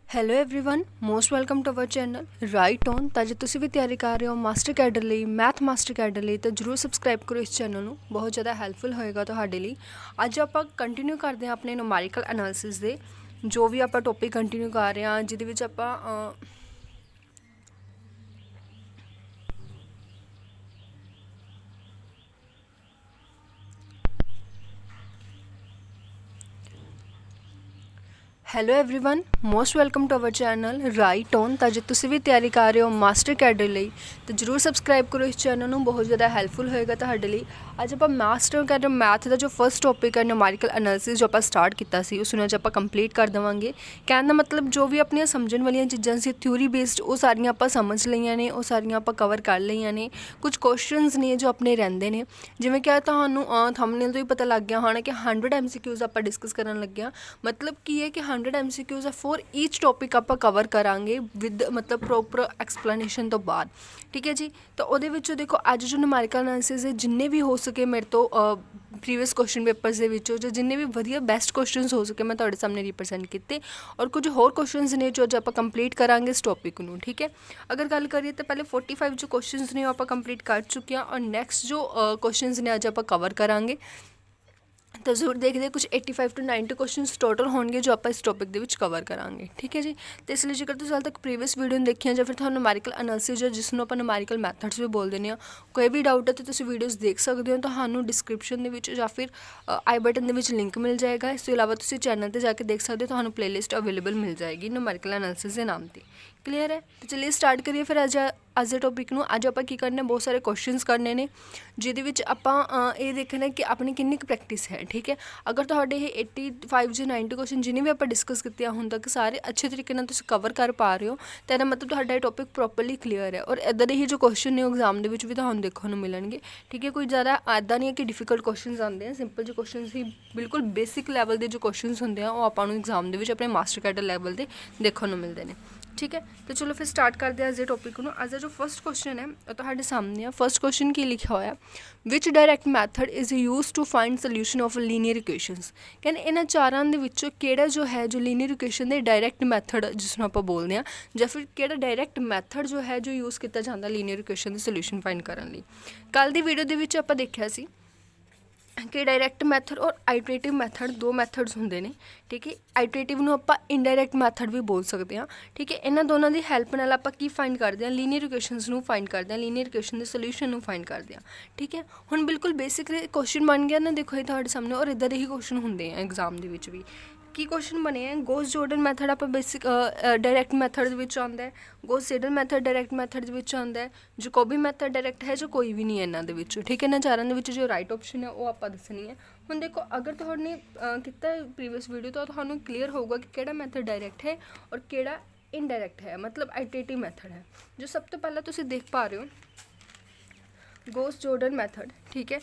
Hello everyone most welcome to our channel right on. ਤਾਂ ਜੇ ਤੁਸੀਂ ਵੀ ਤਿਆਰੀ ਕਰ ਰਹੇ ਹੋ ਮਾਸਟਰ ਕੈਡਰ ਲਈ, ਮੈਥ ਮਾਸਟਰ ਕੈਡਰ ਲਈ, ਤਾਂ ਜਰੂਰ ਸਬਸਕ੍ਰਾਈਬ ਕਰੋ ਇਸ ਚੈਨਲ ਨੂੰ। ਬਹੁਤ ਜ਼ਿਆਦਾ ਹੈਲਪਫੁਲ ਹੋਏਗਾ ਤੁਹਾਡੇ ਲਈ। ਅੱਜ ਆਪਾਂ ਕੰਟੀਨਿਊ ਕਰਦੇ ਹਾਂ ਆਪਣੇ ਨੂਮੈਰੀਕਲ ਐਨਾਲਿਸਿਸ ਦੇ ਜੋ ਵੀ ਆਪਾਂ ਟੌਪਿਕ ਕੰਟੀਨਿਊ ਕਰ ਰਹੇ ਹਾਂ, ਜਿਹਦੇ ਵਿੱਚ ਆਪਾਂ hello everyone most welcome to our channel right on. ਤਾਂ ਜੇ ਤੁਸੀਂ ਵੀ ਤਿਆਰੀ ਕਰ ਰਹੇ ਹੋ ਮਾਸਟਰ ਕੈਡਰ ਲਈ ਤਾਂ ਜਰੂਰ ਸਬਸਕ੍ਰਾਈਬ ਕਰੋ ਇਸ ਚੈਨਲ ਨੂੰ। ਬਹੁਤ ਜ਼ਿਆਦਾ ਹੈਲਪਫੁਲ ਹੋਏਗਾ ਤੁਹਾਡੇ ਲਈ। ਅੱਜ ਆਪਾਂ ਮਾਸਟਰ ਕੈਡਰ ਮੈਥ ਦਾ ਜੋ ਫਸਟ ਟੌਪਿਕ ਹੈ ਨੂਮੈਰੀਕਲ ਐਨਾਲਿਸਿਸ ਜੋ ਆਪਾਂ ਸਟਾਰਟ ਕੀਤਾ ਸੀ ਉਸ ਨੂੰ ਅੱਜ ਆਪਾਂ ਕੰਪਲੀਟ ਕਰ ਦੇਵਾਂਗੇ। ਕਹਿਣ ਦਾ ਮਤਲਬ ਜੋ ਵੀ ਆਪਣੀਆਂ ਸਮਝਣ ਵਾਲੀਆਂ ਚੀਜ਼ਾਂ ਸੀ ਥਿਊਰੀ ਬੇਸਡ ਉਹ ਸਾਰੀਆਂ ਆਪਾਂ ਸਮਝ ਲਈਆਂ ਨੇ, ਉਹ ਸਾਰੀਆਂ ਆਪਾਂ ਕਵਰ ਕਰ ਲਈਆਂ ਨੇ। ਕੁਝ ਕੁਐਸਚਨਸ ਨੇ ਜੋ ਆਪਣੇ ਰਹਿੰਦੇ ਨੇ, ਜਿਵੇਂ ਕਿ ਤੁਹਾਨੂੰ ਥੰਬਨੇਲ ਤੋਂ ਹੀ ਪਤਾ ਲੱਗ ਗਿਆ ਹੋਣਾ ਕਿ 100 MCQs ਆਪਾਂ ਡਿਸਕਸ ਕਰਨ ਲੱਗੇ ਹਾਂ। ਮਤਲਬ ਕੀ ਹੈ ਕਿ 100 MCQs ਆ ਫॉर ਈਚ ਟੌਪਿਕ ਆਪਾਂ ਕਵਰ ਕਰਾਂਗੇ ਵਿਦ ਮਤਲਬ ਪ੍ਰੋਪਰ ਐਕਸਪਲੇਨੇਸ਼ਨ ਤੋਂ ਬਾਅਦ। ਠੀਕ ਹੈ ਜੀ। ਤਾਂ ਉਹਦੇ ਵਿੱਚੋਂ ਦੇਖੋ ਅੱਜ ਜੋ ਨੂਮੈਰੀਕਲ ਐਨਾਲਿਸਿਸ ਹੈ ਜਿੰਨੇ ਵੀ ਹੋ ਸਕੇ ਮੇਰੇ ਤੋਂ ਪ੍ਰੀਵੀਅਸ ਕੁਐਸਚਨ ਪੇਪਰਸ ਦੇ ਵਿੱਚੋਂ ਜੋ ਜਿੰਨੇ ਵੀ ਵਧੀਆ ਬੈਸਟ ਕੁਐਸਚਨਸ ਹੋ ਸਕੇ ਮੈਂ ਤੁਹਾਡੇ ਸਾਹਮਣੇ ਰਿਪਰੈਜ਼ੈਂਟ ਕੀਤੇ, ਔਰ ਕੁਝ ਹੋਰ ਕੁਐਸਚਨਸ ਨੇ ਜੋ ਅੱਜ ਆਪਾਂ ਕੰਪਲੀਟ ਕਰਾਂਗੇ ਇਸ ਟੌਪਿਕ ਨੂੰ। ਠੀਕ ਹੈ। ਅਗਰ ਗੱਲ ਕਰੀਏ ਤਾਂ ਪਹਿਲੇ 45 ਜੋ ਕੁਐਸਚਨਸ ਨੇ ਉਹ ਆਪਾਂ ਕੰਪਲੀਟ ਕਰ ਚੁੱਕੇ ਹਾਂ, ਔਰ ਨੈਕਸਟ ਜੋ ਕੁਐਸਚਨਸ ਨੇ ਅੱਜ ਆਪਾਂ ਕਵਰ ਕਰਾਂਗੇ। ਤਾਂ ਜ਼ਰੂਰ ਦੇਖਦੇ ਹਾਂ ਕੁਝ 85 ਤੋਂ 90 ਕੁਐਸਚਨਸ ਟੋਟਲ ਹੋਣਗੇ ਜੋ ਆਪਾਂ ਇਸ ਟੌਪਿਕ ਦੇ ਵਿੱਚ ਕਵਰ ਕਰਾਂਗੇ। ਠੀਕ ਹੈ ਜੀ। ਅਤੇ ਇਸ ਲਈ ਜੇਕਰ ਤੁਸੀਂ ਹਾਲੇ ਤੱਕ ਪ੍ਰੀਵੀਅਸ ਵੀਡੀਓ ਨੂੰ ਦੇਖੀਆਂ ਜਾਂ ਫਿਰ ਤੁਹਾਨੂੰ ਨੂਮੈਰੀਕਲ ਐਨਾਲਿਸਿਸ ਜਾਂ ਜਿਸ ਨੂੰ ਆਪਾਂ ਨੂਮੈਰੀਕਲ ਮੈਥਡਸ ਵੀ ਬੋਲ ਦਿੰਦੇ ਹਾਂ, ਕੋਈ ਵੀ ਡਾਊਟ ਹੈ ਤਾਂ ਤੁਸੀਂ ਵੀਡੀਓਜ਼ ਦੇਖ ਸਕਦੇ ਹੋ। ਤੁਹਾਨੂੰ ਡਿਸਕ੍ਰਿਪਸ਼ਨ ਦੇ ਵਿੱਚ ਜਾਂ ਫਿਰ ਆਈ ਬਟਨ ਦੇ ਵਿੱਚ ਲਿੰਕ ਮਿਲ ਜਾਏਗਾ। ਇਸ ਤੋਂ ਇਲਾਵਾ ਤੁਸੀਂ ਚੈਨਲ 'ਤੇ ਜਾ ਕੇ ਦੇਖ ਸਕਦੇ ਹੋ, ਤੁਹਾਨੂੰ ਪਲੇਲਿਸਟ ਅਵੇਲੇਬਲ ਮਿਲ ਜਾਏਗੀ ਨੂਮੈਰੀਕਲ ਐਨਾਲਿਸਿਸ ਦੇ ਨਾਮ 'ਤੇ। ਕਲੀਅਰ ਹੈ। ਤਾਂ ਚਲਿਏ ਸਟਾਰਟ ਕਰੀਏ ਫਿਰ ਅੱਜ ਦੇ ਟੌਪਿਕ ਨੂੰ। ਅੱਜ ਆਪਾਂ ਕੀ ਕਰਨਾ, ਬਹੁਤ ਸਾਰੇ ਕੁਐਸਚਨਸ ਕਰਨੇ ਨੇ ਜਿਹਦੇ ਵਿੱਚ ਆਪਾਂ ਇਹ ਦੇਖਣਾ ਕਿ ਆਪਣੀ ਕਿੰਨੀ ਕੁ ਪ੍ਰੈਕਟਿਸ ਹੈ। ਠੀਕ ਹੈ। ਅਗਰ ਤੁਹਾਡੇ ਇਹ 85 ਜਾਂ 90 ਕੁਐਸਚਨ ਜਿੰਨੇ ਵੀ ਆਪਾਂ ਡਿਸਕਸ ਕੀਤੇ ਆ ਹੁਣ ਤੱਕ ਸਾਰੇ ਅੱਛੇ ਤਰੀਕੇ ਨਾਲ ਤੁਸੀਂ ਕਵਰ ਕਰ ਪਾ ਰਹੇ ਹੋ ਤਾਂ ਇਹਦਾ ਮਤਲਬ ਤੁਹਾਡਾ ਇਹ ਟੌਪਿਕ ਪ੍ਰੋਪਰਲੀ ਕਲੀਅਰ ਹੈ। ਔਰ ਇੱਦਾਂ ਦੇ ਹੀ ਜੋ ਕੁਐਸਚਨ ਨੇ ਉਹ ਐਗਜ਼ਾਮ ਦੇ ਵਿੱਚ ਵੀ ਤੁਹਾਨੂੰ ਦੇਖਣ ਨੂੰ ਮਿਲਣਗੇ। ਠੀਕ ਹੈ। ਕੋਈ ਜ਼ਿਆਦਾ ਇੱਦਾਂ ਨਹੀਂ ਹੈ ਕਿ ਡਿਫੀਕਲਟ ਕੁਐਸਚਨਸ ਆਉਂਦੇ ਆ, ਸਿੰਪਲ ਜਿਹੇ ਕੁਐਸਚਨਸ ਹੀ ਬਿਲਕੁਲ ਬੇਸਿਕ ਲੈਵਲ ਦੇ ਜੋ ਕੁਐਸਚਨਸ ਹੁੰਦੇ ਆ ਉਹ ਆਪਾਂ ਨੂੰ ਐਗਜ਼ਾਮ ਦੇ ਵਿੱਚ ਆਪਣੇ ਮਾਸਟਰ ਕੈਡਰ ਲੈਵਲ 'ਤੇ ਦੇਖਣ ਨੂੰ ਮਿਲਦੇ ਨੇ। ਠੀਕ ਹੈ। ਤਾਂ ਚਲੋ ਫਿਰ ਸਟਾਰਟ ਕਰਦੇ ਹਾਂ ਅੱਜ ਦੇ ਟੌਪਿਕ ਨੂੰ। ਅੱਜ ਦਾ ਜੋ ਫਸਟ ਕੁਐਸਚਨ ਹੈ ਉਹ ਤੁਹਾਡੇ ਸਾਹਮਣੇ ਆ। ਫਸਟ ਕੁਐਸਚਨ ਕੀ ਲਿਖਿਆ ਹੋਇਆ, which direct method is used to find solution of linear equations. ਕਹਿੰਦੇ ਇਹਨਾਂ ਚਾਰਾਂ ਦੇ ਵਿੱਚੋਂ ਕਿਹੜਾ ਜੋ ਹੈ ਜੋ ਲੀਨੀਅਰ ਇਕੁਏਸ਼ਨ ਦੇ ਡਾਇਰੈਕਟ ਮੈਥਡ ਜਿਸ ਨੂੰ ਆਪਾਂ ਬੋਲਦੇ ਹਾਂ, ਜਾਂ ਫਿਰ ਕਿਹੜਾ ਡਾਇਰੈਕਟ ਮੈਥਡ ਜੋ ਹੈ ਜੋ ਯੂਜ਼ ਕੀਤਾ ਜਾਂਦਾ ਲੀਨੀਅਰ ਇਕੁਏਸ਼ਨ ਦੀ ਸੋਲਿਊਸ਼ਨ ਫਾਈਂਡ ਕਰਨ ਲਈ। ਕੱਲ੍ਹ ਦੀ ਵੀਡੀਓ ਦੇ ਵਿੱਚ ਆਪਾਂ ਦੇਖਿਆ ਸੀ ਕਿ ਡਾਇਰੈਕਟ ਮੈਥਡ ਔਰ ਆਈਟਰੇਟਿਵ ਮੈਥਡ ਦੋ ਮੈਥਡਸ ਹੁੰਦੇ ਨੇ। ਠੀਕ ਹੈ। ਆਈਟਰੇਟਿਵ ਨੂੰ ਆਪਾਂ ਇਨਡਾਇਰੈਕਟ ਮੈਥਡ ਵੀ ਬੋਲ ਸਕਦੇ ਹਾਂ। ਠੀਕ ਹੈ। ਇਹਨਾਂ ਦੋਨਾਂ ਦੀ ਹੈਲਪ ਨਾਲ ਆਪਾਂ ਕੀ ਫਾਈਂਡ ਕਰਦੇ ਹਾਂ, ਲੀਨੀਅਰ ਇਕੁਏਸ਼ਨਸ ਨੂੰ ਫਾਈਂਡ ਕਰਦੇ ਹਾਂ, ਲੀਨੀਅਰ ਇਕੁਏਸ਼ਨ ਦੇ ਸੋਲਿਊਸ਼ਨ ਨੂੰ ਫਾਈਂਡ ਕਰਦੇ ਹਾਂ। ਠੀਕ ਹੈ। ਹੁਣ ਬਿਲਕੁਲ ਬੇਸਿਕ ਕੁਐਸਚਨ ਬਣ ਗਿਆ ਨਾ, ਦੇਖੋ ਇਹ ਤੁਹਾਡੇ ਸਾਹਮਣੇ, ਔਰ ਇੱਦਾਂ ਦੇ ਹੀ ਕੁਐਸਚਨ ਹੁੰਦੇ ਆ ਐਗਜ਼ਾਮ ਦੇ ਵਿੱਚ ਵੀ। ਕੀ ਕੁਐਸਚਨ ਬਣੇ ਹੈ, ਗੌਸ ਜੋਰਡਨ ਮੈਥਡ ਆਪਾਂ ਬੇਸਿਕ ਡਾਇਰੈਕਟ ਮੈਥਡ ਦੇ ਵਿੱਚ ਆਉਂਦਾ ਹੈ, Ghaus Seidel method direct method ਦੇ ਵਿੱਚ ਆਉਂਦਾ ਹੈ, ਜੈਕੋਬੀ ਮੈਥਡ ਡਾਇਰੈਕਟ ਹੈ ਜੋ ਕੋਈ ਵੀ ਨਹੀਂ ਹੈ ਇਹਨਾਂ ਦੇ ਵਿੱਚੋਂ। ਠੀਕ ਹੈ। ਇਹਨਾਂ ਚਾਰਾਂ ਦੇ ਵਿੱਚ ਜੋ ਰਾਈਟ ਆਪਸ਼ਨ ਹੈ ਉਹ ਆਪਾਂ ਦੱਸਣੀ ਹੈ। ਹੁਣ ਦੇਖੋ ਅਗਰ ਤੁਹਾਡੇ ਕੀਤਾ ਪ੍ਰੀਵੀਅਸ ਵੀਡੀਓ ਤਾਂ ਤੁਹਾਨੂੰ ਕਲੀਅਰ ਹੋਊਗਾ ਕਿ ਕਿਹੜਾ ਮੈਥਡ ਡਾਇਰੈਕਟ ਹੈ ਔਰ ਕਿਹੜਾ ਇਨਡਾਇਰੈਕਟ ਹੈ, ਮਤਲਬ ਆਈਟਰੇਟਿਵ ਮੈਥਡ ਹੈ। ਜੋ ਸਭ ਤੋਂ ਪਹਿਲਾਂ ਤੁਸੀਂ ਦੇਖ ਪਾ ਰਹੇ ਹੋ ਗੌਸ ਜੋਰਡਨ ਮੈਥਡ। ਠੀਕ ਹੈ।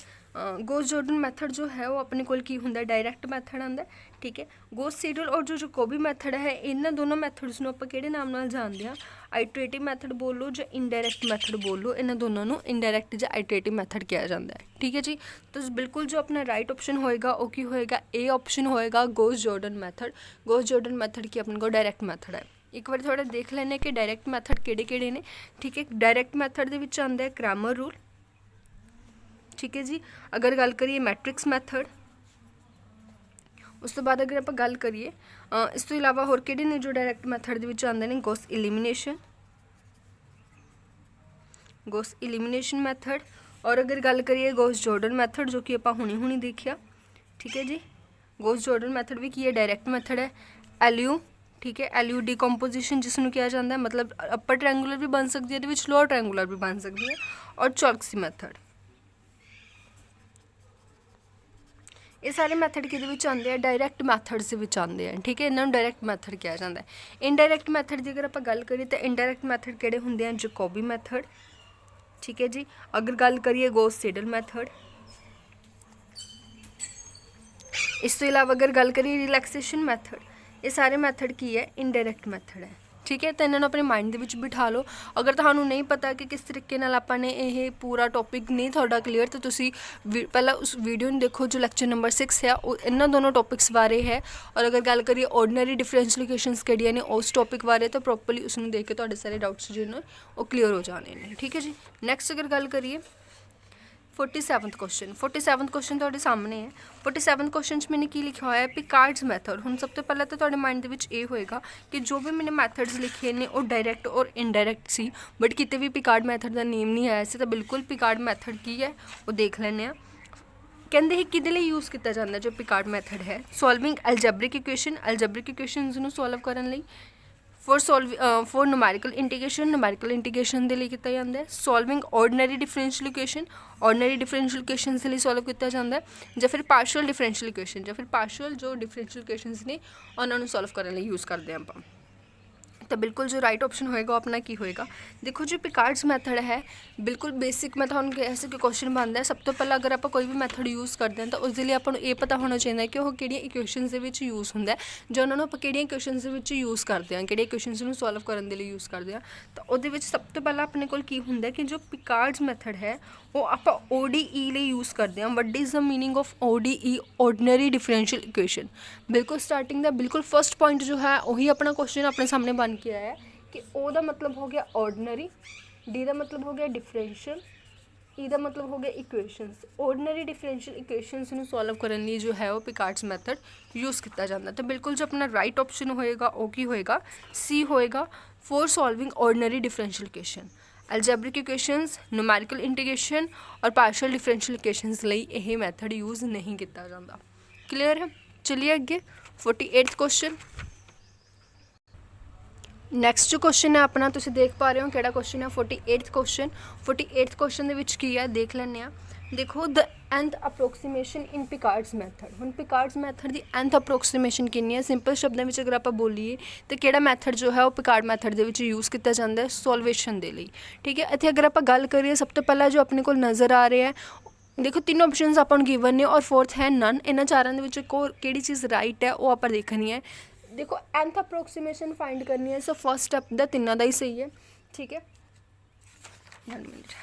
ਗੌਸ ਜੋਰਡਨ ਮੈਥਡ ਜੋ ਹੈ ਉਹ ਆਪਣੇ ਕੋਲ ਕੀ ਹੁੰਦਾ, ਡਾਇਰੈਕਟ ਮੈਥਡ ਆਉਂਦਾ। ਠੀਕ ਹੈ। ਗੌਸ ਸੀਡਲ ਔਰ ਜੋ ਜੈਕੋਬੀ ਮੈਥਡ ਹੈ ਇਹਨਾਂ ਦੋਨੋਂ ਮੈਥਡਸ ਨੂੰ ਆਪਾਂ ਕਿਹੜੇ ਨਾਮ ਨਾਲ ਜਾਣਦੇ ਹਾਂ, ਆਈਟਰੇਟਿਵ ਮੈਥਡ ਬੋਲ ਲਓ ਜਾਂ ਇਨਡਾਇਰੈਕਟ ਮੈਥਡ ਬੋਲ ਲਓ। ਇਹਨਾਂ ਦੋਨਾਂ ਨੂੰ ਇਨਡਾਇਰੈਕਟ ਜਾਂ ਆਈਟਰੇਟਿਵ ਮੈਥਡ ਕਿਹਾ ਜਾਂਦਾ ਹੈ। ਠੀਕ ਹੈ ਜੀ। ਤਾਂ ਬਿਲਕੁਲ ਜੋ ਆਪਣਾ ਰਾਈਟ ਆਪਸ਼ਨ ਹੋਏਗਾ ਉਹ ਕੀ ਹੋਏਗਾ, ਏ ਆਪਸ਼ਨ ਹੋਏਗਾ, Gauss Jordan method. Gauss Jordan method ਕੀ ਆਪਣੇ ਕੋਲ ਡਾਇਰੈਕਟ ਮੈਥਡ ਹੈ। ਇੱਕ ਵਾਰ ਥੋੜ੍ਹਾ ਦੇਖ ਲੈਂਦੇ ਕਿ ਡਾਇਰੈਕਟ ਮੈਥਡ ਕਿਹੜੇ ਕਿਹੜੇ ਨੇ। ਠੀਕ ਹੈ। ਡਾਇਰੈਕਟ ਮੈਥਡ ਦੇ ਵਿੱਚ ਆਉਂਦਾ ਹੈ ਕ੍ਰੈਮਰ ਰੂਲ। ਠੀਕ ਹੈ ਜੀ। ਅਗਰ ਗੱਲ ਕਰੀਏ ਮੈਟ੍ਰਿਕਸ ਮੈਥਡ, ਉਸ ਤੋਂ ਬਾਅਦ ਅਗਰ ਆਪਾਂ ਗੱਲ ਕਰੀਏ ਇਸ ਤੋਂ ਇਲਾਵਾ ਹੋਰ ਕਿਹੜੇ ਨੇ ਜੋ ਡਾਇਰੈਕਟ ਮੈਥਡ ਦੇ ਵਿੱਚ ਆਉਂਦੇ ਨੇ, ਗੌਸ ਇਲੀਮੀਨੇਸ਼ਨ, ਗੌਸ ਇਲੀਮੀਨੇਸ਼ਨ ਮੈਥਡ। ਔਰ ਅਗਰ ਗੱਲ ਕਰੀਏ ਗੌਸ ਜੋਰਡਨ ਮੈਥਡ ਜੋ ਕਿ ਆਪਾਂ ਹੁਣੀ ਦੇਖਿਆ। ਠੀਕ ਹੈ ਜੀ। ਗੌਸ ਜੋਰਡਨ ਮੈਥਡ ਵੀ ਕੀ ਹੈ, ਡਾਇਰੈਕਟ ਮੈਥਡ ਹੈ। ਐਲਯੂ, ਠੀਕ ਹੈ, ਐਲਯੂ ਡੀਕੰਪੋਜੀਸ਼ਨ ਜਿਸ ਨੂੰ ਕਿਹਾ ਜਾਂਦਾ, ਮਤਲਬ ਅੱਪਰ ਟ੍ਰਾਇੰਗੂਲਰ ਵੀ ਬਣ ਸਕਦੀ ਹੈ ਇਹਦੇ ਵਿੱਚ, ਲੋਅਰ ਟ੍ਰਾਇੰਗੂਲਰ ਵੀ ਬਣ ਸਕਦੀ ਹੈ। ਔਰ ਚੌਰਕਸੀ ਮੈਥਡ, ਇਹ ਸਾਰੇ ਮੈਥਡ ਕਿਹਦੇ ਵਿੱਚ ਆਉਂਦੇ ਆ, ਡਾਇਰੈਕਟ ਮੈਥਡਸ ਦੇ ਵਿੱਚ ਆਉਂਦੇ ਆ। ਠੀਕ ਹੈ। ਇਹਨਾਂ ਨੂੰ ਡਾਇਰੈਕਟ ਮੈਥਡ ਕਿਹਾ ਜਾਂਦਾ ਹੈ। ਇਨਡਾਇਰੈਕਟ ਮੈਥਡ ਦੀ ਅਗਰ ਆਪਾਂ ਗੱਲ ਕਰੀਏ ਤਾਂ ਇਨਡਾਇਰੈਕਟ ਮੈਥਡ ਕਿਹੜੇ ਹੁੰਦੇ ਆ, ਜੈਕੋਬੀ ਮੈਥਡ। ਠੀਕ ਹੈ ਜੀ। ਅਗਰ ਗੱਲ ਕਰੀਏ ਗੌਸ ਸੀਡਲ ਮੈਥਡ। ਇਸ ਤੋਂ ਇਲਾਵਾ ਅਗਰ ਗੱਲ ਕਰੀਏ ਰਿਲੈਕਸੇਸ਼ਨ ਮੈਥਡ, ਇਹ ਸਾਰੇ ਮੈਥਡ ਕੀ ਹੈ, ਇਨਡਾਇਰੈਕਟ ਮੈਥਡ ਹੈ। ठीक है। तो इन्होंने अपने माइंड ਦੇ ਵਿੱਚ ਬਿਠਾ ਲਓ। अगर ਤੁਹਾਨੂੰ नहीं पता कि किस तरीके ਨਾਲ ਆਪਾਂ ਨੇ ਇਹ ਪੂਰਾ ਟੌਪਿਕ ਨਹੀਂ ਤੁਹਾਡਾ ਕਲੀਅਰ, ਤਾਂ ਤੁਸੀਂ ਪਹਿਲਾਂ ਉਸ ਵੀਡੀਓ ਨੂੰ ਦੇਖੋ ਜੋ ਲੈਕਚਰ ਨੰਬਰ 6 ਹੈ, ਉਹ ਇਹਨਾਂ ਦੋਨੋਂ ਟੌਪਿਕਸ ਬਾਰੇ ਹੈ। ਔਰ ਅਗਰ ਗੱਲ ਕਰੀਏ ਆਰਡੀਨਰੀ ਡਿਫਰੈਂਸ਼ੀਅਲ ਇਕੁਏਸ਼ਨਸ ਕਿਹੜੀਆਂ ਨੇ ਉਸ ਟੌਪਿਕ ਬਾਰੇ, ਤਾਂ ਪ੍ਰੋਪਰਲੀ ਉਸ ਨੂੰ ਦੇਖ ਕੇ ਤੁਹਾਡੇ ਸਾਰੇ ਡਾਊਟਸ ਜਿਹੜੇ ਨੇ ਉਹ ਕਲੀਅਰ ਹੋ ਜਾਣੇ ਨੇ। ਠੀਕ ਹੈ ਜੀ। ਨੈਕਸਟ ਅਗਰ ਗੱਲ ਕਰੀਏ 47th क्वेश्चन, 47th क्वेश्चन ਤੁਹਾਡੇ ਸਾਹਮਣੇ ਹੈ। 47th क्वेश्चन 'ਚ ਮੈंने ਕੀ ਲਿਖਿਆ ਹੋਇਆ ਹੈ, ਪਿਕਾਰਡਸ ਮੈਥਡ। ਹੁਣ ਸਭ ਤੋਂ ਪਹਿਲਾਂ ਤਾਂ ਤੁਹਾਡੇ ਮਾਈਂਡ ਦੇ ਵਿੱਚ ਇਹ ਹੋਏਗਾ ਕਿ ਜੋ ਵੀ ਮੈंने ਮੈਥਡਸ ਲਿਖੇ ਨੇ ਉਹ ਡਾਇਰੈਕਟ ਔਰ ਇਨਡਾਇਰੈਕਟ ਸੀ, ਬਟ ਕਿਤੇ ਵੀ ਪਿਕਾਰਡ ਮੈਥਡ ਦਾ ਨੇਮ ਨਹੀਂ ਆਇਆ ਸੀ। ਤਾਂ ਬਿਲਕੁਲ ਪਿਕਾਰਡ ਮੈਥਡ ਕੀ ਹੈ ਉਹ ਦੇਖ ਲੈਂਦੇ ਹਾਂ। ਕਹਿੰਦੇ ਇਹ ਕਿਹਦੇ ਲਈ ਯੂਜ਼ ਕੀਤਾ ਜਾਂਦਾ ਜੋ ਪਿਕਾਰਡ ਮੈਥਡ ਹੈ, ਸੋਲਵਿੰਗ ਐਲਜੈਬਰਿਕ ਇਕੁਏਸ਼ਨ, ਐਲਜੈਬਰਿਕ ਇਕੁਏਸ਼ਨਸ ਨੂੰ ਸੋਲਵ ਕਰਨ ਲਈ, for numerical integration, numerical integration ਦੇ ਲਈ ਕੀਤਾ ਜਾਂਦਾ ਹੈ, solving ordinary differential equation, ordinary differential equations ਦੇ ਲਈ ਸੋਲਵ ਕੀਤਾ ਜਾਂਦਾ ਹੈ, ਜਾਂ ਫਿਰ ਪਾਰਸ਼ੀਅਲ ਡਿਫਰੈਂਸ਼ੀਅਲ ਇਕੁਏਸ਼ਨ, ਜਾਂ ਫਿਰ ਪਾਰਸ਼ੀਅਲ ਜੋ ਡਿਫਰੈਂਸ਼ੀਅਲ ਇਕੁਏਸ਼ਨਸ ਨੇ ਉਹਨਾਂ ਨੂੰ ਸੋਲਵ ਕਰਨ ਲਈ ਯੂਜ਼ ਕਰਦੇ ਹਾਂ ਆਪਾਂ। ਤਾਂ ਬਿਲਕੁਲ ਜੋ ਰਾਈਟ ਆਪਸ਼ਨ ਹੋਏਗਾ ਉਹ ਆਪਣਾ ਕੀ ਹੋਏਗਾ। ਦੇਖੋ ਜੋ ਪਿਕਾਰਡਸ ਮੈਥਡ ਹੈ ਬਿਲਕੁਲ ਬੇਸਿਕ ਮੈਂ ਤੁਹਾਨੂੰ ਕਿਹਾ ਸੀ ਕਿ ਕੁਐਸਚਨ ਬਣਦਾ ਹੈ। ਸਭ ਤੋਂ ਪਹਿਲਾਂ ਅਗਰ ਆਪਾਂ ਕੋਈ ਵੀ ਮੈਥਡ ਯੂਜ਼ ਕਰਦੇ ਹਾਂ ਤਾਂ ਉਸ ਦੇ ਲਈ ਆਪਾਂ ਨੂੰ ਇਹ ਪਤਾ ਹੋਣਾ ਚਾਹੀਦਾ ਕਿ ਉਹ ਕਿਹੜੀਆਂ ਇਕੁਏਸ਼ਨਸ ਦੇ ਵਿੱਚ ਯੂਜ਼ ਹੁੰਦਾ ਹੈ, ਜਾਂ ਉਹਨਾਂ ਨੂੰ ਆਪਾਂ ਕਿਹੜੀਆਂ ਇਕੁਏਸ਼ਨਸ ਦੇ ਵਿੱਚ ਯੂਜ਼ ਕਰਦੇ ਹਾਂ, ਕਿਹੜੀਆਂ ਇਕੁਏਸ਼ਨਸ ਨੂੰ ਸੋਲਵ ਕਰਨ ਦੇ ਲਈ ਯੂਜ਼ ਕਰਦੇ ਹਾਂ। ਤਾਂ ਉਹਦੇ ਵਿੱਚ ਸਭ ਤੋਂ ਪਹਿਲਾਂ ਆਪਣੇ ਕੋਲ ਕੀ ਹੁੰਦਾ ਕਿ ਜੋ ਪਿਕਾਰਡਸ ਮੈਥਡ ਹੈ ਉਹ ਆਪਾਂ ODE ਲਈ ਯੂਜ਼ ਕਰਦੇ ਹਾਂ। ਵੱਟ is the meaning of ODE, ordinary differential equation. ਬਿਲਕੁਲ ਸਟਾਰਟਿੰਗ ਦਾ ਬਿਲਕੁਲ ਫਸਟ ਪੁਆਇੰਟ ਜੋ ਹੈ ਉਹੀ ਆਪਣਾ ਕੁਐਸਚਨ ਆਪਣੇ ਸਾਹਮਣੇ ਬਣ ਕੇ ਆਇਆ ਹੈ ਕਿ O ਦਾ ਮਤਲਬ ਹੋ ਗਿਆ ਆਰਡੀਨਰੀ, D ਦਾ ਮਤਲਬ ਹੋ ਗਿਆ ਡਿਫਰੈਂਸ਼ੀਅਲ, E ਦਾ ਮਤਲਬ ਹੋ ਗਿਆ ਇਕੁਏਸ਼ਨਸ। ਆਰਡੀਨਰੀ ਡਿਫਰੈਂਸ਼ੀਅਲ ਇਕੁਏਸ਼ਨਸ ਨੂੰ ਸੋਲਵ ਕਰਨ ਲਈ ਜੋ ਹੈ ਉਹ ਪਿਕਾਰਡਸ ਮੈਥਡ ਯੂਜ਼ ਕੀਤਾ ਜਾਂਦਾ। ਤਾਂ ਬਿਲਕੁਲ ਜੋ ਆਪਣਾ ਰਾਈਟ ਆਪਸ਼ਨ ਹੋਏਗਾ ਉਹ ਕੀ ਹੋਏਗਾ, C ਹੋਏਗਾ, for solving ordinary differential equation. Algebraic equations, numerical integration ਔਰ ਪਾਰਸ਼ੀਅਲ ਡਿਫਰੈਂਸ਼ੀਅਲ ਇਕੁਏਸ਼ਨਸ ਲਈ ਇਹ ਮੈਥਡ ਯੂਜ਼ ਨਹੀਂ ਕੀਤਾ ਜਾਂਦਾ। ਕਲੀਅਰ ਹੈ। ਚਲਿਏ ਅੱਗੇ 48th क्वेश्चन। ਨੈਕਸਟ ਜੋ ਕੁਐਸਚਨ ਹੈ ਆਪਣਾ ਤੁਸੀਂ ਦੇਖ ਪਾ ਰਹੇ ਹੋ ਕਿਹੜਾ ਕੁਐਸਚਨ ਹੈ, 48th क्वेश्चन। 48th क्वेश्चन ਦੇ ਵਿੱਚ ਕੀ ਹੈ ਦੇਖ ਲੈਂਦੇ ਹਾਂ। ਦੇਖੋ ਦ nth ਅਪਰੋਕਸੀਮੇਸ਼ਨ ਇਨ ਪਿਕਾਰਡਸ ਮੈਥਡ। ਹੁਣ ਪਿਕਾਰਡਸ ਮੈਥਡ ਦੀ nth ਅਪਰੋਕਸੀਮੇਸ਼ਨ ਕਿੰਨੀ ਹੈ, ਸਿੰਪਲ ਸ਼ਬਦਾਂ ਵਿੱਚ ਅਗਰ ਆਪਾਂ ਬੋਲੀਏ ਤਾਂ ਕਿਹੜਾ ਮੈਥਡ ਜੋ ਹੈ ਉਹ ਪਿਕਾਰਡ ਮੈਥਡ ਦੇ ਵਿੱਚ ਯੂਜ਼ ਕੀਤਾ ਜਾਂਦਾ ਹੈ ਸੋਲਵੇਸ਼ਨ ਦੇ ਲਈ। ਠੀਕ ਹੈ। ਇੱਥੇ ਅਗਰ ਆਪਾਂ ਗੱਲ ਕਰੀਏ ਸਭ ਤੋਂ ਪਹਿਲਾਂ ਜੋ ਆਪਣੇ ਕੋਲ ਨਜ਼ਰ ਆ ਰਿਹਾ ਹੈ, ਦੇਖੋ ਤਿੰਨੋਂ ਆਪਸ਼ਨਸ ਆਪਾਂ ਨੂੰ ਗਿਵਨ ਨੇ ਔਰ ਫੋਰਥ ਹੈ ਨਨ। ਇਹਨਾਂ ਚਾਰਾਂ ਦੇ ਵਿੱਚੋਂ ਕਿਹੜੀ ਚੀਜ਼ ਰਾਈਟ ਹੈ ਉਹ ਆਪਾਂ ਦੇਖਣੀ ਹੈ। ਦੇਖੋ nth ਅਪਰੋਕਸੀਮੇਸ਼ਨ ਫਾइंड ਕਰਨੀ ਹੈ, ਸੋ ਫਸਟ ਸਟੈਪ ਦਾ ਤਿੰਨਾਂ ਦਾ ਹੀ ਸਹੀ ਹੈ। ਠੀਕ ਹੈ। 1 ਮਿੰਟ।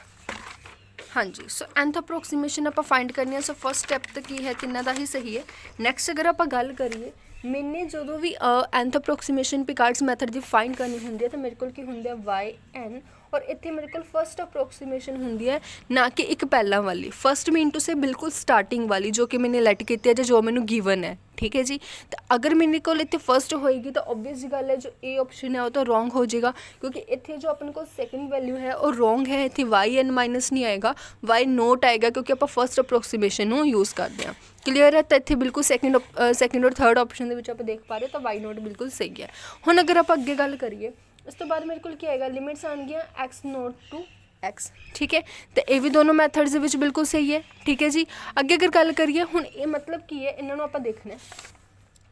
ਹਾਂਜੀ, ਸੋ nth ਅਪਰੋਕਸੀਮੇਸ਼ਨ ਆਪਾਂ ਫਾइंड ਕਰਨੀ ਹੈ, ਸੋ ਫਸਟ ਸਟੈਪ ਤਾਂ ਕੀ ਹੈ ਤਿੰਨਾਂ ਦਾ ਹੀ ਸਹੀ ਹੈ। ਨੈਕਸਟ ਅਗਰ ਆਪਾਂ ਗੱਲ ਕਰੀਏ ਮੈਨੇ ਜਦੋਂ ਵੀ nth ਅਪਰੋਕਸੀਮੇਸ਼ਨ ਪਿਕਾਰਡਸ ਮੈਥਡ ਦੀ ਫਾइंड ਕਰਨੀ ਹੁੰਦੀ ਹੈ ਤਾਂ ਮੇਰੇ ਕੋਲ ਕੀ ਹੁੰਦਾ ਹੈ yn, ਔਰ ਇੱਥੇ ਮੇਰੇ ਕੋਲ ਫਸਟ ਅਪਰੋਕਸੀਮੇਸ਼ਨ ਹੁੰਦੀ ਹੈ ਨਾ ਕਿ ਇੱਕ ਪਹਿਲਾਂ ਵਾਲੀ। ਫਸਟ ਮੀਨ ਟੂ ਸੇ ਬਿਲਕੁਲ ਸਟਾਰਟਿੰਗ ਵਾਲੀ ਜੋ ਕਿ ਮੈਨੇ ਲੈਟ ਕੀਤੀ ਹੈ ਜਾਂ ਜੋ ਮੈਨੂੰ ਗਿਵਨ ਹੈ। ਠੀਕ ਹੈ ਜੀ। ਤਾਂ ਅਗਰ ਮੇਰੇ ਕੋਲ ਇੱਥੇ ਫਸਟ ਹੋਏਗੀ ਤਾਂ ਓਬਵੀਅਸ ਜੀ ਗੱਲ ਹੈ ਜੋ A ਆਪਸ਼ਨ ਹੈ ਉਹ ਤਾਂ ਰੋਂਗ ਹੋ ਜਾਏਗਾ, ਕਿਉਂਕਿ ਇੱਥੇ ਜੋ ਆਪਣੇ ਕੋਲ ਸੈਕਿੰਡ ਵੈਲਿਊ ਹੈ ਉਹ ਰੋਂਗ ਹੈ। ਇੱਥੇ yn ਮਾਈਨਸ ਨਹੀਂ ਆਏਗਾ, y ਨੋਟ ਆਏਗਾ, ਕਿਉਂਕਿ ਆਪਾਂ ਫਸਟ ਅਪਰੋਕਸੀਮੇਸ਼ਨ ਨੂੰ ਯੂਜ਼ ਕਰਦੇ ਹਾਂ। ਕਲੀਅਰ ਹੈ। ਤਾਂ ਇੱਥੇ ਬਿਲਕੁਲ ਸੈਕਿੰਡ ਔਰ ਥਰਡ ਆਪਸ਼ਨ ਦੇ ਵਿੱਚ ਆਪਾਂ ਦੇਖ ਪਾ ਰਹੇ ਤਾਂ y ਨੋਟ ਬਿਲਕੁਲ ਸਹੀ ਹੈ। ਹੁਣ ਅਗਰ ਆਪਾਂ ਅੱਗੇ ਗੱਲ ਕਰੀਏ ਉਸ ਤੋਂ ਬਾਅਦ ਮੇਰੇ ਕੋਲ ਕੀ ਆਏਗਾ, ਲਿਮਿਟਸ ਆਉਣਗੀਆਂ x ਨੋਟ ਟੂ x। ਠੀਕ ਹੈ। ਤਾਂ ਇਹ ਵੀ ਦੋਨੋਂ ਮੈਥਡਸ ਦੇ ਵਿੱਚ ਬਿਲਕੁਲ ਸਹੀ ਹੈ। ਠੀਕ ਹੈ ਜੀ। ਅੱਗੇ ਅਗਰ ਗੱਲ ਕਰੀਏ ਹੁਣ ਇਹ ਮਤਲਬ ਕੀ ਹੈ ਇਹਨਾਂ ਨੂੰ ਆਪਾਂ ਦੇਖਣਾ।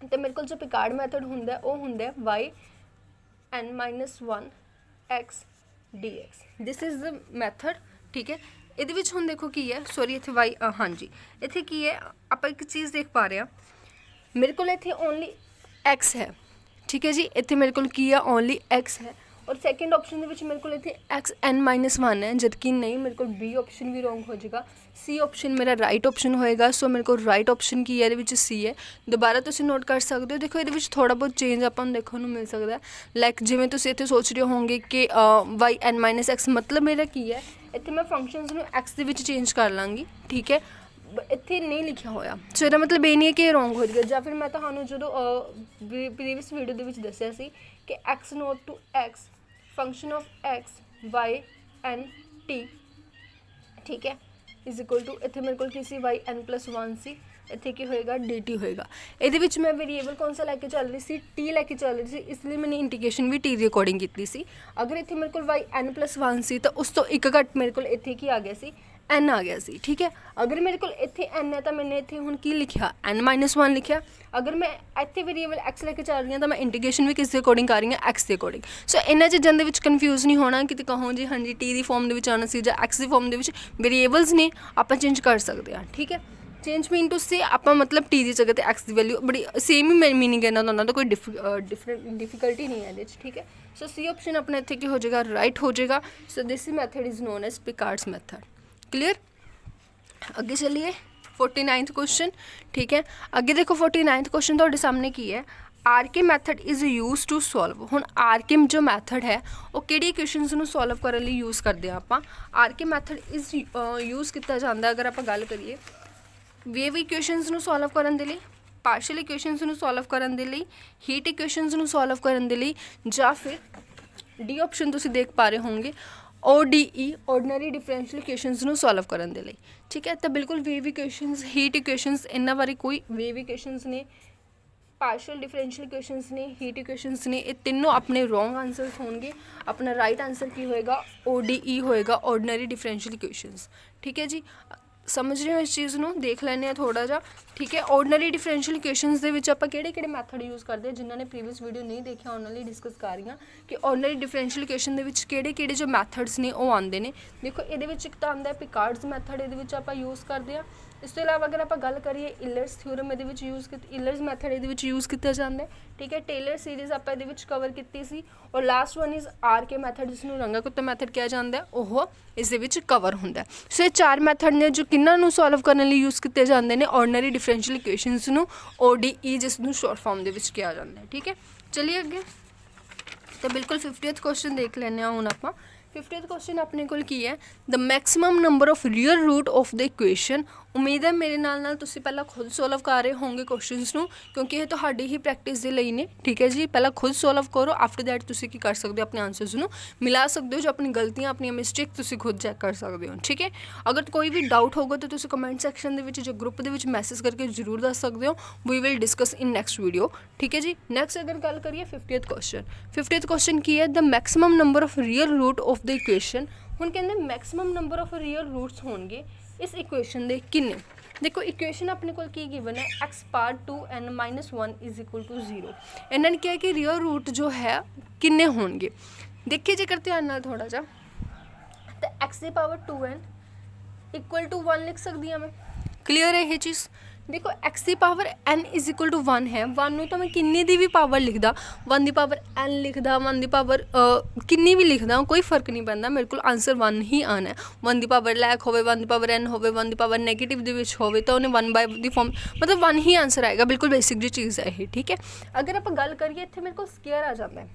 ਤਾਂ ਮੇਰੇ ਕੋਲ ਜੋ ਪਿਕਾਰਡ ਮੈਥਡ ਹੁੰਦਾ ਉਹ ਹੁੰਦਾ yn-1 x dx। This is the method. ਠੀਕ ਹੈ। ਇਹਦੇ ਵਿੱਚ ਹੁਣ ਦੇਖੋ ਕੀ ਹੈ, ਸੌਰੀ ਇੱਥੇ ਹਾਂਜੀ ਇੱਥੇ ਕੀ ਹੈ ਆਪਾਂ ਇੱਕ ਚੀਜ਼ ਦੇਖ ਪਾ ਰਹੇ ਹਾਂ, ਮੇਰੇ ਕੋਲ ਇੱਥੇ ਓਨਲੀ x ਹੈ। ਠੀਕ ਹੈ ਜੀ। ਇੱਥੇ ਮੇਰੇ ਕੋਲ ਕੀ ਹੈ ਓਨਲੀ x ਹੈ, ਔਰ ਸੈਕਿੰਡ ਆਪਸ਼ਨ ਦੇ ਵਿੱਚ ਮੇਰੇ ਕੋਲ ਇੱਥੇ xn-1 ਹੈ, ਜਦਕਿ ਨਹੀਂ ਮੇਰੇ ਕੋਲ B ਆਪਸ਼ਨ ਵੀ ਰੋਂਗ ਹੋ ਜਾਏਗਾ। C ਆਪਸ਼ਨ ਮੇਰਾ ਰਾਈਟ ਆਪਸ਼ਨ ਹੋਏਗਾ, ਸੋ ਮੇਰੇ ਕੋਲ ਰਾਈਟ ਆਪਸ਼ਨ ਕੀ ਹੈ ਇਹਦੇ ਵਿੱਚ C ਹੈ। ਦੁਬਾਰਾ ਤੁਸੀਂ ਨੋਟ ਕਰ ਸਕਦੇ ਹੋ। ਦੇਖੋ ਇਹਦੇ ਵਿੱਚ ਥੋੜ੍ਹਾ ਬਹੁਤ ਚੇਂਜ ਆਪਾਂ ਨੂੰ ਦੇਖਣ ਨੂੰ ਮਿਲ ਸਕਦਾ ਹੈ। ਲਾਈਕ ਜਿਵੇਂ ਤੁਸੀਂ ਇੱਥੇ ਸੋਚ ਰਹੇ ਹੋਵੋਗੇ ਕਿ yn-x ਮਤਲਬ ਮੇਰਾ ਕੀ ਹੈ, ਇੱਥੇ ਮੈਂ ਫੰਕਸ਼ਨਸ ਨੂੰ x ਦੇ ਵਿੱਚ ਚੇਂਜ ਕਰ ਲਾਂਗੀ। ਠੀਕ ਹੈ। ਇੱਥੇ ਨਹੀਂ ਲਿਖਿਆ ਹੋਇਆ, ਸੋ ਇਹਦਾ ਮਤਲਬ ਇਹ ਨਹੀਂ ਹੈ ਕਿ ਇਹ ਰੋਂਗ ਹੋ ਜਾਏਗਾ। ਜਾਂ ਫਿਰ ਮੈਂ ਤੁਹਾਨੂੰ ਜਦੋਂ ਪ੍ਰੀਵੀਅਸ ਵੀਡੀਓ ਦੇ ਵਿੱਚ ਦੱਸਿਆ ਸੀ ਕਿ x not to x function of x y n t। ਠੀਕ ਹੈ। ਇਜ਼ ਇਕੁਅਲ ਟੂ ਇੱਥੇ ਮੇਰੇ ਕੋਲ ਕੀ ਸੀ yn+1 ਸੀ, ਇੱਥੇ ਕੀ ਹੋਏਗਾ dt ਹੋਏਗਾ। ਇਹਦੇ ਵਿੱਚ ਮੈਂ ਵੇਰੀਏਬਲ ਕੌਣ ਸਾ ਲੈ ਕੇ ਚੱਲ ਰਹੀ ਸੀ, t ਲੈ ਕੇ ਚੱਲ ਰਹੀ ਸੀ, ਇਸ ਲਈ ਮੈंने ਇੰਟੀਗ੍ਰੇਸ਼ਨ ਵੀ t ਦੇ ਅਕੋਰਡਿੰਗ ਕੀਤੀ ਸੀ। ਅਗਰ ਇੱਥੇ ਮੇਰੇ ਕੋਲ yn+1 ਸੀ ਤਾਂ ਉਸ ਤੋਂ ਇੱਕ ਘੱਟ ਮੇਰੇ ਕੋਲ ਇੱਥੇ ਕੀ ਆ ਗਿਆ ਸੀ, n ਆ ਗਿਆ ਸੀ। ਠੀਕ ਹੈ। ਅਗਰ ਮੇਰੇ ਕੋਲ ਇੱਥੇ n ਹੈ ਤਾਂ ਮੈंने ਇੱਥੇ ਹੁਣ ਕੀ ਲਿਖਿਆ n-1 ਲਿਖਿਆ। ਅਗਰ ਮੈਂ ਇੱਥੇ ਵੇਰੀਏਬਲ x ਲੈ ਕੇ ਚੱਲ ਰਹੀ ਹਾਂ ਤਾਂ ਮੈਂ ਇੰਟੀਗ੍ਰੇਸ਼ਨ ਵੀ ਕਿਸ ਦੇ ਅਕੋਰਡਿੰਗ ਕਰ ਰਹੀ ਹਾਂ, x ਦੇ ਅਕੋਰਡਿੰਗ। ਸੋ ਇਹਨਾਂ ਚੀਜ਼ਾਂ ਦੇ ਵਿੱਚ ਕਨਫਿਊਜ਼ ਨਹੀਂ ਹੋਣਾ ਕਿਤੇ ਕਹੋ ਜੀ ਹਾਂਜੀ t ਦੀ ਫੋਰਮ ਦੇ ਵਿੱਚ ਆਉਣਾ ਸੀ ਜਾਂ x ਦੀ ਫੋਰਮ ਦੇ ਵਿੱਚ। ਵੇਰੀਏਬਲਸ ਨੇ ਆਪਾਂ ਚੇਂਜ ਕਰ ਸਕਦੇ ਹਾਂ। ਠੀਕ ਹੈ। ਚੇਂਜ ਮੀਨ ਟੂ ਸੇ ਆਪਾਂ ਮਤਲਬ ਟੀ ਦੀ ਜਗ੍ਹਾ ਤੇ ਐਕਸ ਦੀ ਵੈਲਿਊ ਬੜੀ ਸੇਮ ਹੀ ਮੀਨਿੰਗ ਇਹਨਾਂ ਦਾ, ਉਹਨਾਂ ਦਾ ਕੋਈ ਡਿਫਰੈਂਟ ਡਿਫਿਕਲਟੀ ਨਹੀਂ ਹੈ ਇਹਦੇ 'ਚ, ਠੀਕ ਹੈ। ਸੋ ਸੀ ਆਪਸ਼ਨ ਆਪਣਾ ਇੱਥੇ ਕੀ ਹੋ ਜਾਏਗਾ, ਰਾਈਟ ਹੋ ਜਾਏਗਾ। So this method is known as Picard's method. Clear. ਅੱਗੇ ਚੱਲੀਏ 49th क्वेश्चन, ठीक है। ਅੱਗੇ ਦੇਖੋ 49th क्वेश्चन ਤੁਹਾਡੇ ਸਾਹਮਣੇ ਕੀ ਹੈ, RK method is use to solve. ਹੁਣ ਆਰਕੇ ਜੋ ਮੈਥਡ ਹੈ ਉਹ ਕਿਹੜੀ ਇਕੁਏਸ਼ਨਸ ਨੂੰ ਸੋਲਵ ਕਰਨ ਲਈ ਯੂਜ਼ ਕਰਦੇ ਹਾਂ ਆਪਾਂ। ਆਰਕੇ ਮੈਥਡ ਇਜ਼ ਯੂਜ਼ ਕੀਤਾ ਜਾਂਦਾ ਅਗਰ ਆਪਾਂ ਗੱਲ ਕਰੀਏ ਵੇਵ ਇਕੁਏਸ਼ਨਸ ਨੂੰ ਸੋਲਵ ਕਰਨ ਦੇ ਲਈ, ਪਾਰਸ਼ਲ ਇਕੁਏਸ਼ਨਸ ਨੂੰ ਸੋਲਵ ਕਰਨ ਦੇ ਲਈ, ਹੀਟ ਇਕੁਏਸ਼ਨਸ ਨੂੰ ਸੋਲਵ ਕਰਨ ਦੇ ਲਈ, ਜਾਂ ਫਿਰ ਡੀ ਆਪਸ਼ਨ ਤੁਸੀਂ ਦੇਖ ਪਾ ਰਹੇ ਹੋਣਗੇ ODE ordinary differential equations ਨੂੰ ਸੋਲਵ ਕਰਨ ਦੇ ਲਈ, ਠੀਕ ਹੈ। ਤਾਂ ਬਿਲਕੁਲ ਵੇਵ ਇਕੁਏਸ਼ਨਸ, ਹੀਟ ਇਕੁਏਸ਼ਨਸ, ਇਹਨਾਂ ਬਾਰੇ ਕੋਈ ਵੇਵ ਇਕੁਏਸ਼ਨਸ ਨੇ, ਪਾਰਸ਼ਲ ਡਿਫਰੈਂਸ਼ੀਅਲ ਇਕੁਏਸ਼ਨਸ ਨੇ, ਹੀਟ ਇਕੁਏਸ਼ਨਸ ਨੇ, ਇਹ ਤਿੰਨੋਂ ਆਪਣੇ ਰੋਂਗ ਆਂਸਰਸ ਹੋਣਗੇ। ਆਪਣਾ ਰਾਈਟ ਆਂਸਰ ਕੀ ਹੋਏਗਾ, ODE ਹੋਏਗਾ, ordinary differential equations, ਠੀਕ ਹੈ ਜੀ। ਸਮਝ ਰਹੇ ਹੋ ਇਸ ਚੀਜ਼ ਨੂੰ, ਦੇਖ ਲੈਂਦੇ ਹਾਂ ਥੋੜ੍ਹਾ ਜਿਹਾ, ਠੀਕ ਹੈ। ਆਰਡੀਨਰੀ ਡਿਫਰੈਂਸ਼ੀਅਲ ਇਕੁਏਸ਼ਨਸ ਦੇ ਵਿੱਚ ਆਪਾਂ ਕਿਹੜੇ ਮੈਥਡ ਯੂਜ਼ ਕਰਦੇ ਹਾਂ, ਜਿਨ੍ਹਾਂ ਨੇ ਪ੍ਰੀਵੀਅਸ ਵੀਡੀਓ ਨਹੀਂ ਦੇਖਿਆ ਉਹਨਾਂ ਲਈ ਡਿਸਕਸ ਕਰ ਰਹੀ ਹਾਂ ਕਿ ਆਰਡੀਨਰੀ ਡਿਫਰੈਂਸ਼ੀਅਲ ਇਕੁਏਸ਼ਨ ਦੇ ਵਿੱਚ ਕਿਹੜੇ ਜੋ ਮੈਥਡਸ ਨੇ ਉਹ ਆਉਂਦੇ ਨੇ। ਦੇਖੋ ਇਹਦੇ ਵਿੱਚ ਇੱਕ ਤਾਂ ਆਉਂਦਾ ਪਿਕਾਰਡਸ ਮੈਥਡ, ਇਹਦੇ ਵਿੱਚ ਆਪਾਂ ਯੂਜ਼ ਕਰਦੇ ਹਾਂ। ਇਸ ਤੋਂ ਇਲਾਵਾ ਅਗਰ ਆਪਾਂ ਗੱਲ ਕਰੀਏ ਇਲਰਸ ਥਿਊਰਮ, ਇਹਦੇ ਵਿੱਚ ਇਲਰਸ ਮੈਥਡ ਇਹਦੇ ਵਿੱਚ ਯੂਜ਼ ਕੀਤਾ ਜਾਂਦਾ ਹੈ, ਠੀਕ ਹੈ। ਟੇਲਰ ਸੀਰੀਜ਼ ਆਪਾਂ ਇਹਦੇ ਵਿੱਚ ਕਵਰ ਕੀਤੀ ਸੀ। ਔਰ last one is RK method, ਜਿਸ ਨੂੰ ਰੰਗਾ ਕੁੱਤਾ ਮੈਥਡ ਕਿਹਾ ਜਾਂਦਾ, ਉਹ ਇਸ ਦੇ ਵਿੱਚ ਕਵਰ ਹੁੰਦਾ। ਸੋ ਇਹ ਚਾਰ ਮੈਥਡ ਨੇ ਜੋ ਕਿਹਨਾਂ ਨੂੰ ਸੋਲਵ ਕਰਨ ਲਈ ਯੂਜ਼ ਕੀਤੇ ਜਾਂਦੇ ਨੇ, ਆਰਡੀਨਰੀ ਡਿਫਰੈਂਸ਼ੀਅਲ ਇਕੁਏਸ਼ਨਸ ਨੂੰ, ODE ਜਿਸ ਨੂੰ ਸ਼ੋਰਟ ਫਾਰਮ ਦੇ ਵਿੱਚ ਕਿਹਾ ਜਾਂਦਾ ਹੈ, ਠੀਕ ਹੈ। ਚਲਿਏ ਅੱਗੇ ਤਾਂ ਬਿਲਕੁਲ 50th ਕੁਐਸਚਨ ਦੇਖ ਲੈਂਦੇ ਹਾਂ ਹੁਣ ਆਪਾਂ। 50th ਕੁਐਸਚਨ ਆਪਣੇ ਕੋਲ ਕੀ ਹੈ, the maximum number of real root of the equation. ਉਮੀਦ ਹੈ ਮੇਰੇ ਨਾਲ ਤੁਸੀਂ ਪਹਿਲਾਂ ਖੁਦ ਸੋਲਵ ਕਰ ਰਹੇ ਹੋਵੋਗੇ ਕੁਐਸਚਨਸ ਨੂੰ, ਕਿਉਂਕਿ ਇਹ ਤੁਹਾਡੀ ਹੀ ਪ੍ਰੈਕਟਿਸ ਦੇ ਲਈ ਨੇ, ਠੀਕ ਹੈ ਜੀ। ਪਹਿਲਾਂ ਖੁਦ ਸੋਲਵ ਕਰੋ, ਆਫਟਰ ਦੈਟ ਤੁਸੀਂ ਕੀ ਕਰ ਸਕਦੇ ਹੋ, ਆਪਣੇ ਆਂਸਰਸ ਨੂੰ ਮਿਲਾ ਸਕਦੇ ਹੋ, ਜੋ ਆਪਣੀ ਗਲਤੀਆਂ, ਆਪਣੀਆਂ ਮਿਸਟੇਕ ਤੁਸੀਂ ਖੁਦ ਚੈੱਕ ਕਰ ਸਕਦੇ ਹੋ, ਠੀਕ ਹੈ। ਅਗਰ ਕੋਈ ਵੀ ਡਾਊਟ ਹੋਊਗਾ ਤਾਂ ਤੁਸੀਂ ਕਮੈਂਟ ਸੈਕਸ਼ਨ ਦੇ ਵਿੱਚ ਜਾਂ ਗਰੁੱਪ ਦੇ ਵਿੱਚ ਮੈਸੇਜ ਕਰਕੇ ਜ਼ਰੂਰ ਦੱਸ ਸਕਦੇ ਹੋ। We will discuss in next video, ਠੀਕ ਹੈ ਜੀ। ਨੈਕਸਟ ਅਗਰ ਗੱਲ ਕਰੀਏ 50th ਕੁਐਸਚਨ, 50th ਕੁਐਸਚਨ ਕੀ ਹੈ, the maximum number of real root of the equation. ਹੁਣ ਕਹਿੰਦੇ maximum number of real roots ਹੋਣਗੇ ਇਸ ਇਕੁਏਸ਼ਨ ਦੇ ਕਿੰਨੇ। ਦੇਖੋ ਇਕੁਏਸ਼ਨ ਆਪਣੇ ਕੋਲ ਕੀ ਗਿਵਨ ਹੈ, x power 2n - 1 is equal to 0। ਇਹਨਾਂ ਨੇ ਕਿਹਾ ਕਿ ਰੀਅਲ ਰੂਟ ਜੋ ਹੈ ਕਿੰਨੇ ਹੋਣਗੇ। ਦੇਖੀਏ ਜੇਕਰ ਧਿਆਨ ਨਾਲ ਥੋੜ੍ਹਾ ਜਿਹਾ, ਤਾਂ x ਦੀ ਪਾਵਰ 2n ਇਕੁਅਲ ਟੂ 1 ਲਿਖ ਸਕਦੀ ਹਾਂ ਮੈਂ। ਕਲੀਅਰ ਹੈ ਇਹ ਚੀਜ਼। ਦੇਖੋ x ਦੀ power n is equal to 1 ਹੈ। 1 ਨੂੰ ਤਾਂ ਮੈਂ ਕਿੰਨੀ ਦੀ ਵੀ ਪਾਵਰ ਲਿਖਦਾ, 1 ਦੀ ਪਾਵਰ n ਲਿਖਦਾ, 1 ਦੀ ਪਾਵਰ ਕਿੰਨੀ ਵੀ ਲਿਖਦਾ, ਕੋਈ ਫਰਕ ਨਹੀਂ ਪੈਂਦਾ, ਮੇਰੇ ਕੋਲ ਆਂਸਰ 1 ਹੀ ਆਉਣਾ। 1 ਦੀ ਪਾਵਰ ਲੈਕ ਹੋਵੇ, 1 ਦੀ ਪਾਵਰ n ਹੋਵੇ, 1 ਦੀ ਪਾਵਰ ਨੈਗੇਟਿਵ ਦੇ ਵਿੱਚ ਹੋਵੇ, ਤਾਂ ਉਹਨੇ 1 ਬਾਈ ਦੀ ਫੋਰਮ, ਮਤਲਬ 1 ਹੀ ਆਂਸਰ ਆਏਗਾ। ਬਿਲਕੁਲ ਬੇਸਿਕ ਜਿਹੀ ਚੀਜ਼ ਹੈ ਇਹ, ਠੀਕ ਹੈ। ਅਗਰ ਆਪਾਂ ਗੱਲ ਕਰੀਏ ਇੱਥੇ ਮੇਰੇ ਕੋਲ ਸਕੇਅਰ ਆ ਜਾਂਦਾ ਹੈ,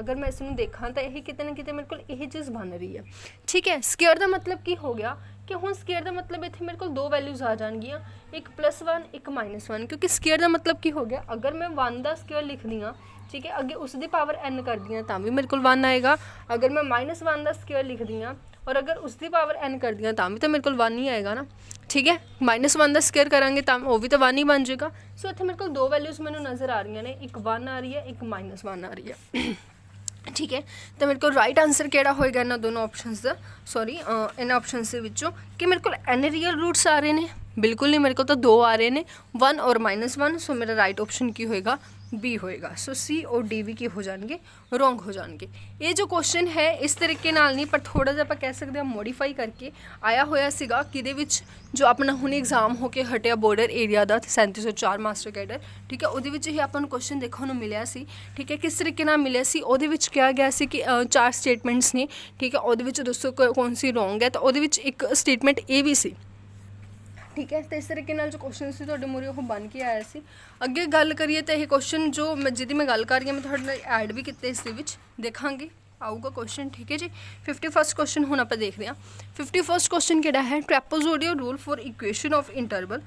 ਅਗਰ ਮੈਂ ਇਸ ਨੂੰ ਦੇਖਾਂ ਤਾਂ ਇਹ ਕਿਤੇ ਨਾ ਕਿਤੇ ਮੇਰੇ ਕੋਲ ਇਹ ਚੀਜ਼ ਬਣ ਰਹੀ ਹੈ, ਠੀਕ ਹੈ। ਸਕੇਅਰ ਦਾ ਮਤਲਬ ਕੀ ਹੋ ਗਿਆ ਕਿ ਹੁਣ ਸਕੇਅਰ ਦਾ ਮਤਲਬ ਇੱਥੇ ਮੇਰੇ ਕੋਲ ਦੋ ਵੈਲਿਊਜ਼ ਆ ਜਾਣਗੀਆਂ, ਇੱਕ +1 ਇੱਕ -1, ਕਿਉਂਕਿ ਸਕੇਅਰ ਦਾ ਮਤਲਬ ਕੀ ਹੋ ਗਿਆ, ਅਗਰ ਮੈਂ 1 ਦਾ ਸਕੇਅਰ ਲਿਖਦੀ ਹਾਂ, ਠੀਕ ਹੈ, ਅੱਗੇ ਉਸ ਦੀ ਪਾਵਰ n ਕਰਦੀ ਹਾਂ ਤਾਂ ਵੀ ਮੇਰੇ ਕੋਲ 1 ਆਏਗਾ। ਅਗਰ ਮੈਂ -1 ਦਾ ਸਕੇਅਰ ਲਿਖਦੀ ਹਾਂ ਔਰ ਅਗਰ ਉਸ ਦੀ ਪਾਵਰ n ਕਰਦੀ ਹਾਂ ਤਾਂ ਵੀ ਤਾਂ ਮੇਰੇ ਕੋਲ 1 ਹੀ ਆਏਗਾ ਨਾ, ਠੀਕ ਹੈ। -1 ਦਾ ਸਕੇਅਰ ਕਰਾਂਗੇ ਤਾਂ ਉਹ ਵੀ ਤਾਂ 1 ਹੀ ਬਣ ਜਾਏਗਾ। ਸੋ ਇੱਥੇ ਮੇਰੇ ਕੋਲ ਦੋ ਵੈਲਿਊਜ਼ ਮੈਨੂੰ ਨਜ਼ਰ ਆ ਰਹੀਆਂ ਨੇ, ਇੱਕ 1 ਆ ਰਹੀ ਹੈ, ਇੱਕ -1 ਆ ਰਹੀ ਹੈ, ਠੀਕ ਹੈ। ਤਾਂ ਮੇਰੇ ਕੋਲ ਰਾਈਟ ਆਂਸਰ ਕਿਹੜਾ ਹੋਏਗਾ ਇਹਨਾਂ ਦੋਨੋਂ ਆਪਸ਼ਨਸ ਦਾ, ਸੌਰੀ ਇਹਨਾਂ ਆਪਸ਼ਨਸ ਦੇ ਵਿੱਚੋਂ, ਕਿ ਮੇਰੇ ਕੋਲ n ਰੀਅਲ ਰੂਟਸ ਆ ਰਹੇ ਨੇ, ਬਿਲਕੁਲ ਨਹੀਂ, ਮੇਰੇ ਕੋਲ ਤਾਂ 2 ਆ ਰਹੇ ਨੇ, 1 ਔਰ -1। ਸੋ ਮੇਰਾ ਰਾਈਟ ਆਪਸ਼ਨ ਕੀ ਹੋਏਗਾ, B ਹੋਏਗਾ। ਸੋ C ਔਰ D ਵੀ ਕੀ ਹੋ ਜਾਣਗੇ, ਰੋਂਗ ਹੋ ਜਾਣਗੇ। ਇਹ ਜੋ ਕੁਐਸਚਨ ਹੈ ਇਸ ਤਰੀਕੇ ਨਾਲ ਨਹੀਂ, ਪਰ ਥੋੜ੍ਹਾ ਜਿਹਾ ਆਪਾਂ ਕਹਿ ਸਕਦੇ ਹਾਂ ਮੋਡੀਫਾਈ ਕਰਕੇ ਆਇਆ ਹੋਇਆ ਸੀਗਾ, ਕਿਹਦੇ ਵਿੱਚ ਜੋ ਆਪਣਾ ਹੁਣ ਐਗਜ਼ਾਮ ਹੋ ਕੇ ਹਟਿਆ ਬੋਰਡਰ ਏਰੀਆ ਦਾ 3704 ਮਾਸਟਰ ਕੈਡਰ, ਠੀਕ ਹੈ, ਉਹਦੇ ਵਿੱਚ ਹੀ ਆਪਾਂ ਨੂੰ ਕੁਐਸਚਨ ਦੇਖਣ ਨੂੰ ਮਿਲਿਆ ਸੀ, ਠੀਕ ਹੈ। ਕਿਸ ਤਰੀਕੇ ਨਾਲ ਮਿਲਿਆ ਸੀ, ਉਹਦੇ ਵਿੱਚ ਕਿਹਾ ਗਿਆ ਸੀ ਕਿ 4 ਸਟੇਟਮੈਂਟਸ ਨੇ, ਠੀਕ ਹੈ, ਉਹਦੇ ਵਿੱਚ ਦੱਸੋ ਕੌਣ ਸੀ ਰੋਂਗ ਹੈ, ਤਾਂ ਉਹਦੇ ਵਿੱਚ ਇੱਕ ਸਟੇਟਮੈਂਟ ਇਹ ਵੀ ਸੀ, ਠੀਕ ਹੈ। ਤਾਂ ਇਸ ਤਰੀਕੇ ਨਾਲ ਜੋ ਕੁਐਸਚਨ ਸੀ ਤੁਹਾਡੇ ਮੂਹਰੇ ਉਹ ਬਣ ਕੇ ਆਇਆ ਸੀ। ਅੱਗੇ ਗੱਲ ਕਰੀਏ ਤਾਂ ਇਹ ਕੁਐਸਚਨ ਜੋ ਜਿਹਦੀ ਮੈਂ ਗੱਲ ਕਰ ਰਹੀ ਹਾਂ, ਮੈਂ ਤੁਹਾਡੇ ਨਾਲ ਐਡ ਵੀ ਕੀਤੇ ਇਸ ਦੇ ਵਿੱਚ, ਦੇਖਾਂਗੇ ਆਊਗਾ ਕੁਐਸਚਨ, ਠੀਕ ਹੈ ਜੀ। 51st ਕੁਐਸਚਨ ਹੁਣ ਆਪਾਂ ਦੇਖਦੇ ਹਾਂ। 51st ਕੁਐਸਚਨ ਕਿਹੜਾ ਹੈ, trapezoidal rule for equation of interval.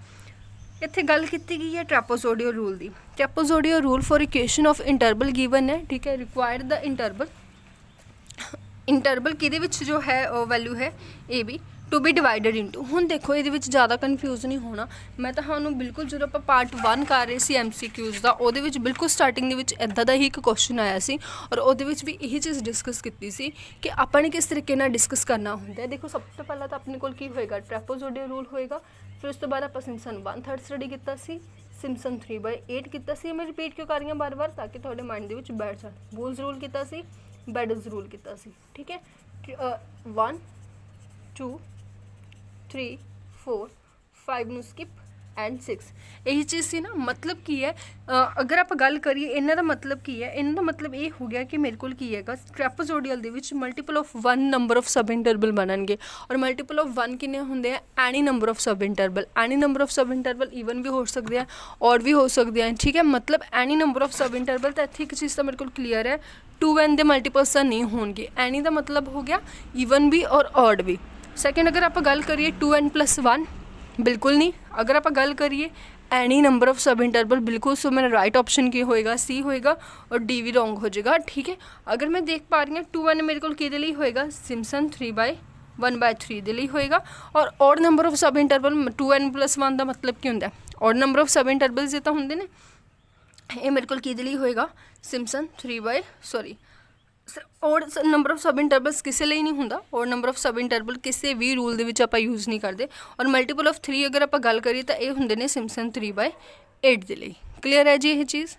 ਇੱਥੇ ਗੱਲ ਕੀਤੀ ਗਈ ਹੈ ਟ੍ਰੈਪੇਜ਼ੋਇਡਲ ਰੂਲ ਦੀ। Trapezoidal rule for equation of interval given ਹੈ, ਠੀਕ ਹੈ। ਰਿਕੁਆਇਰਡ ਦਾ ਇੰਟਰਵਲ ਕਿਹਦੇ ਵਿੱਚ ਜੋ ਹੈ ਵੈਲਿਊ ਹੈ AB to be divided into. ਹੁਣ ਦੇਖੋ ਇਹਦੇ ਵਿੱਚ ਜ਼ਿਆਦਾ ਕਨਫਿਊਜ਼ ਨਹੀਂ ਹੋਣਾ, ਮੈਂ ਤੁਹਾਨੂੰ ਬਿਲਕੁਲ ਜਦੋਂ ਆਪਾਂ ਪਾਰਟ 1 ਕਰ ਰਹੇ ਸੀ MCQs ਦਾ, ਉਹਦੇ ਵਿੱਚ ਬਿਲਕੁਲ ਸਟਾਰਟਿੰਗ ਦੇ ਵਿੱਚ ਇੱਦਾਂ ਦਾ ਹੀ ਇੱਕ ਕੁਐਸਚਨ ਆਇਆ ਸੀ, ਔਰ ਉਹਦੇ ਵਿੱਚ ਵੀ ਇਹੀ ਚੀਜ਼ ਡਿਸਕਸ ਕੀਤੀ ਸੀ ਕਿ ਆਪਾਂ ਨੇ ਕਿਸ ਤਰੀਕੇ ਨਾਲ ਡਿਸਕਸ ਕਰਨਾ ਹੁੰਦਾ ਹੈ। ਦੇਖੋ ਸਭ ਤੋਂ ਪਹਿਲਾਂ ਤਾਂ ਆਪਣੇ ਕੋਲ ਕੀ ਹੋਏਗਾ, ਟ੍ਰੈਪੇਜ਼ੋਇਡਲ ਰੂਲ ਹੋਏਗਾ, ਫਿਰ ਉਸ ਤੋਂ ਬਾਅਦ ਆਪਾਂ ਸਿੰਪਸਨ 1/3 ਸਟੱਡੀ ਕੀਤਾ ਸੀ, ਸਿੰਪਸਨ 3/8 ਕੀਤਾ ਸੀ। ਮੈਂ ਰਿਪੀਟ ਕਿਉਂ ਕਰ ਰਹੀ ਹਾਂ ਬਾਰ-ਬਾਰ, ਤਾਂ ਕਿ ਤੁਹਾਡੇ ਮਾਈਂਡ ਦੇ ਵਿੱਚ ਬੈਠ ਜਾਣ। ਬੂਲਸ ਰੂਲ ਕੀਤਾ ਸੀ, ਬੈਡਲਸ ਰੂਲ ਕੀਤਾ ਸੀ, ਠੀਕ ਹੈ। 1 2 3 4 5 ਨੂੰ ਸਕਿਪ, ਐਂਡ 6 ਇਹੀ ਚੀਜ਼ ਸੀ ਨਾ। ਮਤਲਬ ਕੀ ਹੈ, ਅਗਰ ਆਪਾਂ ਗੱਲ ਕਰੀਏ ਇਹਨਾਂ ਦਾ ਮਤਲਬ ਕੀ ਹੈ, ਇਹਨਾਂ ਦਾ ਮਤਲਬ ਇਹ ਹੋ ਗਿਆ ਕਿ ਮੇਰੇ ਕੋਲ ਕੀ ਹੈਗਾ, ਟ੍ਰੈਪੇਜ਼ੋਈਡਲ ਦੇ ਵਿੱਚ multiple of 1 number of sub interval ਬਣਨਗੇ। ਔਰ ਮਲਟੀਪਲ ਆਫ 1 ਕਿੰਨੇ ਹੁੰਦੇ ਆ, any number of sub interval. Any number of sub interval even ਵੀ ਹੋ ਸਕਦੇ ਆ, ਔਰ ਵੀ ਹੋ ਸਕਦੇ ਆ, ਠੀਕ ਹੈ। ਮਤਲਬ ਐਨੀ ਨੰਬਰ ਆਫ ਸਬ ਇੰਟਰਵਲ। ਤਾਂ ਇੱਥੇ ਇੱਕ ਚੀਜ਼ ਤਾਂ ਮੇਰੇ ਕੋਲ ਕਲੀਅਰ ਹੈ, 2n ਦੇ ਮਲਟੀਪਲਸ ਤਾਂ ਨਹੀਂ ਹੋਣਗੇ। ਐਨੀ ਦਾ ਮਤਲਬ ਹੋ ਗਿਆ ਈਵਨ ਵੀ ਔਰ ਔਡ ਵੀ। ਸੈਕਿੰਡ, ਅਗਰ ਆਪਾਂ ਗੱਲ ਕਰੀਏ 2n+1, ਬਿਲਕੁਲ ਨਹੀਂ। ਅਗਰ ਆਪਾਂ ਗੱਲ ਕਰੀਏ ਐਨੀ ਨੰਬਰ ਆਫ ਸਬ ਇੰਟਰਵਲ, ਬਿਲਕੁਲ। ਸੋ ਮੇਰਾ ਰਾਈਟ ਆਪਸ਼ਨ ਕੀ ਹੋਏਗਾ, ਸੀ ਹੋਏਗਾ, ਔਰ ਡੀ ਵੀ ਰੋਂਗ ਹੋ ਜਾਏਗਾ, ਠੀਕ ਹੈ। ਅਗਰ ਮੈਂ ਦੇਖ ਪਾ ਰਹੀ ਹਾਂ 2n ਮੇਰੇ ਕੋਲ ਕਿਹਦੇ ਲਈ ਹੋਏਗਾ, ਸਿਮਪਸਨ 3/1/3 ਦੇ ਲਈ ਹੋਏਗਾ। ਔਰ odd number of sub interval 2n+1 ਦਾ ਮਤਲਬ ਕੀ ਹੁੰਦਾ, ਔਡ ਨੰਬਰ ਆਫ ਸਬ ਇੰਟਰਵਲਸ ਇਹ ਤਾਂ ਹੁੰਦੇ ਨੇ। ਇਹ ਮੇਰੇ ਕੋਲ ਕਿਹਦੇ ਲਈ ਹੋਏਗਾ, ਸਿਮਪਸਨ ਔਡ ਨੰਬਰ ਆਫ ਸਬ ਇੰਟਰਵਲਸ ਕਿਸੇ ਲਈ ਨਹੀਂ ਹੁੰਦਾ। ਔਡ ਨੰਬਰ ਆਫ ਸਬ ਇੰਟਰਵਲ ਕਿਸੇ ਵੀ ਰੂਲ ਦੇ ਵਿੱਚ ਆਪਾਂ ਯੂਜ਼ ਨਹੀਂ ਕਰਦੇ। ਔਰ ਮਲਟੀਪਲ ਆਫ 3 ਅਗਰ ਆਪਾਂ ਗੱਲ ਕਰੀਏ ਤਾਂ ਇਹ ਹੁੰਦੇ ਨੇ ਸਿਮਪਸਨ 3/8 ਦੇ ਲਈ। ਕਲੀਅਰ ਹੈ ਜੀ ਇਹ ਚੀਜ਼,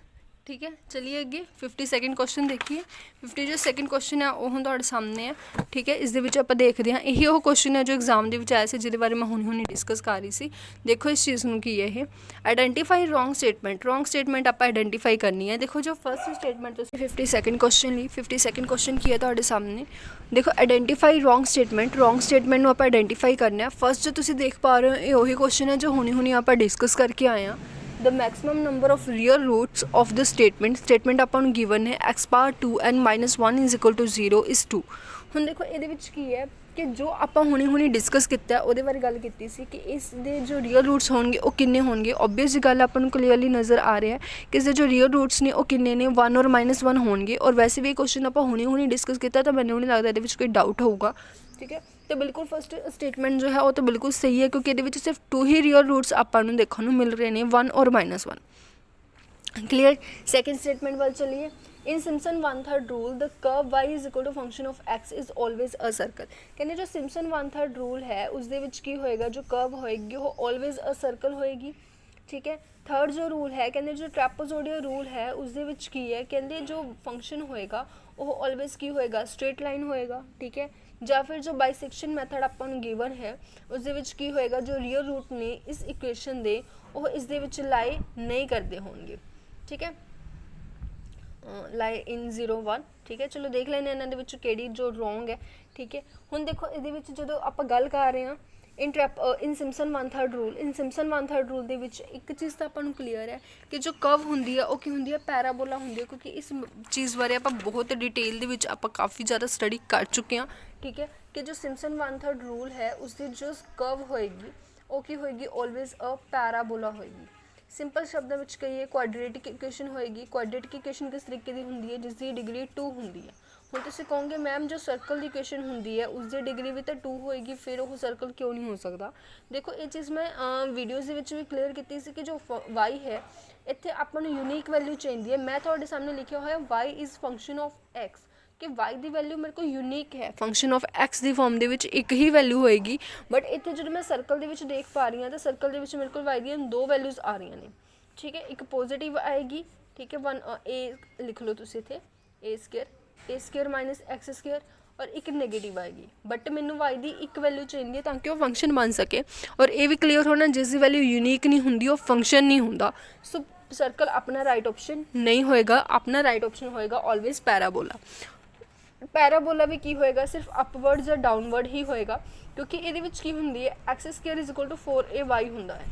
ठीक है। चलिए अगे 52nd क्वेश्चन देखिए। 50 जो सैकेंड क्वेश्चन है वो हम तुहाडे सामने है, ठीक है। इस दे विच आपां देखदे हां, यही वो क्वेश्चन है जो एग्जाम दे विच आया सी, जिहदे बारे मैं हुणे डिस्कस कर रही सी। देखो इस चीज़ नूं की है ये, identify wrong statement. Wrong statement आपां आइडेंटिफाई करनी है। देखो जो फर्स्ट स्टेटमेंट तुसीं 52nd क्वेश्चन ली, 52nd क्वेश्चन की है तुहाडे सामने। देखो identify wrong statement, wrong statement नूं आपां आइडेंटिफाई करना है। फर्स्ट जो तुसीं देख पा रहे हो ये वही क्वेश्चन है जो हुणे आपां डिस्कस करके आए हैं। The maximum number of real roots of the statement ਆਪਾਂ ਨੂੰ गिवन है x⁻2n - 1 = 0 is 2। ਹੁਣ ਦੇਖੋ ਇਹਦੇ ਵਿੱਚ ਕੀ ਹੈ ਕਿ ਜੋ ਆਪਾਂ ਹੁਣੇ ਡਿਸਕਸ ਕੀਤਾ ਉਹਦੇ ਬਾਰੇ ਗੱਲ ਕੀਤੀ ਸੀ ਕਿ ਇਸ ਦੇ ਜੋ ਰੀਅਲ ਰੂਟਸ ਹੋਣਗੇ ਉਹ ਕਿੰਨੇ ਹੋਣਗੇ। ਓਬਵੀਅਸ ਗੱਲ ਆਪਾਂ ਨੂੰ ਕਲੀਅਰਲੀ ਨਜ਼ਰ ਆ ਰਿਹਾ ਕਿ ਇਸ ਦੇ ਜੋ ਰੀਅਲ ਰੂਟਸ ਨੇ ਉਹ ਕਿੰਨੇ ਨੇ, 1 ਔਰ -1 ਹੋਣਗੇ। ਔਰ ਵੈਸੇ ਵੀ ਕੁਐਸਚਨ ਆਪਾਂ ਹੁਣੇ ਡਿਸਕਸ ਕੀਤਾ ਤਾਂ ਮੈਨੂੰ ਨਹੀਂ ਲੱਗਦਾ ਇਹਦੇ ਵਿੱਚ ਕੋਈ ਡਾਊਟ ਹੋਊਗਾ, ठीक है। तो बिल्कुल फर्स्ट स्टेटमेंट जो है वो तो बिल्कुल सही है, क्योंकि ये सिर्फ 2 ही रियल रूट्स आपको देखने को मिल रहे हैं, 1 और -1। क्लीयर। सैकेंड स्टेटमेंट वाल चलिए। In Simpson 1/3 rule the curve y = function of x is always a circle. कहते जो सिम्पसन 1/3 रूल है उस दे विच की होएगा, जो कर्व होएगी वो ऑलवेज अ सर्कल होएगी, ठीक है। थर्ड जो रूल है कहते जो ट्रैपेज़ोइडल रूल है उस दे विच की है, कहते जो फंक्शन होएगा वो ऑलवेज की होएगा, स्ट्रेट लाइन होएगा, ठीक है। ਜਾਂ ਫਿਰ ਜੋ ਬਾਈਸੈਕਸ਼ਨ ਮੈਥਡ ਆਪਾਂ ਨੂੰ ਗਿਵਨ ਹੈ ਉਸ ਦੇ ਵਿੱਚ ਕੀ ਹੋਏਗਾ, ਜੋ ਰੀਅਲ ਰੂਟ ਨੇ ਇਸ ਇਕੁਏਸ਼ਨ ਦੇ ਉਹ ਇਸ ਦੇ ਵਿੱਚ ਲਾਈ ਨਹੀਂ ਕਰਦੇ ਹੋਣਗੇ, ਠੀਕ ਹੈ। ਲਾਈ ਇਨ 0 1, ਠੀਕ ਹੈ। ਚਲੋ ਦੇਖ ਲੈਂਦੇ ਇਹਨਾਂ ਦੇ ਵਿੱਚ ਕਿਹੜੀ ਜੋ ਰੋਂਗ ਹੈ, ਠੀਕ ਹੈ। ਹੁਣ ਦੇਖੋ ਇਹਦੇ ਵਿੱਚ ਜਦੋਂ ਆਪਾਂ ਗੱਲ ਕਰ ਰਹੇ ਹਾਂ इन सिम्पसन 1/3 रूल, इन सिम्पसन 1/3 रूल ਦੇ ਵਿੱਚ ਇੱਕ ਚੀਜ਼ ਤਾਂ ਆਪਾਂ ਨੂੰ ਕਲੀਅਰ ਹੈ ਕਿ ਜੋ ਕਰਵ ਹੁੰਦੀ ਹੈ ਉਹ ਕੀ ਹੁੰਦੀ ਹੈ, ਪੈਰਾਬੋਲਾ ਹੁੰਦੀ ਹੈ। ਕਿਉਂਕਿ ਇਸ ਚੀਜ਼ ਬਾਰੇ ਆਪਾਂ ਬਹੁਤ ਡਿਟੇਲ ਦੇ ਵਿੱਚ ਆਪਾਂ ਕਾਫੀ ਜ਼ਿਆਦਾ ਸਟੱਡੀ ਕਰ ਚੁੱਕੇ ਹਾਂ, ਠੀਕ ਹੈ। ਕਿ ਜੋ ਸਿम्पसन 1/3 रूल है उसकी जो कर्व होएगी वो की होएगी, ऑलवेज अ पैराबोला होएगी। ਸਿੰਪਲ ਸ਼ਬਦਾਂ ਵਿੱਚ ਕਹੀਏ ਕੁਆਡਰੇਟਿਕ ਇਕੁਏਸ਼ਨ ਹੋਏਗੀ। ਕੁਆਡਰੇਟਿਕ ਇਕੁਏਸ਼ਨ ਕਿਸ ਤਰੀਕੇ ਦੀ ਹੁੰਦੀ ਹੈ, ਜਿਸ ਦੀ ਡਿਗਰੀ 2 ਹੁੰਦੀ ਹੈ। ਹੁਣ ਤੁਸੀਂ ਕਹੋਗੇ ਮੈਮ ਜੋ ਸਰਕਲ ਦੀ ਇਕੁਏਸ਼ਨ ਹੁੰਦੀ ਹੈ ਉਸ ਦੀ ਡਿਗਰੀ ਵੀ ਤਾਂ 2 ਹੋਏਗੀ, ਫਿਰ ਉਹ ਸਰਕਲ ਕਿਉਂ ਨਹੀਂ ਹੋ ਸਕਦਾ। ਦੇਖੋ ਇਹ ਚੀਜ਼ ਮੈਂ ਵੀਡੀਓਜ਼ ਦੇ ਵਿੱਚ ਵੀ ਕਲੀਅਰ ਕੀਤੀ ਸੀ ਕਿ ਜੋ y ਹੈ ਇੱਥੇ ਆਪਾਂ ਨੂੰ ਯੂਨੀਕ ਵੈਲਿਊ ਚਾਹੀਦੀ ਹੈ। ਮੈਂ ਤੁਹਾਡੇ ਸਾਹਮਣੇ ਲਿਖਿਆ ਹੋਇਆ y is function of x, कि y ਦੀ ਵੈਲਿਊ ਮੇਰੇ ਕੋਲ ਯੂਨੀਕ ਹੈ। Function of x the farm ਦੇ ਵਿੱਚ ਇੱਕ ਹੀ ਵੈਲਿਊ ਹੋਏਗੀ, ਬਟ ਇੱਥੇ ਜਦੋਂ ਮੈਂ ਸਰਕਲ ਦੇ ਵਿੱਚ ਦੇਖ ਪਾ ਰਹੀ ਹਾਂ ਤਾਂ ਸਰਕਲ ਦੇ ਵਿੱਚ ਮੇਰੇ ਕੋਲ y ਦੀਆਂ 2 ਵੈਲਿਊਜ਼ ਆ ਰਹੀਆਂ ਨੇ, ਠੀਕ ਹੈ। ਇੱਕ ਪੋਜ਼ੀਟਿਵ ਆਏਗੀ, ਠੀਕ ਹੈ, 1 a ਲਿਖ ਲਓ ਤੁਸੀਂ ਇੱਥੇ a² - x², ਔਰ ਇੱਕ ਨੈਗੇਟਿਵ ਆਏਗੀ। ਬਟ ਮੈਨੂੰ y ਦੀ ਇੱਕ ਵੈਲਿਊ ਚਾਹੀਦੀ ਹੈ ਤਾਂ ਕਿ ਉਹ ਫੰਕਸ਼ਨ ਬਣ ਸਕੇ। ਔਰ ਇਹ ਵੀ ਕਲੀਅਰ ਹੋਣਾ ਜਿਸ ਦੀ ਵੈਲਿਊ ਯੂਨੀਕ ਨਹੀਂ ਹੁੰਦੀ ਉਹ ਫੰਕਸ਼ਨ ਨਹੀਂ ਹੁੰਦਾ। ਸੋ ਸਰਕਲ ਆਪਣਾ ਰਾਈਟ ਆਪਸ਼ਨ ਨਹੀਂ ਹੋਏਗਾ, ਆਪਣਾ ਰਾਈਟ ਆਪਸ਼ਨ ਹੋਏਗਾ ਆਲਵੇਜ਼ ਪੈਰਾਬੋਲਾ। ਪੈਰਾਬੋਲਾ ਵੀ ਕੀ ਹੋਏਗਾ, ਸਿਰਫ ਅਪਵਰਡ ਜਾਂ ਡਾਊਨਵਰਡ ਹੀ ਹੋਏਗਾ, ਕਿਉਂਕਿ ਇਹਦੇ ਵਿੱਚ ਕੀ ਹੁੰਦੀ ਹੈ x² = 4ay ਹੁੰਦਾ ਹੈ,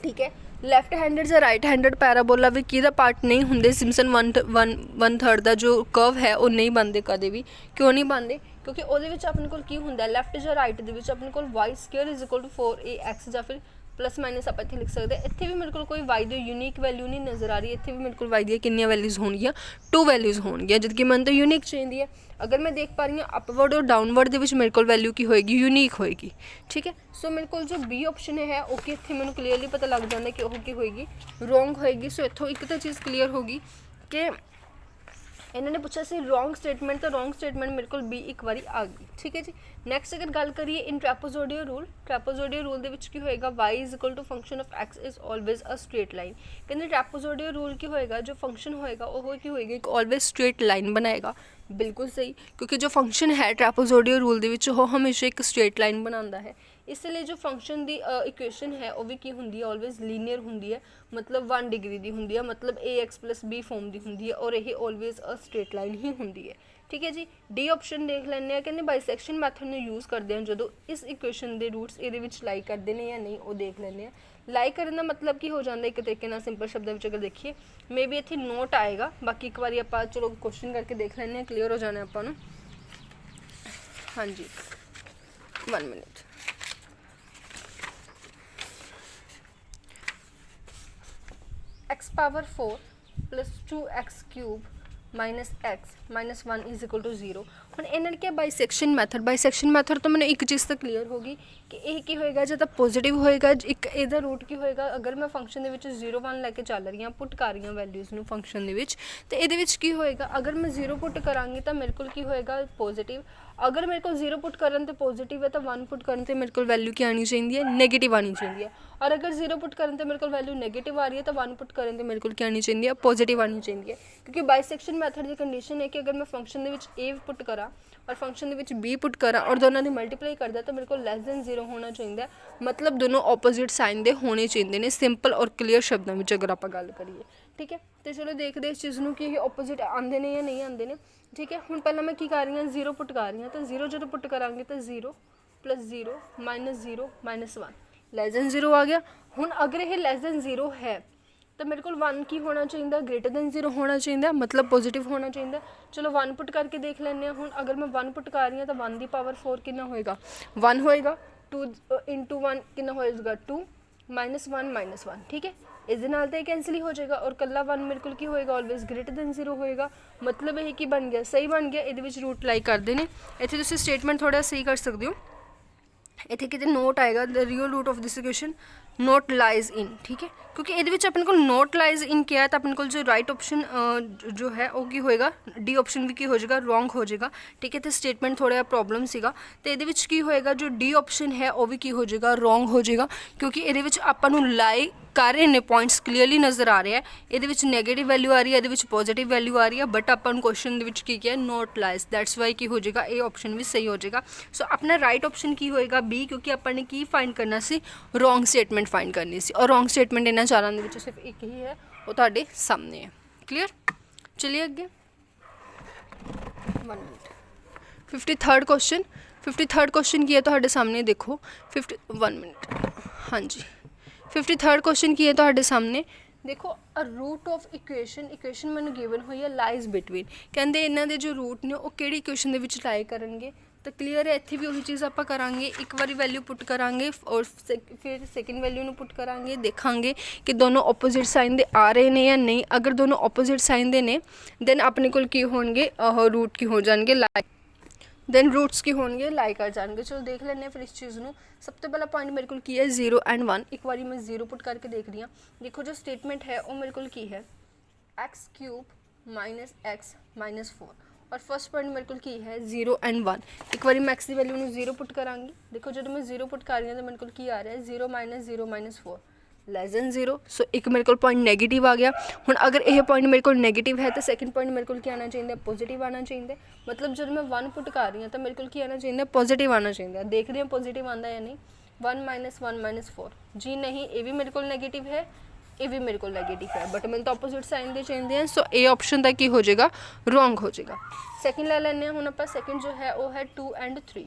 ਠੀਕ ਹੈ। ਲੈਫਟ ਹੈਂਡਡ ਜਾਂ ਰਾਈਟ ਹੈਂਡਡ ਪੈਰਾਬੋਲਾ ਵੀ ਕਿਹਦਾ ਪਾਰਟ ਨਹੀਂ ਹੁੰਦੇ। ਸਿਮਪਸਨ 1/3 ਦਾ ਜੋ ਕਰਵ ਹੈ ਉਹ ਨਹੀਂ ਬਣਦੇ ਕਦੇ ਵੀ। ਕਿਉਂ ਨਹੀਂ ਬਣਦੇ, ਕਿਉਂਕਿ ਉਹਦੇ ਵਿੱਚ ਆਪਣੇ ਕੋਲ ਕੀ ਹੁੰਦਾ, ਲੈਫਟ ਜਾਂ ਰਾਈਟ ਦੇ ਵਿੱਚ ਆਪਣੇ ਕੋਲ y² = 4ax ਜਾਂ ਫਿਰ +- ਆਪਾਂ ਇੱਥੇ ਲਿਖ ਸਕਦੇ। ਇੱਥੇ ਵੀ ਮੇਰੇ ਕੋਲ ਕੋਈ y ਦੀ ਯੂਨੀਕ ਵੈਲਿਊ ਨਹੀਂ ਨਜ਼ਰ ਆ ਰਹੀ। ਇੱਥੇ ਵੀ ਮੇਰੇ ਕੋਲ y ਦੀਆਂ ਕਿੰਨੀਆਂ ਵੈਲਿਊਜ਼ ਹੋਣਗੀਆਂ, 2 ਵੈਲਿਊਜ਼ ਹੋਣਗੀਆਂ, ਜਦਕਿ ਮੈਨੂੰ ਤਾਂ ਯੂਨੀਕ ਚਾਹੀਦੀ ਹੈ। ਅਗਰ ਮੈਂ ਦੇਖ ਪਾ ਰਹੀ ਹਾਂ ਅਪਵਰਡ ਔਰ ਡਾਊਨਵਰਡ ਦੇ ਵਿੱਚ ਮੇਰੇ ਕੋਲ ਵੈਲਿਊ ਕੀ ਹੋਏਗੀ, ਯੂਨੀਕ ਹੋਏਗੀ, ਠੀਕ ਹੈ। ਸੋ ਮੇਰੇ ਕੋਲ ਜੋ ਬੀ ਆਪਸ਼ਨ ਹੈ ਉਹ ਕਿ ਇੱਥੇ ਮੈਨੂੰ ਕਲੀਅਰਲੀ ਪਤਾ ਲੱਗ ਜਾਂਦਾ ਕਿ ਉਹ ਕੀ ਹੋਏਗੀ, ਰੋਂਗ ਹੋਏਗੀ। ਸੋ ਇੱਥੋਂ ਇੱਕ ਤਾਂ ਚੀਜ਼ ਕਲੀਅਰ ਹੋ ਗਈ ਕਿ ਇਹਨਾਂ ਨੇ ਪੁੱਛਿਆ ਸੀ ਰੋਂਗ ਸਟੇਟਮੈਂਟ, ਤਾਂ ਰੋਂਗ ਸਟੇਟਮੈਂਟ ਮੇਰੇ ਕੋਲ ਬੀ ਇੱਕ ਵਾਰੀ ਆ ਗਈ, ਠੀਕ ਹੈ ਜੀ। ਨੈਕਸਟ ਅਗਰ ਗੱਲ ਕਰੀਏ ਇਨ ਟ੍ਰੈਪੇਜ਼ੋਈਡਲ ਰੂਲ, ਟ੍ਰੈਪੇਜ਼ੋਈਡਲ ਰੂਲ ਦੇ ਵਿੱਚ ਕੀ ਹੋਏਗਾ, y = function of x is always a straight line. ਕਹਿੰਦੇ ਟ੍ਰੈਪੇਜ਼ੋਈਡਲ ਰੂਲ ਕੀ ਹੋਏਗਾ, ਜੋ ਫੰਕਸ਼ਨ ਹੋਏਗਾ ਉਹ ਕੀ ਹੋਏਗਾ, ਇੱਕ ਆਲਵੇਜ਼ ਸਟ੍ਰੇਟ ਲਾਈਨ ਬਣਾਏਗਾ। ਬਿਲਕੁਲ ਸਹੀ, ਕਿਉਂਕਿ ਜੋ ਫੰਕਸ਼ਨ ਹੈ ਟ੍ਰੈਪੇਜ਼ੋਈਡਲ ਰੂਲ ਦੇ ਵਿੱਚ ਉਹ ਹਮੇਸ਼ਾ ਇੱਕ ਸਟ੍ਰੇਟ ਲਾਈਨ ਬਣਾਉਂਦਾ ਹੈ। ਇਸ ਲਈ ਜੋ ਫੰਕਸ਼ਨ ਦੀ ਇਕੁਏਸ਼ਨ ਹੈ ਉਹ ਵੀ ਕੀ ਹੁੰਦੀ ਹੈ, ਆਲਵੇਜ਼ ਲੀਨੀਅਰ ਹੁੰਦੀ ਹੈ, ਮਤਲਬ 1 ਡਿਗਰੀ ਦੀ ਹੁੰਦੀ ਹੈ, ਮਤਲਬ ax + b ਫੋਰਮ ਦੀ ਹੁੰਦੀ ਹੈ ਔਰ ਇਹ ਆਲਵੇਜ਼ ਅ ਸਟ੍ਰੇਟ ਲਾਈਨ ਹੀ ਹੁੰਦੀ ਹੈ। ਠੀਕ ਹੈ ਜੀ। ਡੀ ਆਪਸ਼ਨ ਦੇਖ ਲੈਂਦੇ ਆ, ਕਹਿੰਦੇ ਬਾਈਸੈਕਸ਼ਨ ਮੈਥਡ ਨੂੰ ਯੂਜ਼ ਕਰਦੇ ਹਾਂ ਜਦੋਂ ਇਸ ਇਕੁਏਸ਼ਨ ਦੇ ਰੂਟਸ ਇਹਦੇ ਵਿੱਚ ਲਾਈ ਕਰਦੇ ਨੇ ਜਾਂ ਨਹੀਂ, ਉਹ ਦੇਖ ਲੈਂਦੇ ਆ। ਲਾਈ ਕਰਨ ਦਾ ਮਤਲਬ ਕੀ ਹੋ ਜਾਂਦਾ, ਇੱਕ ਤਰੀਕੇ ਨਾਲ ਸਿੰਪਲ ਸ਼ਬਦਾਂ ਵਿੱਚ ਅਗਰ ਦੇਖੀਏ, ਮੇ ਬੀ ਇੱਥੇ ਨੋਟ ਆਏਗਾ, ਬਾਕੀ ਇੱਕ ਵਾਰੀ ਆਪਾਂ ਚਲੋ ਕੁਐਸਚਨ ਕਰਕੇ ਦੇਖ ਲੈਂਦੇ ਹਾਂ, ਕਲੀਅਰ ਹੋ ਜਾਣਾ ਆਪਾਂ ਨੂੰ। ਹਾਂਜੀ 1 minute. x power 4 plus 2x cube minus x minus 1 is equal to 0। ਹੁਣ ਇਹਨਾਂ ਨੇ ਕਿਹਾ ਬਾਈਸੈਕਸ਼ਨ ਮੈਥਡ ਤੋਂ ਮੈਨੂੰ ਇੱਕ ਚੀਜ਼ ਤਾਂ ਕਲੀਅਰ ਹੋ ਗਈ ਕਿ ਇਹ ਕੀ ਹੋਏਗਾ, ਜਾਂ ਤਾਂ ਪੋਜ਼ੀਟਿਵ ਹੋਏਗਾ, ਇੱਕ ਇਹਦਾ ਰੂਟ ਕੀ ਹੋਏਗਾ, ਅਗਰ ਮੈਂ ਫੰਕਸ਼ਨ ਦੇ ਵਿੱਚ 0 1 ਲੈ ਕੇ ਚੱਲ ਰਹੀ ਹਾਂ, ਪੁੱਟ ਕਰ ਰਹੀ ਹਾਂ ਵੈਲਿਊਜ਼ ਨੂੰ ਫੰਕਸ਼ਨ ਦੇ ਵਿੱਚ, ਤੇ ਇਹਦੇ ਵਿੱਚ ਕੀ ਹੋਏਗਾ, ਅਗਰ ਮੈਂ 0 ਪੁੱਟ ਕਰਾਂਗੀ ਤਾਂ ਮੇਰੇ ਕੋਲ ਕੀ ਹੋਏਗਾ, ਪੋਜ਼ੀਟਿਵ। ਅਗਰ ਮੇਰੇ ਕੋਲ 0 ਪੁੱਟ ਕਰਨ ਤੇ ਪੋਜ਼ੀਟਿਵ ਹੈ ਤਾਂ 1 ਪੁੱਟ ਕਰਨ ਤੇ ਮੇਰੇ ਕੋਲ ਵੈਲਿਊ ਕੀ ਆਣੀ ਚਾਹੀਦੀ ਹੈ, ਨੈਗੇਟਿਵ ਆਣੀ ਚਾਹੀਦੀ ਹੈ। ਔਰ ਅਗਰ 0 ਪੁੱਟ ਕਰਨ ਤੇ ਮੇਰੇ ਕੋਲ ਵੈਲਿਊ ਨੈਗੇਟਿਵ ਆ ਰਹੀ ਹੈ ਤਾਂ 1 ਪੁੱਟ ਕਰਨ ਤੇ ਮੇਰੇ ਕੋਲ ਕੀ ਆਣੀ ਚਾਹੀਦੀ ਹੈ, ਪੋਜ਼ੀਟਿਵ ਆਣੀ ਚਾਹੀਦੀ ਹੈ। ਕਿਉਂਕਿ ਬਾਈਸੈਕਸ਼ਨ ਮੈਥਡ ਦੀ ਕੰਡੀਸ਼ਨ ਹੈ ਕਿ ਅਗਰ ਮੈਂ ਫੰਕਸ਼ਨ ਦੇ ਵਿੱਚ a ਪੁੱਟ ਕਰਾਂ ਔਰ ਫੰਕਸ਼ਨ ਦੇ ਵਿੱਚ b ਪੁੱਟ ਕਰਾਂ ਔਰ ਦੋਨਾਂ ਦੀ ਮਲਟੀਪਲਾਈ ਕਰਦਾ ਤਾਂ ਮੇਰੇ ਕੋਲ <0 ਹੋਣਾ ਚਾਹੀਦਾ, ਮਤਲਬ ਦੋਨੋਂ ਆਪੋਜ਼ਿਟ ਸਾਈਨ ਦੇ ਹੋਣੇ ਚਾਹੀਦੇ ਨੇ, ਸਿੰਪਲ ਔਰ ਕਲੀਅਰ ਸ਼ਬਦਾਂ ਵਿੱਚ ਅਗਰ ਆਪਾਂ ਗੱਲ ਕਰੀਏ। ਠੀਕ ਹੈ, ਤੇ ਚਲੋ ਦੇਖਦੇ ਇਸ ਚੀਜ਼ ਨੂੰ ਕਿ ਇਹ ਆਪੋਜ਼ਿਟ ਆਉਂਦੇ ਨੇ ਜਾਂ ਨਹੀਂ ਆਉਂਦੇ ਨੇ। ਠੀਕ ਹੈ, ਹੁਣ ਪਹਿਲਾਂ ਮੈਂ ਕੀ ਕਰ ਰਹੀ ਹਾਂ, 0 ਪੁੱਟ ਕਰ ਰਹੀ ਹਾਂ, ਤਾਂ 0 ਜਦੋਂ ਪੁੱਟ ਕਰਾਂਗੇ ਤਾਂ 0 + 0 -0 -1 <0 ਆ ਗਿਆ। ਹੁਣ ਅਗਰ ਇਹ <0 ਹੈ ਤਾਂ ਮੇਰੇ ਕੋਲ 1 ਕੀ ਹੋਣਾ ਚਾਹੀਦਾ, <0 ਹੋਣਾ ਚਾਹੀਦਾ, ਮਤਲਬ ਪੋਜ਼ੀਟਿਵ ਹੋਣਾ ਚਾਹੀਦਾ। ਚਲੋ 1 ਪੁੱਟ ਕਰਕੇ ਦੇਖ ਲੈਂਦੇ ਹਾਂ। ਹੁਣ ਅਗਰ ਮੈਂ 1 ਪੁੱਟ ਕਰ ਰਹੀ ਹਾਂ ਤਾਂ 1 ਦੀ ਪਾਵਰ 4 ਕਿੰਨਾ ਹੋਏਗਾ, 1 ਹੋਏਗਾ। 2 × 1 ਕਿੰਨਾ ਹੋਏਗਾ, 2 -1 -1। ਠੀਕ ਹੈ, ਇਸ ਦੇ ਨਾਲ ਤਾਂ ਇਹ ਕੈਂਸਲ ਹੀ ਹੋ ਜਾਏਗਾ ਔਰ ਕੱਲਾ 1 ਮੇਰੇ ਕੋਲ ਕੀ ਹੋਏਗਾ, ਆਲਵੇਜ਼ <0 ਹੋਏਗਾ। ਮਤਲਬ ਇਹ ਕੀ ਬਣ ਗਿਆ, ਸਹੀ ਬਣ ਗਿਆ। ਇਹਦੇ ਵਿੱਚ ਰੂਟ ਲਾਈ ਕਰਦੇ ਨੇ। ਇੱਥੇ ਤੁਸੀਂ ਸਟੇਟਮੈਂਟ ਥੋੜ੍ਹਾ ਸਹੀ ਕਰ ਸਕਦੇ ਹੋ। ਇੱਥੇ ਕਿਤੇ ਨੋਟ ਆਏਗਾ, the real root of this equation not lies in. ਠੀਕ ਹੈ, ਕਿਉਂਕਿ ਇਹਦੇ ਵਿੱਚ ਆਪਣੇ ਕੋਲ ਨੋਟ ਲਾਈਜ਼ ਇਨ ਕਿਹਾ ਤਾਂ ਆਪਣੇ ਕੋਲ ਜੋ ਰਾਈਟ ਆਪਸ਼ਨ ਜੋ ਹੈ ਉਹ ਕੀ ਹੋਏਗਾ, ਡੀ ਆਪਸ਼ਨ ਵੀ ਕੀ ਹੋ ਜਾਏਗਾ, ਰੋਂਗ ਹੋ ਜਾਏਗਾ। ਠੀਕ ਹੈ, ਤੇ ਸਟੇਟਮੈਂਟ ਥੋੜ੍ਹਾ ਜਿਹਾ ਪ੍ਰੋਬਲਮ ਸੀਗਾ, ਤੇ ਇਹਦੇ ਵਿੱਚ ਕੀ ਹੋਏਗਾ, ਜੋ ਡੀ ਆਪਸ਼ਨ ਹੈ ਉਹ ਵੀ ਕੀ ਹੋ ਜਾਏਗਾ, ਰੋਂਗ ਹੋ ਜਾਏਗਾ, ਕਿਉਂਕਿ ਇਹਦੇ ਵਿੱਚ ਆਪਾਂ ਨੂੰ ਲਾਈ ਕਰ ਰਹੇ ਨੇ, ਪੁਆਇੰਟਸ ਕਲੀਅਰਲੀ ਨਜ਼ਰ ਆ ਰਿਹਾ। ਇਹਦੇ ਵਿੱਚ ਨੈਗੇਟਿਵ ਵੈਲਿਊ ਆ ਰਹੀ ਹੈ, ਇਹਦੇ ਵਿੱਚ ਪੋਜ਼ੀਟਿਵ ਵੈਲਿਊ ਆ ਰਹੀ ਹੈ, ਬਟ ਆਪਾਂ ਨੂੰ ਕੁਐਸਚਨ ਦੇ ਵਿੱਚ ਕੀ ਕਿਹਾ, ਨੋਟ ਲਾਈਜ਼। ਦੈਟਸ ਵਾਈ ਕੀ ਹੋ ਜਾਏਗਾ, ਇਹ ਆਪਸ਼ਨ ਵੀ ਸਹੀ ਹੋ ਜਾਏਗਾ। ਸੋ ਆਪਣਾ ਰਾਈਟ ਆਪਸ਼ਨ ਕੀ ਹੋਏਗਾ, ਬੀ, ਕਿਉਂਕਿ ਆਪਾਂ ਨੇ ਕੀ ਫਾਈਂਡ ਕਰਨਾ ਸੀ, ਰੋਂਗ ਸਟੇਟਮੈਂਟ ਫਾਈਂਡ ਕਰਨੀ ਸੀ, ਔਰ ਰੋਂਗ ਸਟੇਟਮੈਂਟ ਇਹਨਾਂ ਚਾਰਾਂ ਦੇ ਵਿੱਚ ਸਿਰਫ ਇੱਕ ਹੀ ਹੈ, ਉਹ ਤੁਹਾਡੇ ਸਾਹਮਣੇ ਹੈ। ਕਲੀਅਰ, ਚਲਿਏ ਅੱਗੇ। 1 ਮਿੰਟ। 53rd ਕੁਐਸਚਨ ਕੀ ਹੈ ਤੁਹਾਡੇ ਸਾਹਮਣੇ, ਦੇਖੋ 1 ਮਿੰਟ। ਹਾਂਜੀ, 53rd ਕੁਐਸਚਨ ਕੀ ਹੈ ਤੁਹਾਡੇ ਸਾਹਮਣੇ, ਦੇਖੋ ਅ ਰੂਟ ਆਫ ਇਕੁਏਸ਼ਨ ਮੈਨੂੰ ਗਿਵਨ ਹੋਈ ਹੈ, ਲਾਈਜ਼ ਬਿਟਵੀਨ। ਕਹਿੰਦੇ ਇਹਨਾਂ ਦੇ ਜੋ ਰੂਟ ਨੇ ਉਹ ਕਿਹੜੀ ਇਕੁਏਸ਼ਨ ਦੇ ਵਿੱਚ ਲਾਈ ਕਰਨਗੇ, ਤਾਂ ਕਲੀਅਰ ਹੈ। ਇੱਥੇ ਵੀ ਉਹੀ ਚੀਜ਼ ਆਪਾਂ ਕਰਾਂਗੇ, ਇੱਕ ਵਾਰੀ ਵੈਲਿਊ ਪੁੱਟ ਕਰਾਂਗੇ ਔਰ ਫਿਰ ਸੈਕਿੰਡ ਵੈਲਿਊ ਨੂੰ ਪੁੱਟ ਕਰਾਂਗੇ, ਦੇਖਾਂਗੇ ਕਿ ਦੋਨੋਂ ਆਪੋਜ਼ਿਟ ਸਾਈਨ ਦੇ ਆ ਰਹੇ ਨੇ ਜਾਂ ਨਹੀਂ। ਅਗਰ ਦੋਨੋਂ ਆਪੋਜ਼ਿਟ ਸਾਈਨ ਦੇ ਨੇ ਦੈਨ ਆਪਣੇ ਕੋਲ ਕੀ ਹੋਣਗੇ, ਰੂਟ ਕੀ ਹੋ ਜਾਣਗੇ, ਦੈਨ ਰੂਟਸ ਕੀ ਹੋਣਗੇ, ਲਾਈ ਕਰ ਜਾਣਗੇ। ਚਲੋ ਦੇਖ ਲੈਂਦੇ ਹਾਂ ਫਿਰ ਇਸ ਚੀਜ਼ ਨੂੰ। ਸਭ ਤੋਂ ਪਹਿਲਾ ਪੁਆਇੰਟ ਮੇਰੇ ਕੋਲ ਕੀ ਹੈ, 0 and 1। ਇੱਕ ਵਾਰੀ ਮੈਂ 0 ਪੁੱਟ ਕਰਕੇ ਦੇਖਦੀ ਹਾਂ। ਦੇਖੋ ਜੋ ਸਟੇਟਮੈਂਟ ਹੈ ਉਹ ਮੇਰੇ ਕੋਲ ਕੀ ਹੈ, x³ - x - 4। ਔਰ ਫਸਟ ਪੁਆਇੰਟ ਮੇਰੇ ਕੋਲ ਕੀ ਹੈ, 0 and 1। ਇੱਕ ਵਾਰੀ ਮੈਂ x ਦੀ ਵੈਲਿਊ ਨੂੰ 0 ਪੁੱਟ ਕਰਾਂਗੀ। ਦੇਖੋ ਜਦੋਂ ਮੈਂ 0 ਪੁੱਟ ਕਰ ਰਹੀ ਹਾਂ ਤਾਂ ਮੇਰੇ ਕੋਲ ਕੀ ਆ ਰਿਹਾ ਹੈ, 0 - 0 - 4 <0। ਸੋ ਇੱਕ ਮੇਰੇ ਕੋਲ ਪੁਆਇੰਟ ਨੈਗੇਟਿਵ ਆ ਗਿਆ। ਹੁਣ ਅਗਰ ਇਹ ਪੁਆਇੰਟ ਮੇਰੇ ਕੋਲ ਨੈਗੇਟਿਵ ਹੈ ਤਾਂ ਸੈਕਿੰਡ ਪੁਆਇੰਟ ਮੇਰੇ ਕੋਲ ਕੀ ਆਉਣਾ ਚਾਹੀਦਾ, ਪੋਜ਼ੀਟਿਵ ਆਉਣਾ ਚਾਹੀਦਾ। ਮਤਲਬ ਜਦੋਂ ਮੈਂ 1 ਪੁੱਟ ਕਰ ਰਹੀ ਹਾਂ ਤਾਂ ਮੇਰੇ ਕੋਲ ਕੀ ਆਉਣਾ ਚਾਹੀਦਾ, ਪੋਜ਼ੀਟਿਵ ਆਉਣਾ ਚਾਹੀਦਾ। ਦੇਖਦੇ ਹਾਂ ਪੋਜ਼ੀਟਿਵ ਆਉਂਦਾ ਜਾਂ ਨਹੀਂ। 1 - 1 - 4 ਜੀ ਨਹੀਂ, ਇਹ ਵੀ ਮੇਰੇ ਕੋਲ ਨੈਗੇਟਿਵ ਹੈ, ਇਹ ਵੀ ਮੇਰੇ ਕੋਲ ਨੈਗੇਟਿਵ ਹੈ, ਬਟ ਮੈਨੂੰ ਤਾਂ ਆਪੋਜ਼ਿਟ ਸਾਈਨ ਦੇ ਚਾਹੀਦੇ ਹਨ। ਸੋ ਇਹ ਆਪਸ਼ਨ ਦਾ ਕੀ ਹੋ ਜਾਏਗਾ, ਰੋਂਗ ਹੋ ਜਾਏਗਾ। ਸੈਕਿੰਡ ਲੈ ਲੈਂਦੇ ਹਾਂ ਹੁਣ ਆਪਾਂ। ਸੈਕਿੰਡ ਜੋ ਹੈ ਉਹ ਹੈ 2 and 3।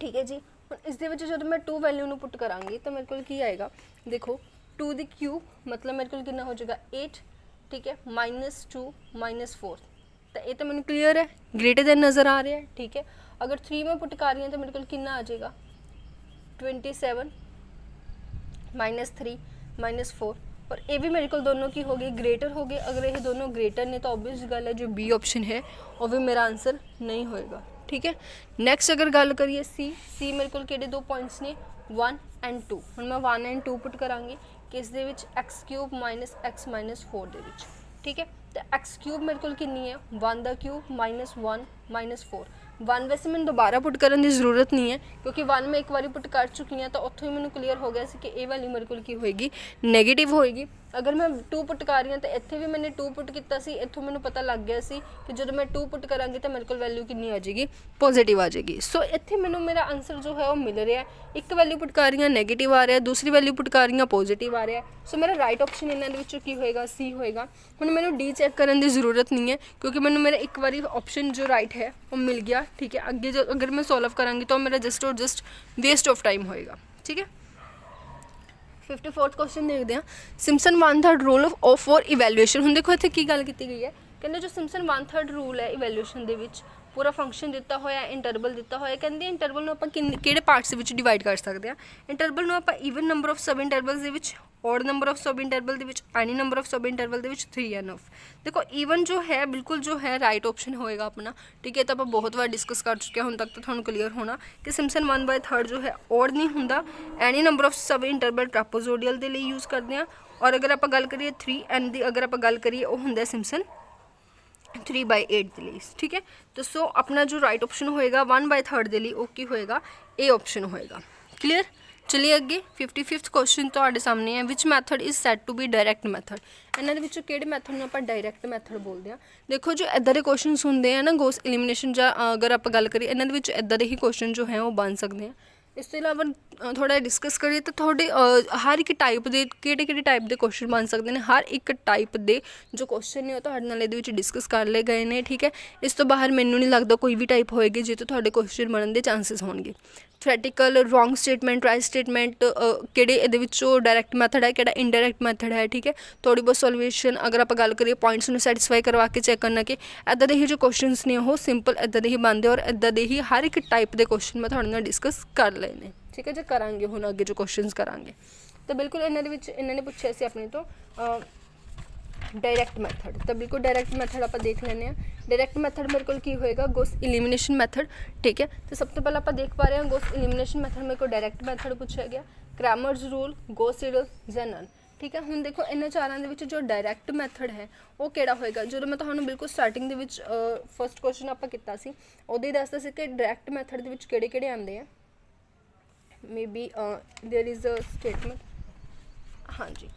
ਠੀਕ ਹੈ ਜੀ, ਹੁਣ ਇਸ ਦੇ ਵਿੱਚ ਜਦੋਂ ਮੈਂ 2 ਵੈਲਿਊ ਨੂੰ ਪੁੱਟ ਕਰਾਂਗੀ ਤਾਂ ਮੇਰੇ ਕੋਲ ਕੀ ਆਏਗਾ, ਦੇਖੋ 2 ਦੀ ਕਿਊਬ ਮਤਲਬ ਮੇਰੇ ਕੋਲ ਕਿੰਨਾ ਹੋ ਜਾਏਗਾ, 8। ਠੀਕ ਹੈ, -2 - 4 ਤਾਂ ਇਹ ਤਾਂ ਮੈਨੂੰ ਕਲੀਅਰ ਹੈ, ਗ੍ਰੇਟਰ ਦੈਨ ਨਜ਼ਰ ਆ ਰਿਹਾ ਹੈ। ਠੀਕ ਹੈ, ਅਗਰ 3 ਮੈਂ ਪੁੱਟ ਕਰ ਰਹੀ ਹਾਂ ਤਾਂ ਮੇਰੇ ਕੋਲ ਕਿੰਨਾ ਆ ਜਾਏਗਾ, 27 -3 - 4। और ये भी मेरे को दोनों की हो गई ग्रेटर हो गए। अगर ये दोनों ग्रेटर ने तो ऑब्वियस गल है जो बी ऑप्शन है वो भी मेरा आंसर नहीं होएगा। ठीक है, नैक्सट अगर गल करिए सी मेरे को किहड़े 2 पॉइंट्स ने 1 and 2। हुण मैं 1 and 2 पुट करांगी किस दे विच x³ - x - 4 दे विच। ठीक है, तो x³ मेरे को कितनी है 1 दा क्यूब -1 - 4 1 ਵੈਸੇ ਮੈਨੂੰ ਦੁਬਾਰਾ ਪੁੱਟ ਕਰਨ ਦੀ ਜ਼ਰੂਰਤ ਨਹੀਂ ਹੈ ਕਿਉਂਕਿ 1 ਮੈਂ ਇੱਕ ਵਾਰੀ ਪੁੱਟ ਕਰ ਚੁੱਕੀ ਹਾਂ, ਤਾਂ ਉੱਥੋਂ ਹੀ ਮੈਨੂੰ ਕਲੀਅਰ ਹੋ ਗਿਆ ਸੀ ਕਿ ਇਹ ਵਾਲੀ ਮੇਰੇ ਕੋਲ ਕੀ ਹੋਏਗੀ, ਨੈਗੇਟਿਵ ਹੋਏਗੀ। ਅਗਰ ਮੈਂ 2 ਪੁੱਟ ਕਰ ਰਹੀ ਹਾਂ ਤਾਂ ਇੱਥੇ ਵੀ ਮੈंने 2 ਪੁੱਟ ਕੀਤਾ ਸੀ, ਇੱਥੋਂ ਮੈਨੂੰ ਪਤਾ ਲੱਗ ਗਿਆ ਸੀ ਕਿ ਜਦੋਂ ਮੈਂ 2 ਪੁੱਟ ਕਰਾਂਗੀ ਤਾਂ ਮੇਰੇ ਕੋਲ ਵੈਲਿਊ ਕਿੰਨੀ ਆ ਜਾਏਗੀ, ਪੋਜ਼ੀਟਿਵ ਆ ਜਾਏਗੀ। ਸੋ ਇੱਥੇ ਮੈਨੂੰ ਮੇਰਾ ਆਂਸਰ ਜੋ ਹੈ ਉਹ ਮਿਲ ਰਿਹਾ, ਇੱਕ ਵੈਲਿਊ ਪੁੱਟ ਕਰ ਰਹੀ ਹਾਂ ਨੈਗੇਟਿਵ ਆ ਰਿਹਾ, ਦੂਸਰੀ ਵੈਲਿਊ ਪੁੱਟ ਕਰ ਰਹੀ ਹਾਂ ਪੋਜ਼ੀਟਿਵ ਆ ਰਿਹਾ। ਸੋ ਮੇਰਾ ਰਾਈਟ ਆਪਸ਼ਨ ਇਹਨਾਂ ਦੇ ਵਿੱਚੋਂ ਕੀ ਹੋਏਗਾ, ਸੀ ਹੋਏਗਾ। ਹੁਣ ਮੈਨੂੰ ਡੀ ਚੈੱਕ ਕਰਨ ਦੀ ਜ਼ਰੂਰਤ ਨਹੀਂ ਹੈ ਕਿਉਂਕਿ ਮੈਨੂੰ ਮੇਰਾ ਇੱਕ ਵਾਰੀ ਆਪਸ਼ਨ ਜੋ ਰਾइट है वो मिल गया, ठीक है। आगे जो अगर मैं सॉल्व करांगी तो मेरा जस्ट और जस्ट वेस्ट ऑफ टाइम होएगा, ठीक है। 54th क्वेश्चन देखते हैं, Simpson 1/3 rule of for evaluation. ਹੁਣ ਦੇਖੋ ਇੱਥੇ ਕੀ ਗੱਲ ਕੀਤੀ ਗਈ ਹੈ, ਕਹਿੰਦੇ ਜੋ ਸਿਮਪਸਨ 1/3 रूल है इवैल्यूएशन ਦੇ ਵਿੱਚ पूरा फंक्शन दिता होया, इंटरवल दिता होया, कहते इंटरवल ਨੂੰ ਆਪਾਂ ਕਿਹੜੇ ਪਾਰਟਸ ਦੇ ਵਿੱਚ ਡਿਵਾਈਡ ਕਰ ਸਕਦੇ ਹਾਂ। ਇੰਟਰਵਲ ਨੂੰ ਆਪਾਂ ਈਵਨ ਨੰਬਰ ਆਫ ਸਬ ਇੰਟਰਵਲਸ ਦੇ ਵਿੱਚ, odd number of sub interval ਦੇ ਵਿੱਚ, any number of sub interval ਦੇ ਵਿੱਚ 3n ऑफ। देखो ਈਵਨ जो है बिल्कुल जो है राइट ऑप्शन होएगा अपना, ठीक है। तो ਆਪਾਂ बहुत बार डिस्कस कर चुके हैं, ਹੁਣ तक तो ਤੁਹਾਨੂੰ क्लीयर होना कि सिम्पसन 1/3 जो है ऑड नहीं ਹੁੰਦਾ, any number of sub interval trapezoidal ਦੇ ਲਈ यूज़ ਕਰਦੇ ਹਾਂ। और अगर ਆਪਾਂ ਗੱਲ ਕਰੀਏ 3n ਦੀ, अगर ਆਪਾਂ ਗੱਲ ਕਰੀਏ ਉਹ ਹੁੰਦਾ सिम्पसन 3/8 ਦੇ ਲਈ, ठीक है। तो सो अपना जो राइट ऑप्शन होएगा 1/3 ਦੇ ਲਈ ਉਹ ਕੀ ਹੋਏਗਾ, ए ऑप्शन होएगा। क्लियर। चलिए अगे 55th क्वेश्चन ਤੁਹਾਡੇ ਸਾਹਮਣੇ ਹੈ, which method is said to be direct method. ਇਹਨਾਂ ਦੇ ਵਿੱਚੋਂ ਕਿਹੜੇ ਮੈਥਡ ਨੂੰ ਆਪਾਂ ਡਾਇਰੈਕਟ ਮੈਥਡ ਬੋਲਦੇ ਹਾਂ। ਦੇਖੋ ਜੋ ਇੱਦਾਂ ਦੇ ਕੁਐਸਚਨਸ ਹੁੰਦੇ ਆ ਨਾ ਗੋਸ ਐਲੀਮੀਨੇਸ਼ਨ ਜਾਂ ਅਗਰ ਆਪਾਂ ਗੱਲ ਕਰੀਏ ਇਹਨਾਂ ਦੇ ਵਿੱਚ ਇੱਦਾਂ ਦੇ ਹੀ ਕੁਐਸਚਨ ਜੋ ਹੈ ਉਹ ਬਣ ਸਕਦੇ ਆ। ਇਸ ਤੋਂ ਇਲਾਵਾ ਥੋੜ੍ਹਾ ਡਿਸਕਸ ਕਰੀਏ ਤਾਂ ਤੁਹਾਡੇ ਹਰ ਇੱਕ ਟਾਈਪ ਦੇ ਕਿਹੜੇ ਟਾਈਪ ਦੇ ਕੁਐਸਚਨ ਬਣ ਸਕਦੇ ਨੇ। ਹਰ ਇੱਕ ਟਾਈਪ ਦੇ ਜੋ ਕੁਐਸਚਨ ਨੇ ਉਹ ਤੁਹਾਡੇ ਨਾਲ ਇਹਦੇ ਵਿੱਚ ਡਿਸਕਸ ਕਰ ਲਏ ਗਏ ਨੇ, ਠੀਕ ਹੈ। ਇਸ ਤੋਂ ਬਾਹਰ ਮੈਨੂੰ ਨਹੀਂ ਲੱਗਦਾ ਕੋਈ ਵੀ ਟਾਈਪ ਹੋਏਗੀ ਜਿੱਥੇ ਤੁਹਾਡੇ ਕੁਐਸਚਨ ਬਣਨ ਦੇ ਚਾਂਸਸ ਹੋਣਗੇ। Theoretical, wrong statement, right statement, ਕਿਹੜੇ ਇਹਦੇ ਵਿੱਚੋਂ ਡਾਇਰੈਕਟ ਮੈਥਡ ਹੈ, ਕਿਹੜਾ ਇੰਡਾਇਰੈਕਟ ਮੈਥਡ ਹੈ, ਠੀਕ ਹੈ। ਥੋੜ੍ਹੀ ਬਹੁਤ ਸੋਲੂਸ਼ਨ ਅਗਰ ਆਪਾਂ ਗੱਲ ਕਰੀਏ ਪੁਆਇੰਟਸ ਨੂੰ ਸੈਟੀਸਫਾਈ ਕਰਵਾ ਕੇ ਚੈੱਕ ਕਰਨਾ ਕਿ ਇੱਦਾਂ ਦੇ ਹੀ ਜੋ ਕੁਐਸਚਨਸ ਨੇ ਉਹ ਸਿੰਪਲ ਇੱਦਾਂ ਦੇ ਹੀ ਬਣਦੇ ਔਰ ਇੱਦਾਂ ਦੇ ਹੀ ਹਰ ਇੱਕ ਟਾਈਪ ਦੇ ਕੁਐਸਚਨ ਮੈਂ ਤੁਹਾਡੇ ਨਾਲ ਡਿਸਕਸ ਕਰ ਲਏ ਨੇ, ਠੀਕ ਹੈ। ਜੇ ਕਰਾਂਗੇ ਹੁਣ ਅੱਗੇ ਜੋ ਕੁਐਸਚਨਸ ਕਰਾਂਗੇ ਤਾਂ ਬਿਲਕੁਲ ਇਹਨਾਂ ਦੇ ਵਿੱਚ ਇਹਨਾਂ ਨੇ ਪੁੱਛਿਆ ਸੀ ਆਪਣੇ ਤੋਂ डायरैक्ट मैथड, तो बिल्कुल डायरैक्ट मैथड आप देख लेने। डायरैक्ट मैथड मेरे को की होएगा गोस एलिमिनेशन मैथड, ठीक है। तो सब तो पहले आप देख पा रहे हैं गोस एलिमिनेशन मैथड मेरे को डायरैक्ट मैथड पूछा गया, क्रैमर्स रूल, गॉस सीडल ਜਾਂ नन, ठीक है। ਹੁਣ देखो ਇਹਨਾਂ ਚਾਰਾਂ ਦੇ ਵਿੱਚ ਜੋ डायरैक्ट मैथड है ਉਹ ਕਿਹੜਾ ਹੋਏਗਾ। ਜਦੋਂ ਮੈਂ ਤੁਹਾਨੂੰ ਬਿਲਕੁਲ ਸਟਾਰਟਿੰਗ ਦੇ ਵਿੱਚ ਫਸਟ ਕੁਐਸਚਨ ਆਪਾਂ ਕੀਤਾ ਸੀ ਉਹਦੇ ਹੀ ਦੱਸਦਾ ਸੀ ਕਿ डायरैक्ट मैथड ਦੇ ਵਿੱਚ ਕਿਹੜੇ ਕਿਹੜੇ ਆਉਂਦੇ ਆ। May be there is a statement, हाँ जी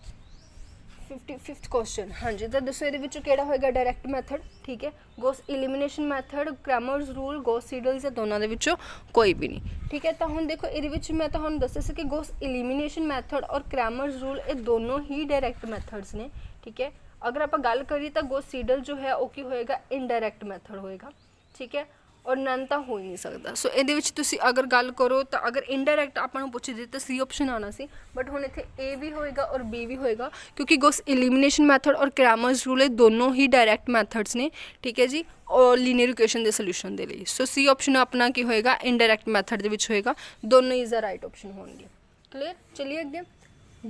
55th क्वेश्चन, हाँ जी। तो दसो ये किहड़ा होएगा डायरैक्ट मैथड, ठीक है। Gauss elimination method, Cramer's rule, Gauss Seidel या दोनों दे विचों कोई भी नहीं, ठीक है। तो हुण देखो ये मैं तुहानूं दस्सिया सी कि गॉस एलिमिनेशन मैथड और क्रैमर्स रूल ये दोनों ही डायरैक्ट मैथड्स ने, ठीक है। अगर आप गल करिए तो गॉस सीडल जो है वो की होएगा इनडायरैक्ट मैथड होएगा, ठीक है। और नन तो हो ही नहीं सकता। सो ये अगर गल करो तो अगर इनडायरैक्ट आपको पूछ दी तो सी ऑप्शन आना सी, बट हुण इत्थे ए भी होएगा और बी भी होएगा क्योंकि गॉस एलिमिनेशन मैथड और क्रैमर्स रूल दोनों ही डायरैक्ट मैथड्स ने, ठीक है जी, और लीनियर इक्वेशन के सोल्यूशन के लिए। सो सी ऑप्शन अपना की होएगा इनडायरैक्ट मैथड के विच होएगा, दोनों इज़ द राइट ऑप्शन होंगे। क्लियर। चलिए अगे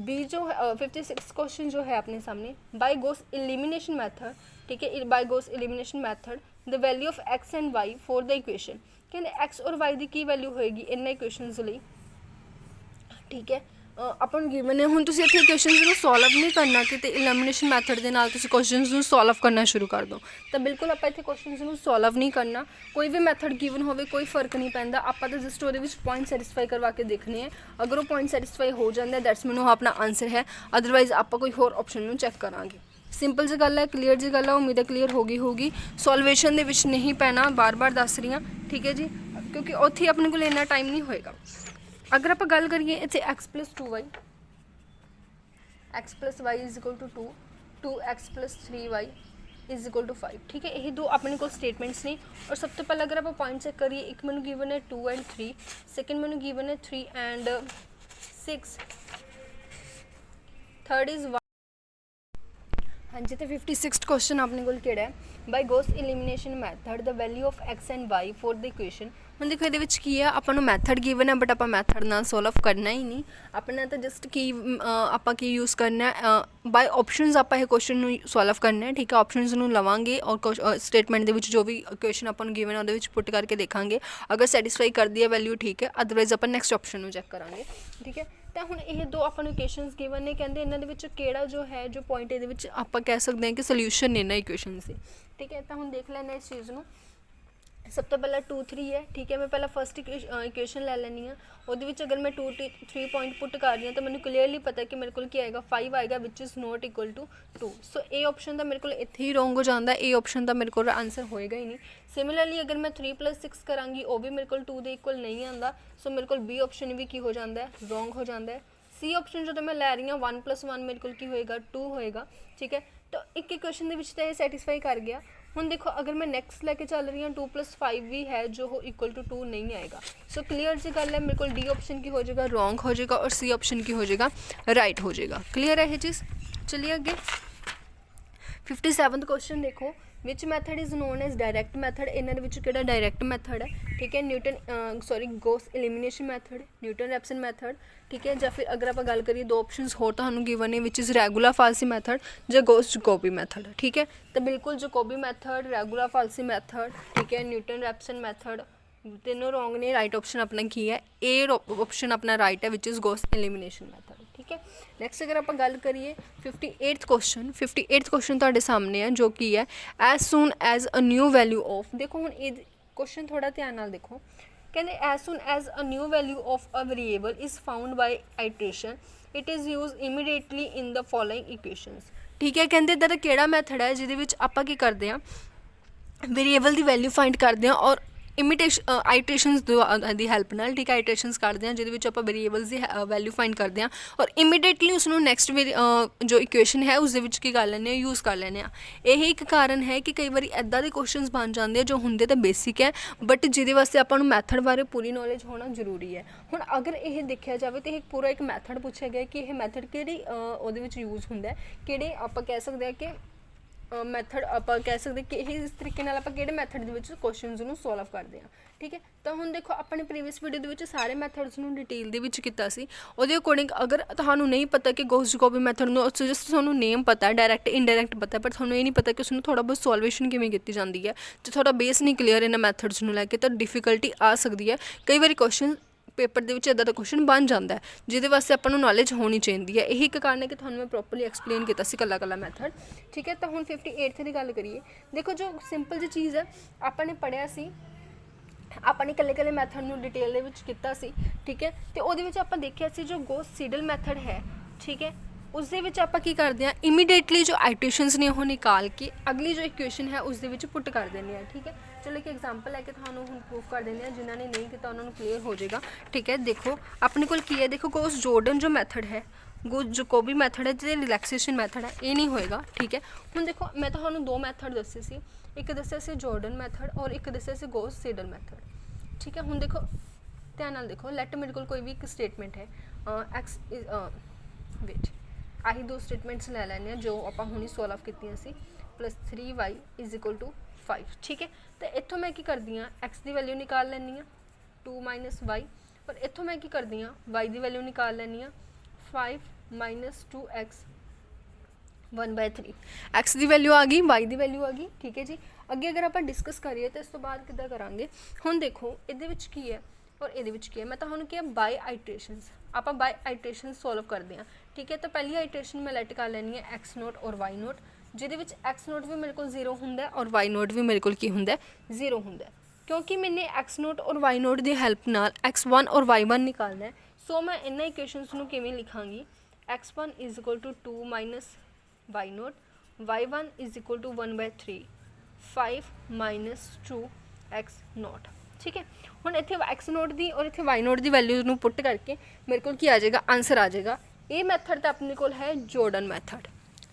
बी जो है 56 क्वेश्चन जो है अपने सामने, बाय गॉस एलिमिनेशन मैथड, ठीक है। By Gauss elimination method the value of x and y for the equation, कहते एक्स और वाई की वैल्यू होएगी इन इक्वेशनस लिए, ठीक है। अपन गिवन है हुण तुसीं इत्थे इक्वेशनस नूं सॉल्व नहीं करना कि एलिमिनेशन मैथड दे नाल तुसीं क्वेश्चनस नूं सॉल्व करना शुरू कर दो। तो बिल्कुल आपां इत्थे क्वेश्चनस नूं सॉल्व नहीं करना, कोई भी मैथड गिवन होवे कोई फर्क नहीं पैंदा, आपां तां जस्ट उहदे विच पॉइंट सैटिस्फाई करवा के देखने हैं। अगर वो पॉइंट सैटिस्फाई हो जांदा दैट्स मीन अपना आंसर है, अदरवाइज आपां कोई होर ऑप्शन नूं चैक करांगे। सिंपल जी गल है, क्लीयर जी गल है, उम्मीद है क्लीयर होगी। सॉल्वेशन दे विच नहीं पैना, बार बार दस रही हाँ, ठीक है जी, क्योंकि उत्थे अपने को इन्ना टाइम नहीं होएगा। अगर आप गल करिए इत्थे x + 2y, x + y = 2, 2x + 3y = 5, ठीक है। यही दो अपने को स्टेटमेंट्स ने। और सब तो पहले अगर आप पॉइंट चेक करिए, एक मैंने गिवन है 2 and 3, सेकेंड मैंने गिवन है 3 and 6, थर्ड इज़ 1। हाँ जी। तो 56th क्वेश्चन अपने को केड़ा है, by Gauss elimination method the value of x and y for the equation. हम देखो ये की है अपन मैथड गिवन है बट आप मैथड ना सॉल्व करना ही नहीं, अपना तो जस्ट की आप यूज़ करना है बाय ऑप्शनस आप क्वेश्चन सॉल्व करना है, ठीक है। ऑप्शनस लवांगे और स्टेटमेंट के जो भी क्वेश्चन अपन गिवन है वो पुट करके देखांगे, अगर सैटिस्फाई कर दी है वैल्यू ठीक है, अदरवाइज अपन नैक्सट ऑप्शन चैक करांगे, ठीक है। तो हुण ये दो अपन इक्वेशनस गिवन ने, कहते इन्हां दे विच किहड़ा जो है जो पॉइंट ये आप कह सकते हैं कि सोल्यूशन ने इन्हां इक्वेशन से, ठीक है। तो हुण देख लैंदे इस चीज़ नूं सब तो पहला 2 3 है, ठीक है। मैं पहला फर्स्ट इक्वेशन ले लैनी हाँ, ਉਹਦੇ ਵਿੱਚ अगर मैं 2 3 पॉइंट पुट कर रही हूँ तो मैंने क्लीयरली पता है कि मेरे को आएगा 5 आएगा which is not equal to 2। So A option तो मेरे को इत्थे ही रोंग हो जाता है, ए ऑप्शन तो मेरे को आंसर होएगा ही नहीं। सिमिलरली अगर मैं 3 + 6 कराँगी वो भी मेरे को 2 के इक्वल नहीं आता। सो मेरे को बी ऑप्शन भी की हो जाता है, रोंग हो जाता है। सी ऑप्शन जो मैं लै रही हूँ 1 + 1 मेरे को की होएगा 2 होएगा, ठीक है। तो एक इक्वेशन के तो ये सैटिस्फाई कर गया। हुण देखो अगर मैं नैक्सट लैके चल रही हूँ 2 + 5 भी है जो हो इक्वल टू 2 नहीं आएगा। सो क्लीयर जी गल है, मेरे को डी ऑप्शन की हो जाएगा रॉन्ग हो जाएगा और सी ऑप्शन की हो जाएगा राइट हो जाएगा। क्लीयर है ये चीज़। चलिए आगे 57वां क्वेश्चन देखो, which method is known as direct method. इन्होंने विच किहड़ा डायरैक्ट मैथड है, ठीक है। Gauss elimination method, Newton Raphson method, ठीक है। या फिर अगर आप गल करिए दो ऑप्शनस होर तुहानूं गिवन है विच इज़ रैगुलर फाल्सी मैथड या गॉस जकोबी मैथड, ठीक है। तो बिल्कुल जकोबी मैथड, रैगुलर फाल्सी मैथड, ठीक है, न्यूटन रैप्सन मैथड तीनों रॉन्ग ने। राइट ऑप्शन अपना की है, ए ऑप्शन अपना राइट है which is Gauss elimination method, ठीक है। नैक्सट अगर आप गल करिए 58वां क्वेश्चन तुहाडे सामने है जो कि है as soon as a new value of. देखो हुण ये क्वेश्चन थोड़ा ध्यान नाल देखो, कहते as soon as a new value of a variable is found by iteration it is use immediately in the following equations, ठीक है। कहते इधर किहड़ा मैथड है जिहदे विच आपां की करदे हां वेरीएबल की वैल्यू फाइंड करते हैं और आइट्रेशनस की हैल्प नाल, ठीक है, आइट्रेशनस करते हैं जिहदे आप वेरीएबल्स की वैल्यू फाइंड करते हैं और इमीडिएटली उसनों नैक्सट जो इक्वेशन है उस की कर लैंने यूज़ कर लैंने। यही एक कारण है कि कई बार इदां दे क्वेश्चन बन जाते हैं जो होंदे तो बेसिक है बट जिहदे वास्ते आपां नूं मैथड बारे पूरी नॉलेज होना जरूरी है। हुण अगर यह देखा जाए तो एक पूरा एक मैथड पूछा गया कि यह मैथड किहड़ी उहदे विच यूज़ हुंदा है, किहड़े आपां कह सकते हैं कि मैथड आप कह सकते कि इस तरीके नाल आपां किहड़े मैथड दे क्वेश्चनस नूं सॉल्व करते हैं, ठीक है। तो हुण देखो अपने प्रीवियस वीडियो दे सारे मैथड्स नूं डिटेल दे विच कीता सी। उहदे अकॉर्डिंग अगर तुहानूं नहीं पता कि गॉस जकोबी मैथड नूं जस्ट तुहानूं नेम पता है, डायरैक्ट इनडायरैक्ट पता है, पर तुहानूं ये नहीं पता कि उसनूं थोड़ा बहुत सॉल्वेशन किवें कीती जांदी है, तो थोड़ा बेस नहीं क्लीयर इन्हां मैथड्स नूं लैके तो डिफिकल्टी आ सकती है। कई बार क्वेश्चन पेपर दे विच इदां दा क्वेश्चन बन जाता है जिहदे वास्ते आपां नूं नॉलेज होनी चाहिए है। यही एक कारण है कि तुहानूं मैं प्रॉपरली एक्सप्लेन किया सी कला कला मैथड, ठीक है। तो हुण 58 की गल करिए, देखो जो सिंपल जी चीज़ है आपां ने पढ़िया सी, आपां ने कल्ले कल्ले मैथड नूं डिटेल दे विच कीता सी, ठीक है। तो उहदे विच आपां देखिया सी जो गॉस सीडल मैथड है, ठीक है, उस दे विच आपां की करदे हां इमीडिएटली जो आइट्रेशनस ने वो निकाल के अगली जो इक्वेशन है उस दे विच पुट कर देने हैं, ठीक है। चलो एक एग्जाम्पल लैके तुहानूं हुण प्रूफ कर देने हैं, जिन्होंने नहीं किया उन्होंने क्लीयर हो जाएगा, ठीक है। देखो अपने कोल की है, देखो गॉस जॉर्डन जो मैथड है, गॉस जकोबी मैथड है, जो रिलैक्सेशन मैथड है, ये नहीं होएगा, ठीक है। हुण देखो मैं तुहानूं दो मैथड दस्से सी, एक दस्सिया सी जॉर्डन मैथड और एक दस्सिया सी गॉस सीडल मैथड, ठीक है। हुण देखो ध्यान नाल देखो, लैट मेरे कोल कोई भी एक स्टेटमेंट है एक्स वेट आही दो स्टेटमेंट्स लै लैंदे हैं जो आपां हुणी सॉल्व कीतियां सी +3y = 5, ठीक है। तो इत्थों मैं की करदी हाँ एक्स की वैल्यू निकाल लैनी हाँ 2 - y और इत्थों मैं की करदी हाँ y की वैल्यू निकाल लैनी हाँ 5 - 2x 1/3। एक्स की वैल्यू आ गई, y की वैल्यू आ गई, ठीक है जी। अगे अगर आप डिस्कस करिए तो इस तो बाद किद्दां करांगे। हुण देखो इहदे विच की है और ये की है, मैं तुहानूं क्या बाय आइट्रेशनस आप बाय आइट्रेशन सॉल्व करते हैं, ठीक है। तो पहली आइट्रेशन मैं लैट कर लैनी है x0 और y0, जिहदे विच x0 भी मेरे को 0 हुंदा और y0 भी मेरे को की हुंदा 0 हुंदा, क्योंकि मैंने x0 और y0 की हैल्प नाल x1 और y1 निकालना है। सो मैं इन्हां इक्वेशनस नूं किवें लिखांगी, x1 = 2 - y0, y1 = 1/3 5 - 2x0, ठीक है। हुण इत्थे x0 की और इत्थे y0 की वैल्यू नूं पुट करके मेरे को की आ जाएगा, आंसर आ जाएगा। ये मैथड तो अपने कोल है जॉर्डन मैथड,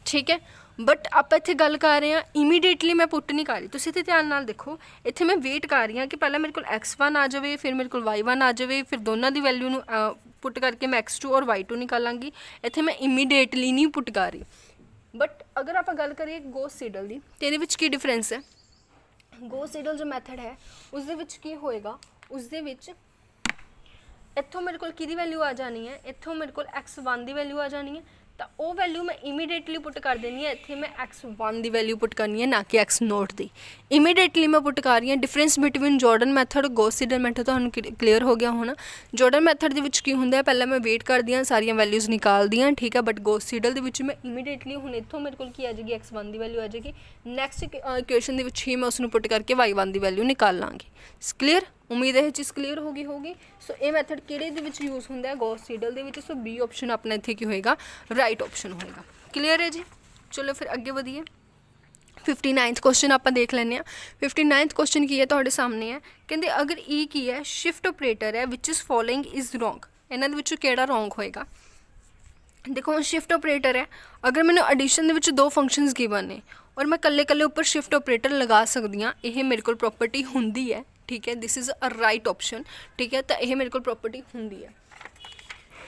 ठीक है। बट आप इत्थे गल कर रहे हैं इमीडिएटली मैं पुट नहीं कर रही, तुसीं इत्थे ध्यान नाल देखो, इत्थे मैं वेट कर रही हाँ कि पहले मेरे को x1 आ जाए, फिर मेरे को y1 आ जाए, फिर दोनों की वैल्यू नूं पुट करके मैं x2 और y2 निकालांगी। इत्थे मैं इमीडिएटली नहीं पुट कर रही। बट अगर आप गल करिए गॉस सीडल की, तो ये की डिफरेंस है, गॉस सीडल जो मैथड है उस दे विच की होएगा, उस दे विच इत्थों मेरे को की वैल्यू आ जानी है, इत्थों मेरे को x1 की वैल्यू आ जानी है, ਤਾਂ ਉਹ ਵੈਲਿਊ ਮੈਂ ਇਮੀਡੀਏਟਲੀ ਪੁੱਟ ਕਰ ਦੇਣੀ ਹੈ। ਇੱਥੇ ਮੈਂ x1 ਦੀ ਵੈਲਿਊ ਪੁੱਟ ਕਰਨੀ ਹੈ, ਨਾ ਕਿ x0 ਦੀ। ਇਮੀਡੀਏਟਲੀ ਮੈਂ ਪੁੱਟ ਕਰ ਰਹੀ ਹਾਂ। Difference between Jordan method Gauss Seidel method ਤੁਹਾਨੂੰ ਕਲੀਅਰ ਹੋ ਗਿਆ ਹੋਣਾ। ਜੋਰਡਨ ਮੈਥਡ ਦੇ ਵਿੱਚ ਕੀ ਹੁੰਦਾ ਹੈ, ਪਹਿਲਾਂ ਮੈਂ ਵੇਟ ਕਰਦੀ ਹਾਂ, ਸਾਰੀਆਂ ਵੈਲਿਊਜ਼ ਨਿਕਾਲਦੀ ਹਾਂ, ਠੀਕ ਹੈ। ਬਟ ਗੌਸ ਸੀਡਲ ਦੇ ਵਿੱਚ ਮੈਂ ਇਮੀਡੀਏਟਲੀ ਹੁਣ ਇੱਥੋਂ ਮੇਰੇ ਕੋਲ ਕੀ ਆ ਜਾਏਗੀ, x1 ਦੀ ਵੈਲਿਊ ਆ ਜਾਏਗੀ। ਨੈਕਸਟ ਇਕੁਏਸ਼ਨ ਦੇ ਵਿੱਚ ਹੀ ਮੈਂ ਉਸਨੂੰ ਪੁੱਟ ਕਰਕੇ y1 ਦੀ ਵੈਲਿਊ ਨਿਕਾਲ ਲਾਂਗੀ। ਕਲੀਅਰ? ਉਮੀਦ ਇਹ ਚੀਜ਼ ਕਲੀਅਰ ਹੋ ਗਈ ਹੋਊਗੀ। ਸੋ ਇਹ ਮੈਥਡ ਕਿਹੜੇ ਦੇ ਵਿੱਚ ਯੂਜ਼ ਹੁੰਦਾ ਹੈ, ਗੌਸ ਸੀਡਲ ਦੇ ਵਿੱਚ। ਸੋ ਬੀ ਆਪਸ਼ਨ ਆਪਣਾ ਇੱਥੇ ਕੀ ਹੋਏਗਾ, ਰਾਈਟ ਆਪਸ਼ਨ ਹੋਏਗਾ। ਕਲੀਅਰ ਹੈ ਜੀ? ਚਲੋ ਫਿਰ ਅੱਗੇ ਵਧੀਏ। 59th ਕੁਐਸਚਨ ਆਪਾਂ ਦੇਖ ਲੈਂਦੇ ਹਾਂ। 59th ਕੁਐਸਚਨ ਕੀ ਹੈ ਤੁਹਾਡੇ ਸਾਹਮਣੇ ਹੈ, ਕਹਿੰਦੇ ਅਗਰ E ਕੀ ਹੈ, ਸ਼ਿਫਟ ਆਪਰੇਟਰ ਹੈ ਵਿਚ ਇਜ਼ ਫੋਲੋਇੰਗ ਇਜ਼ ਰੋਂਗ। ਇਹਨਾਂ ਦੇ ਵਿੱਚੋਂ ਕਿਹੜਾ ਰੋਂਗ ਹੋਏਗਾ? ਦੇਖੋ ਹੁਣ ਸ਼ਿਫਟ ਆਪਰੇਟਰ ਹੈ, ਅਗਰ ਮੈਨੂੰ ਐਡੀਸ਼ਨ ਦੇ ਵਿੱਚ ਦੋ ਫੰਕਸ਼ਨਸ ਗਿਵਨ ਨੇ ਔਰ ਮੈਂ ਇਕੱਲੇ ਇਕੱਲੇ ਉੱਪਰ ਸ਼ਿਫਟ ਆਪਰੇਟਰ ਲਗਾ ਸਕਦੀ ਹਾਂ, ਇਹ ਮੇਰੇ ਕੋਲ ਪ੍ਰੋਪਰਟੀ ਹੁੰਦੀ ਹੈ, ਠੀਕ ਹੈ। This is a right option, ਠੀਕ ਹੈ। ਤਾਂ ਇਹ ਮੇਰੇ ਕੋਲ ਪ੍ਰੋਪਰਟੀ ਹੁੰਦੀ ਹੈ।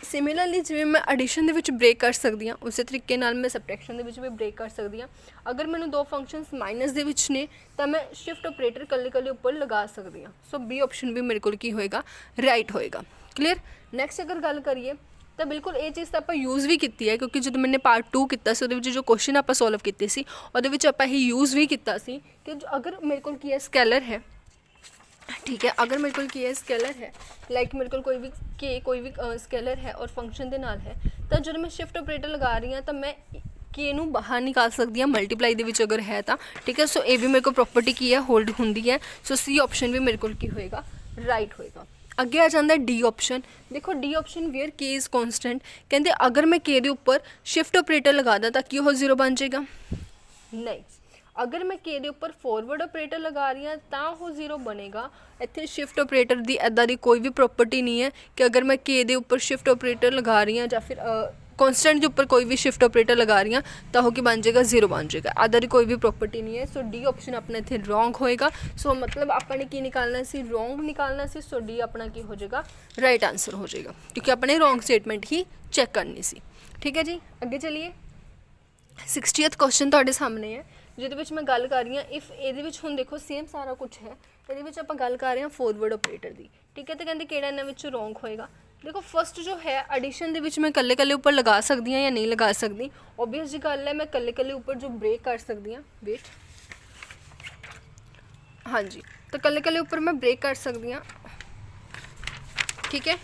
ਸਿਮਿਲਰਲੀ ਜਿਵੇਂ ਮੈਂ ਐਡੀਸ਼ਨ ਦੇ ਵਿੱਚ ਬ੍ਰੇਕ ਕਰ ਸਕਦੀ ਹਾਂ, ਉਸੇ ਤਰੀਕੇ ਨਾਲ ਮੈਂ ਸਬਟ੍ਰੈਕਸ਼ਨ ਦੇ ਵਿੱਚ ਵੀ ਬ੍ਰੇਕ ਕਰ ਸਕਦੀ ਹਾਂ। ਅਗਰ ਮੈਨੂੰ ਦੋ ਫੰਕਸ਼ਨਸ ਮਾਈਨਸ ਦੇ ਵਿੱਚ ਨੇ ਤਾਂ ਮੈਂ ਸ਼ਿਫਟ ਆਪਰੇਟਰ ਇਕੱਲੇ ਇਕੱਲੇ ਉੱਪਰ ਲਗਾ ਸਕਦੀ ਹਾਂ। ਸੋ ਬੀ ਆਪਸ਼ਨ ਵੀ ਮੇਰੇ ਕੋਲ ਕੀ ਹੋਏਗਾ, ਰਾਈਟ ਹੋਏਗਾ। ਕਲੀਅਰ? ਨੈਕਸਟ ਅਗਰ ਗੱਲ ਕਰੀਏ ਤਾਂ ਬਿਲਕੁਲ ਇਹ ਚੀਜ਼ ਤਾਂ ਆਪਾਂ ਯੂਜ਼ ਵੀ ਕੀਤੀ ਹੈ, ਕਿਉਂਕਿ ਜਦੋਂ ਮੈंने ਪਾਰਟ 2 ਕੀਤਾ ਸੀ ਉਹਦੇ ਵਿੱਚ ਜੋ ਕੁਐਸਚਨ ਆਪਾਂ ਸੋਲਵ ਕੀਤੇ ਸੀ ਉਹਦੇ ਵਿੱਚ ਆਪਾਂ ਇਹ ਯੂਜ਼ ਵੀ ਕੀਤਾ ਸੀ ਕਿ ਅਗਰ ਮੇਰੇ ਕੋਲ ਕੀ ਹੈ, ਸਕੈਲਰ ਹੈ, ठीक है। अगर मेरे को के स्केलर है, लाइक मेरे को कोई भी स्केलर है और फंक्शन के नाल है, तो जो मैं शिफ्ट ऑपरेटर लगा रही हाँ तो मैं के नू बाहर निकाल सकती हाँ मल्टीप्लाई दे विच अगर है तो, ठीक है। सो ये भी मेरे को प्रॉपर्टी की है, होल्ड होंदी है। सो सी ऑप्शन भी मेरे को की होएगा, राइट होएगा। अगे आ जाता है डी ऑप्शन। देखो डी ऑप्शन वेयर के इज़ कॉन्सटेंट, कहते अगर मैं के दे उपर शिफ्ट ऑपरेटर लगा दा तो की वो 0 बन जाएगा? नहीं। अगर मैं के दे उपर फॉरवर्ड ऑपरेटर लगा रही हाँ तो वो 0 बनेगा। इत्थे शिफ्ट ऑपरेटर की इदा की कोई भी प्रॉपर्टी नहीं है कि अगर मैं के दे उपर शिफ्ट ऑपरेटर लगा रही हाँ या फिर कॉन्सटेंट के उपर कोई भी शिफ्ट ऑपरेटर लगा रही हाँ तो वो की बन जाएगा, 0 बन जाएगा। इदा की कोई भी प्रॉपर्टी नहीं है। सो डी ऑप्शन अपना इत्थे रॉन्ग होएगा। सो मतलब अपने की निकालना सी, रॉन्ग निकालना सी। सो डी अपना की हो जाएगा, राइट आंसर हो जाएगा, क्योंकि अपने रॉन्ग स्टेटमेंट ही चेक करनी सी। ठीक है जी, अगे चलिए। 60th क्वेश्चन तुहाडे सामने है, जिहदे विच मैं गल कर रही हाँ इफ ये हुण देखो सेम सारा कुछ है, ये आपां गल कर रहे हैं फॉरवर्ड ऑपरेटर की, ठीक है। तो कहते किहड़ा इन्हां विचों रॉन्ग होएगा? देखो फस्ट जो है एडिशन दे विच मैं कल्ले कल्ले उपर लगा सकती हाँ या नहीं लगा सकती? ओबवियस जी गल है, मैं कल्ले कल्ले उपर जो ब्रेक कर सकती हाँ, वेट, हाँ जी, तो कल्ले कल्ले उपर मैं ब्रेक कर सकती हाँ, ठीक है।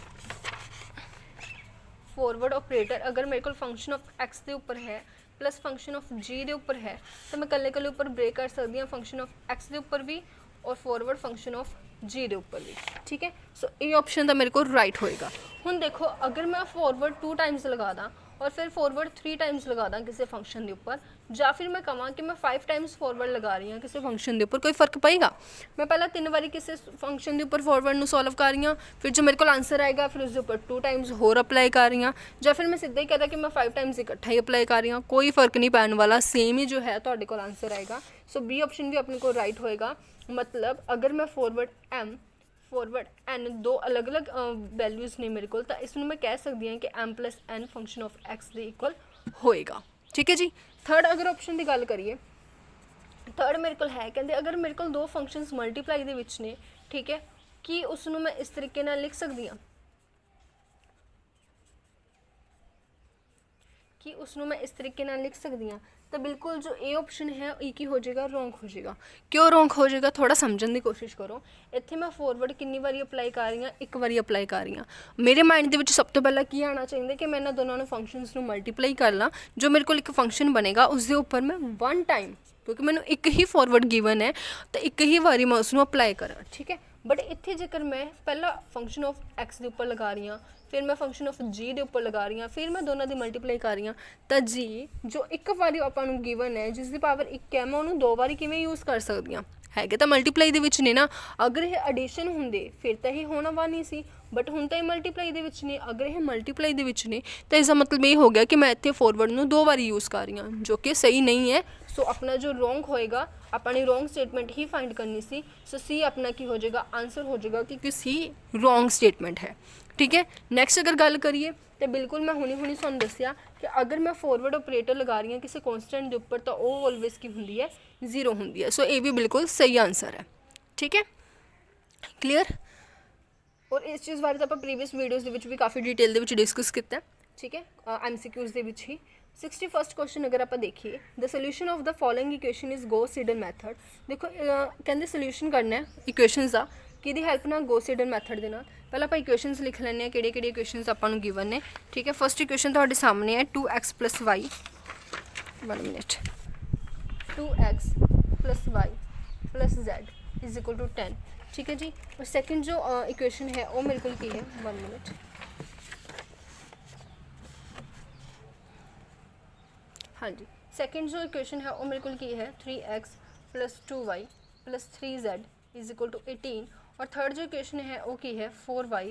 फॉरवर्ड ऑपरेटर अगर मेरे को फंक्शन ऑफ एक्स के उपर है प्लस फंक्शन ऑफ जी के उपर है तो मैं कल्ले कल्ले उपर ब्रेक कर सकती हाँ, फंक्शन ऑफ एक्स के उपर भी और फॉरवर्ड फंक्शन ऑफ जी के उपर भी, ठीक है। सो ये ऑप्शन तो मेरे को राइट होएगा। हुण देखो अगर मैं फॉरवर्ड 2 टाइम्स लगा दा और फिर फॉरवर्ड 3 टाइम्स लगा दा किसी फंक्शन के उपर, या फिर मैं कहां कि मैं 5 टाइम्स फॉरवर्ड लगा रही हाँ किसी फंक्शन के उपर, कोई फर्क पेगा? मैं पहला 3 बारी किसी फंक्शन के उपर फॉरवर्ड नू सॉल्व कर रही हाँ, फिर जो मेरे को आंसर आएगा फिर उसके उपर 2 टाइम्स होर अप्लाई कर रही हाँ, या फिर मैं सीधा ही कहता कि मैं 5 टाइम्स इकट्ठा ही अप्लाई कर रही हाँ, कोई फर्क नहीं पैने वाला, सेम ही जो है तुहाडे कोल आंसर आएगा। सो बी ऑप्शन भी अपने को राइट होएगा। मतलब अगर मैं फॉरवर्ड एन दो अलग अलग वैल्यूज़ ने मेरे को, तो इसमें मैं कह सकती हाँ कि m plus n function of x के इक्वल होएगा, ठीक है जी। थर्ड अगर ऑप्शन की गल करिए, थर्ड मेरे को है कहते अगर मेरे को 2 फंक्शनस मल्टीप्लाई दे विच ने, ठीक है, कि उसनू मैं इस तरीके नाल लिख सकती हाँ कि उसनू मैं इस तरीके नाल लिख सकती हाँ, तो बिल्कुल जो ए ऑप्शन है ये की हो जाएगा, रॉन्ग हो जाएगा। क्यों रॉन्ग हो जाएगा? थोड़ा समझने की कोशिश करो। इत्थे मैं फॉरवर्ड कितनी बारी अप्लाई कर रही हाँ, एक बारी अप्लाई कर रही हाँ। मेरे माइंड के सब तो पहला की आना चाहिए कि मैं इन्होंने दोनों फंक्शनस को मल्टीप्लाई कर ला, जो मेरे को एक फंक्शन बनेगा उसके उपर मैं 1 टाइम, क्योंकि मैंने एक ही फॉरवर्ड गिवन है तो एक ही बारी मैं उसको अप्लाई करा, ठीक है। बट इत्थे जेकर मैं पहला फंक्शन ऑफ एक्स के उपर लगा रही हाँ, फिर मैं फंक्शन ऑफ जी के उपर लगा रही हाँ, फिर मैं दोनों की मल्टीप्लाई कर रही हाँ, तो जी जो एक बारी आपां गिवन है जिसकी पावर 1 है, मैं उन्होंने 2 बारी किवें यूज़ कर सकती हाँ? है तो मल्टीप्लाई दे विच ने ना। अगर ये एडिशन होंदे फिर तो ये होना वा नहीं सी, बट हुण तो ये मल्टीप्लाई दे विच ने। अगर ये मल्टीप्लाई दे विच ने तो इसका मतलब ये हो गया कि मैं इत्थे फॉरवर्ड नूं 2 बारी यूज़ कर रही हाँ, जो कि सही नहीं है। सो अपना जो रॉन्ग होएगा, अपनी रॉन्ग स्टेटमेंट ही फाइंड करनी सी। सो सी अपना की हो जाएगा, आंसर हो जाएगा, क्योंकि सी रॉन्ग स्टेटमेंट है, ठीक है। नैक्सट अगर गल करिए तो बिल्कुल मैं हुणी तुहानूं दस्सिया कि अगर मैं फॉरवर्ड ऑपरेटर लगा रही हूँ किसी कॉन्सटेंट के उपर तो वो ऑलवेज की होंदी है, 0 होंदी है। सो ये भी बिल्कुल सही आंसर है, ठीक है, क्लीयर। और इस चीज़ बारे तो आप प्रीवियस वीडियोज़ भी काफ़ी डिटेल डिस्कस किया, ठीक है, MCQs दे विच ही। 61st क्वेश्चन अगर आप देखिए, the solution of the following equation is Gauss Seidel method. देखो कहते सोल्यूशन करना है इक्वेशनस का किहदी हेल्प नाल, गॉस सीडल मैथड दे नाल। पहले आप इक्वेशनस लिख लैंदे हैं किहड़े-किहड़े इक्वेशनस आपां नूं गिवन ने, ठीक है। फर्स्ट इक्वेशन तुहाडे सामने है 2x + y, 1 minute, 2x + y + z = 10, ठीक है जी। और सेकंड जो इक्वेशन है वो मेरे को की है, 1 मिनट, हाँ जी। सेकंड जो इक्वेशन है वो मेरे को की है 3x + 2y + 3z = 18। और थर्ड जो इक्वेशन है वो की है 4y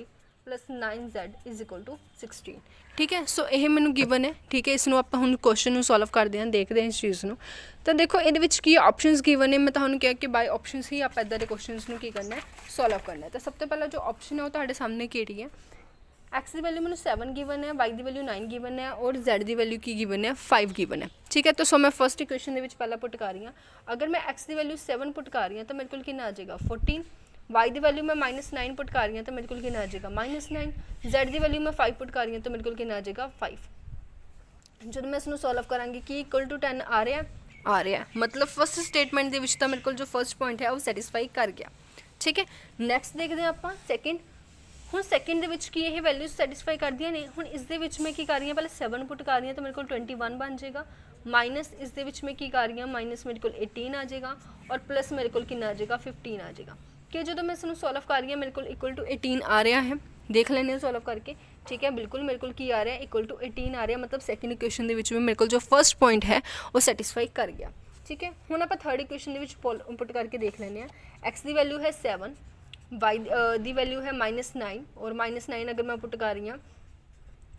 + 9z = 16, ठीक है। सो ये मैंने गिवन है, ठीक है। इसनों आप हुण क्वेश्चन नूं सॉल्व करते हैं, देखते हैं इस चीज़ नूं। तो देखो ये की ऑप्शनस गिवन है, मैं तुहानूं कहा कि बाय ऑप्शनस ही आप इदां दे क्वेश्चनस नूं की करना है, सॉल्व करना है। तो सब तो पहला जो ऑप्शन है वो तुहाडे सामने किहड़ी है, एक्स की वैल्यू मैंने 7 गिवन है, वाई की वैल्यू 9 गिवन है और जेड की वैल्यू की गिवन है 5 गिवन है, ठीक है। तो सो मैं फर्स्ट इक्वेशन के पहला पुट कर रही हूँ। अगर मैं एक्स की वैल्यू 7 पुट कर रही हूँ तो मेरे को कितना आ जाएगा 14। वाई की वैल्यू मैं -9 पुट कर रही हूँ तो मेरे को कितना आ जाएगा -9। जेड की वैल्यू मैं 5 पुट कर रही हूँ तो मेरे को कितना आ जाएगा 5। जो मैं इसमें सॉल्व करांगी कि इक्वल टू 10 आ रहा है, मतलब फर्स्ट स्टेटमेंट के मेरे को जो फर्स्ट पॉइंट है वो सैटिस्फाई कर गया, ठीक है। नैक्सट देखते हैं आप सैकेंड। हुण सैकेंड की यह वैल्यूज सैटिस्फाई कर दिया ने। हुण इस दे विच मैं की कर रही हूँ, पहले 7 पुट कर रही हूँ तो मेरे को 21 बन जाएगा, माइनस इस दे विच मैं की कर रही हूँ, माइनस मेरे को 18 आ जाएगा और प्लस मेरे को कितना आ जाएगा 15 आ जाएगा। कि जो मैं इसमें सॉल्व कर रही हूँ मेरे को इक्वल टू 18 आ रहा है, देख लेने सॉल्व करके, ठीक है। बिल्कुल मेरे को की आ रहा है इक्वल टू 18 आ रहा है, मतलब सैकेंड इक्वेशन के विच में मेरे को जो फर्स्ट पॉइंट है वो सैटिस्फाई कर गया, ठीक है। हुण आप थर्ड इक्वेशन के विच पुट करके देख लेने। एक्स की वैल्यू है 7, वाई दी वैल्यू है -9 और -9 अगर मैं पुट कर रही हूँ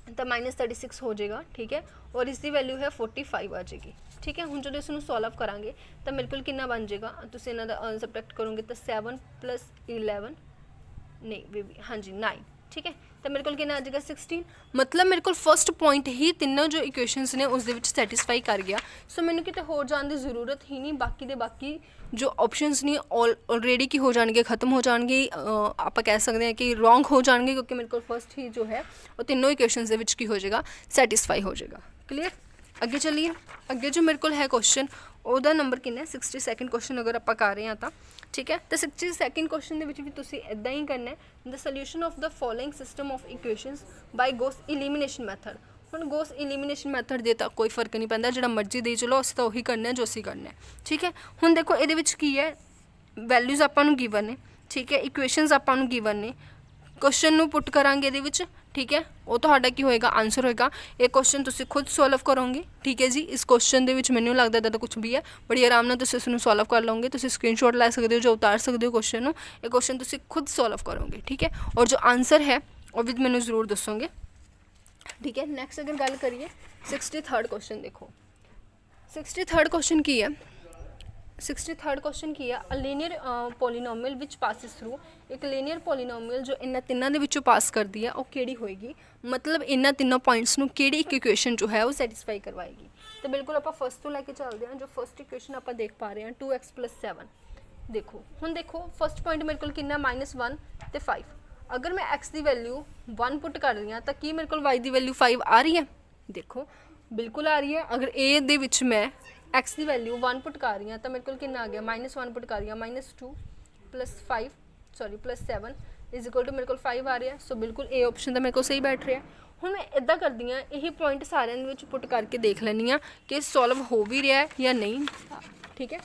तो -36 हो जाएगा, ठीक है। और इसकी वैल्यू है 45 आ जाएगी, ठीक है। हुण जो इसनूं सॉल्व करांगे तो मेरे को कितना बन जाएगा, तुसीं इन्हां दा सबट्रैक्ट करोगे तो 7 + 11 नहीं बेबी, हाँ जी 9, ठीक है। तो मेरे को कितना आ जाएगा 16, मतलब मेरे को फर्स्ट पॉइंट ही तीनों जो इक्वेशनस ने उस दे विच सैटिस्फाई कर गया। सो मैंने किते होर जाने की जरूरत ही नहीं, बाकी दे बाकी जो ऑप्शनस ने ऑलरेडी की हो जाएंगे, खत्म हो जाएंगे, आप कह सकते हैं कि रॉन्ग हो जाएंगे, क्योंकि मेरे को फर्स्ट ही जो है वो तीनों इक्वेशनस दे विच की हो जाएगा सैटिस्फाई हो जाएगा। क्लीयर, अगे चलिए। अगे जो मेरे को है क्वेश्चन ਉਹਦਾ नंबर कितना है 62nd क्वेश्चन अगर आप कर रहे हैं तो, ठीक है। तो 62nd क्वेश्चन के भी तुम इदा ही करना है, the solution of the following system of equations by Gauss elimination method. हुण गॉस एलिमिनेशन मैथड दे तो कोई फर्क नहीं पैंदा, जो मर्जी दे चलो असीं तो उही करना है जो असीं करना है, ठीक है। हुण देखो ये की है, वैल्यूज़ आपां नूं गिवन ने, ठीक है, इक्वेशनस आपां नूं गिवन ने, क्वेश्चन नूं पुट करांगे ये, ठीक है। वो तो की होएगा आंसर होएगा। ये क्वेश्चन तुसीं खुद सॉल्व करोगे, ठीक है जी। इस क्वेश्चन के मैनूं लगदा इदां दा कुछ भी है, बड़ी आराम नाल तुसीं इसनूं सॉल्व कर लोगे। तुसीं स्क्रीनशॉट लै सकदे हो, जो उतार सकते हो क्वेश्चन नूं। ये क्वेश्चन तुसीं खुद सॉल्व करोगे, ठीक है। और जो आंसर है वो भी मैनूं जरूर दसोगे, ठीक है। नैक्सट अगर गल करिए 63rd क्वेश्चन, देखो 63rd क्वेश्चन की है, 63rd क्वेश्चन की है, a linear polynomial which passes through. एक लीनियर पॉलीनोमियल जो इन्हां तिन्नां दे विचों पास करती है वो किहड़ी होएगी, मतलब इन्हां तिन्नों पॉइंट्स नूं किहड़ी एक इक्वेशन जो है वो सैटिस्फाई करवाएगी। तो बिल्कुल आप फर्स्ट तो लैके चलते हैं। जो फर्स्ट इक्वेशन आप देख पा रहे हैं 2x + 7, देखो हुण देखो फर्स्ट पॉइंट मेरे को कितना -1 ते 5। अगर मैं x की वैल्यू 1 पुट कर रही हाँ तो की मेरे को y की वैल्यू 5 आ रही है, देखो बिल्कुल आ रही है। अगर ए दे विच मैं एक्स की वैल्यू 1 पुट कर रही हूँ तो मेरे को कितना आ गया -1 पुट कर रही हूँ, -2 + 5 सॉरी +7 = मेरे को 5 आ रहा है। सो बिल्कुल ए ऑप्शन तो मेरे को सही बैठ रहा है। हुण मैं इदा करती हाँ, यही पॉइंट सारे पुट करके देख लैनी हाँ कि सॉल्व हो भी रहा है या नहीं, ठीक है।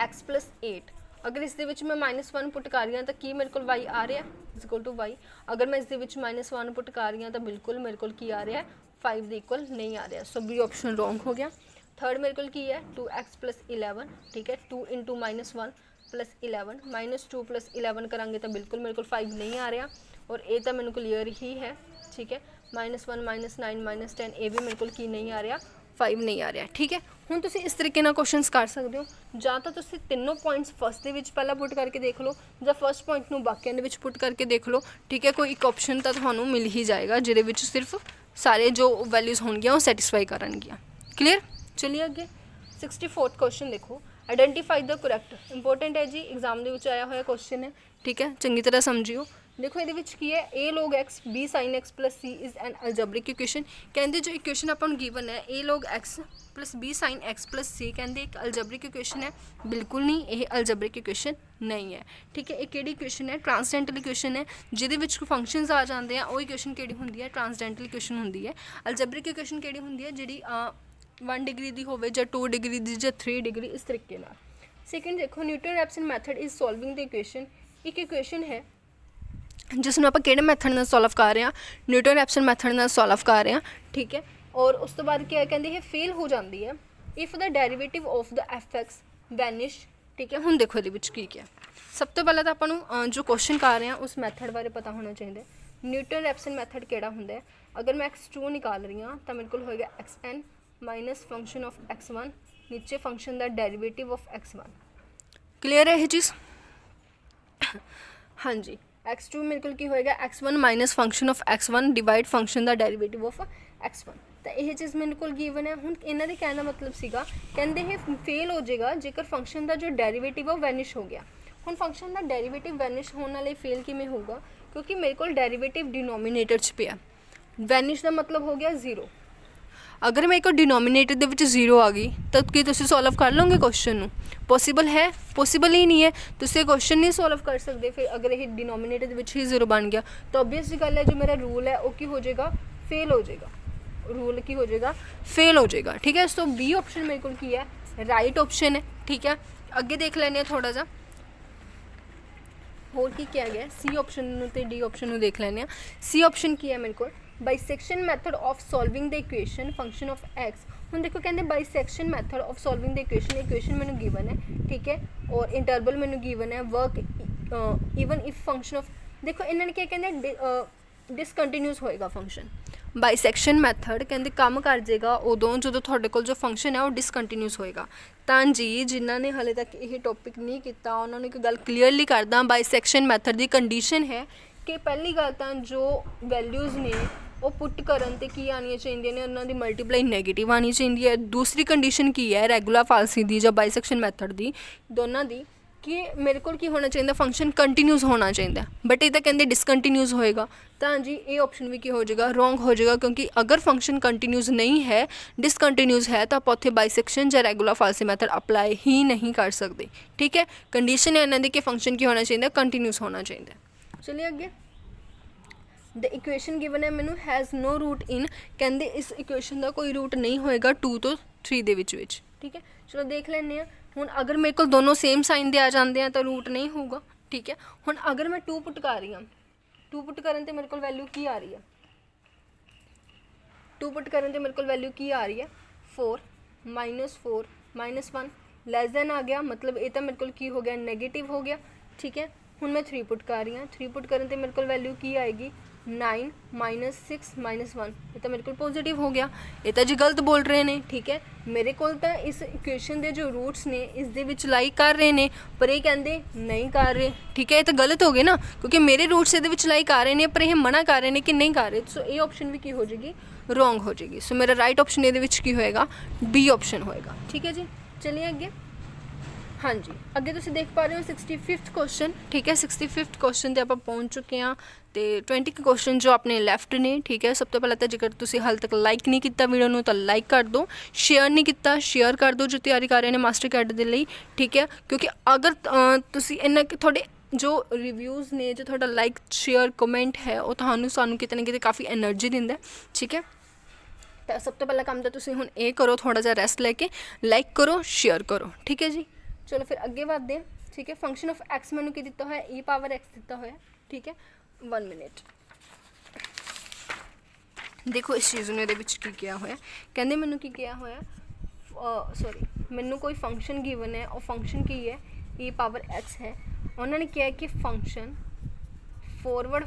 x + 8, अगर इस मैं -1 पुट कर रही हूँ तो की मेरे को y आ रहा है = y। अगर मैं इस -1 पुट कर रही हूँ तो बिल्कुल मेरे को की आ रहा है 5 के इक्वल नहीं आ रहा। सो बी ऑप्शन रॉन्ग हो गया। थर्ड मेरे को की है 2x + 11, ठीक है। 2 × -1 + 11, -2 + 11 करांगे तो बिल्कुल मेरे को 5 नहीं आ रहा। और ए तो मेरे को क्लीयर ही है, ठीक है। -1 -9 -10 ए भी मेरे को की नहीं आ रहा, 5 नहीं आ रहा, ठीक है। हुण तुसी इस तरीके नाल क्वेश्चंस कर सकते हो, जां तो तुसी तीनों पॉइंट्स फर्स्ट दे विच पहला पुट करके देख लो, जां फर्स्ट पॉइंट नूं बाकियां दे विच पुट करके देख लो, ठीक है। कोई एक ऑप्शन तो तुहानूं मिल ही जाएगा जिहदे विच सिर्फ सारे जो वैल्यूज़ होणगियां वो सैटिस्फाई करनगियां। क्लीयर, चलिए अगे 64th क्वेश्चन देखो, आइडेंटिफाई द करैक्ट। इंपोर्टेंट है जी, एग्जाम दे विच आया होया क्वेश्चन है, ठीक है, चंगी तरह समझियो। देखो ये की है a log x b sin x plus c is an algebraic equation. कहते जो इक्वेशन अपन गिवन है a log x plus b sin x plus c कहते एक अलजबरिक इक्वेशन है। बिल्कुल नहीं, ये अलजबरिक इक्वेशन नहीं है। ठीक है, एक इक्वेशन है ट्रांसडेंटल इक्वेशन है जिहदे विच फंक्शनस आ जाते हैं। वो इक्वेशन किहड़ी हुंदी है? ट्रांसडेंटल इक्वेशन हुंदी है। अलजबरिक इक्वेशन किहड़ी हुंदी है? जिहड़ी 1 डिग्री की होवे जां 2 डिग्री की जां 3 डिग्री, इस तरीके नाल। सेकेंड देखो Newton-Raphson method is solving the equation. एक इक्वेशन है जिसनूं आपां किहड़े मैथड नाल सॉल्व कर रहे हैं? न्यूटन-रैप्सन मैथड नाल सॉल्व कर रहे हैं। ठीक है, और उस तो बाद क्या कहते हैं फेल हो जाती है if the derivative of the F x vanish. ठीक है, हुण देखो ये की क्या। सब तो पहले तो आपां जो क्वेश्चन कर रहे हैं उस मैथड बारे पता होना चाहिए। न्यूटन-रैप्सन मैथड किहड़ा हुंदा है? अगर मैं x2 निकाल रही हाँ तो मेरे को होएगा xn minus function of x1 नीचे फंक्शन का डेरीवेटिव ऑफ x1। क्लीयर है ये चीज़? हाँ जी, x2 मेरे को की होएगा x1 minus function of x1 divide function का डेरीवेटिव ऑफ x1। तो यह चीज़ मेरे को गिवन है। हुण इन्हां दे कहने का मतलब सीगा कहंदे ये फेल हो जाएगा जेकर फंक्शन का जो डेरीवेटिव है वैनिश हो गया। हुण फंक्शन का डेरीवेटिव वैनिश होने वाले फेल किवें होगा? क्योंकि मेरे को डेरीवेटिव डिनोमीनेटर च पिया। वैनिश का मतलब हो गया 0। अगर मेरे को डिनोमीनेटर दे विच 0 आ गई तो कि तुसीं सॉल्व कर लोगे क्वेश्चन नूं? पॉसीबल है? पॉसीबल ही नहीं है। तुसीं क्वेश्चन नहीं सॉल्व कर सकते। फिर अगर ये डिनोमीनेटर दे विच ही 0 बन गया तो ऑब्वियस गल है जो मेरा रूल है वो की हो जाएगा? फेल हो जाएगा। रूल की हो जाएगा? फेल हो जाएगा। ठीक है, सो बी ऑप्शन मेरे को की है राइट ऑप्शन है। ठीक है, अगे देख लेने थोड़ा जा होर की क्या गया। सी ऑप्शन तो डी ऑप्शन देख लेने। सी ऑप्शन की है मेरे को bisection method of solving the equation function of x. हुण देखो कहते bisection method of solving the equation मैंने गिवन है। ठीक है, और इंटरवल मैंने गिवन है work even if function of. देखो इन्होंने क्या कहते डिसकंटीन्यूस होएगा फंक्शन। बाइसेक्शन मैथड कहते काम कर जाएगा उदों जो थोड़े को जो फंक्शन है वो डिसकंटीन्यूस होएगा। तो जी जिन्होंने हाले तक ये टॉपिक नहीं किया उन्होंने एक गल क्लीयरली करदा बाइसेक्शन मैथड की कंडीशन है कि पहली गल तो जो वैल्यूज़ ने वो पुट करन ते की आनी चाहिए ने उन्होंने मल्टीप्लाई नैगेटिव आनी चाहिए है। दूसरी कंडीशन की है रेगुलर फालसी दी या बाइसेक्शन मैथड की दोनों की कि मेरे को की होना चाहिए फंक्शन कंटीन्यूस होना चाहिए। बट ये तो कहते डिसकंटीन्यूस होएगा। तो जी ये ऑप्शन भी की हो जाएगा? रॉन्ग हो जाएगा, क्योंकि अगर फंक्शन कंटीन्यूस नहीं है डिसकंटीन्यूस है तो आप उत्थे बाइसेक्शन या रेगुलर फालसी मैथड अप्लाई ही नहीं कर सकते। ठीक है, कंडीशन है इन्होंने कि फंक्शन की होना चाहिए? कंटीन्यूस होना चाहिए। चलिए अगे द इक्वेशन गिवन है मैनू हैज़ नो रूट इन। कहते इस इक्वेशन का कोई रूट नहीं होएगा 2 तो 3 दे विच। ठीक है, चलो देख लेने हुण अगर मेरे को दोनों सेम साइन दे आ जाते हैं तो रूट नहीं होगा। ठीक है, हुण अगर मैं 2 पुट कर रही हाँ 2 पुट करन ते मेरे को वैल्यू की आ रही है? 2 पुट करन ते मेरे को वैल्यू की आ रही है 4 माइनस 1 लेस दैन आ गया, मतलब ये तो मेरे को की हो गया नेगेटिव हो गया। ठीक है, हुण मैं 3 पुट कर रही हाँ 3 पुट करन ते मेरे को वैल्यू की आएगी 9 माइनस 6 माइनस 1। ये तो मेरे को पॉजिटिव हो गया। ये तो जी गलत बोल रहे हैं। ठीक है, मेरे को तो इस इक्वेशन के जो रूट्स ने इस दे विच लाई कर रहे हैं पर ये कहते नहीं कर रहे। ठीक है, ये तो गलत हो गए ना, क्योंकि मेरे रूट्स ये लाई कर रहे हैं पर ये मना कर रहे हैं कि नहीं कर रहे। सो ये ऑप्शन भी की हो जाएगी? रॉन्ग हो जाएगी। सो मेरा राइट ऑप्शन ये की होएगा? बी ऑप्शन होएगा। ठीक है जी, चलिए अगे। हाँ जी, अगे तुम देख पा रहे हो 65th क्वेश्चन। ठीक है, 65th क्वेश्चन पर आप पहुँच चुके हैं तो 20 क्वेश्चन जो अपने लैफ्ट ने। ठीक है, सब तो पहले तो जेकर तुम हाल तक लाइक नहीं किया वीडियो में तो लाइक कर दो, शेयर नहीं किया शेयर कर दो जो तैयारी कर रहे हैं मास्टर कैड के लिए। ठीक है, क्योंकि अगर तुम इन्ना थोड़े जो रिव्यूज़ ने जो थोड़ा लाइक शेयर कमेंट है वो तो सानू किते ना किते काफ़ी एनर्जी दिंदा है। ठीक है, तो सब तो पहला काम तो तुम हुण ये करो थोड़ा जा रेस्ट लैके लाइक करो शेयर करो। ठीक है जी, चलो फिर अगे बढ़ते हैं। ठीक है, फंक्शन ऑफ एक्स मैनू की दिता है ई पावर एक्स दिता है। ठीक है, 1 मिनट देखो इस चीज़ ने की किया होया। कहते मैनू की किया होया सॉरी मैनू कोई फंक्शन गिवन है और फंक्शन की है ई पावर एक्स है। उन्होंने क्या है कि function forward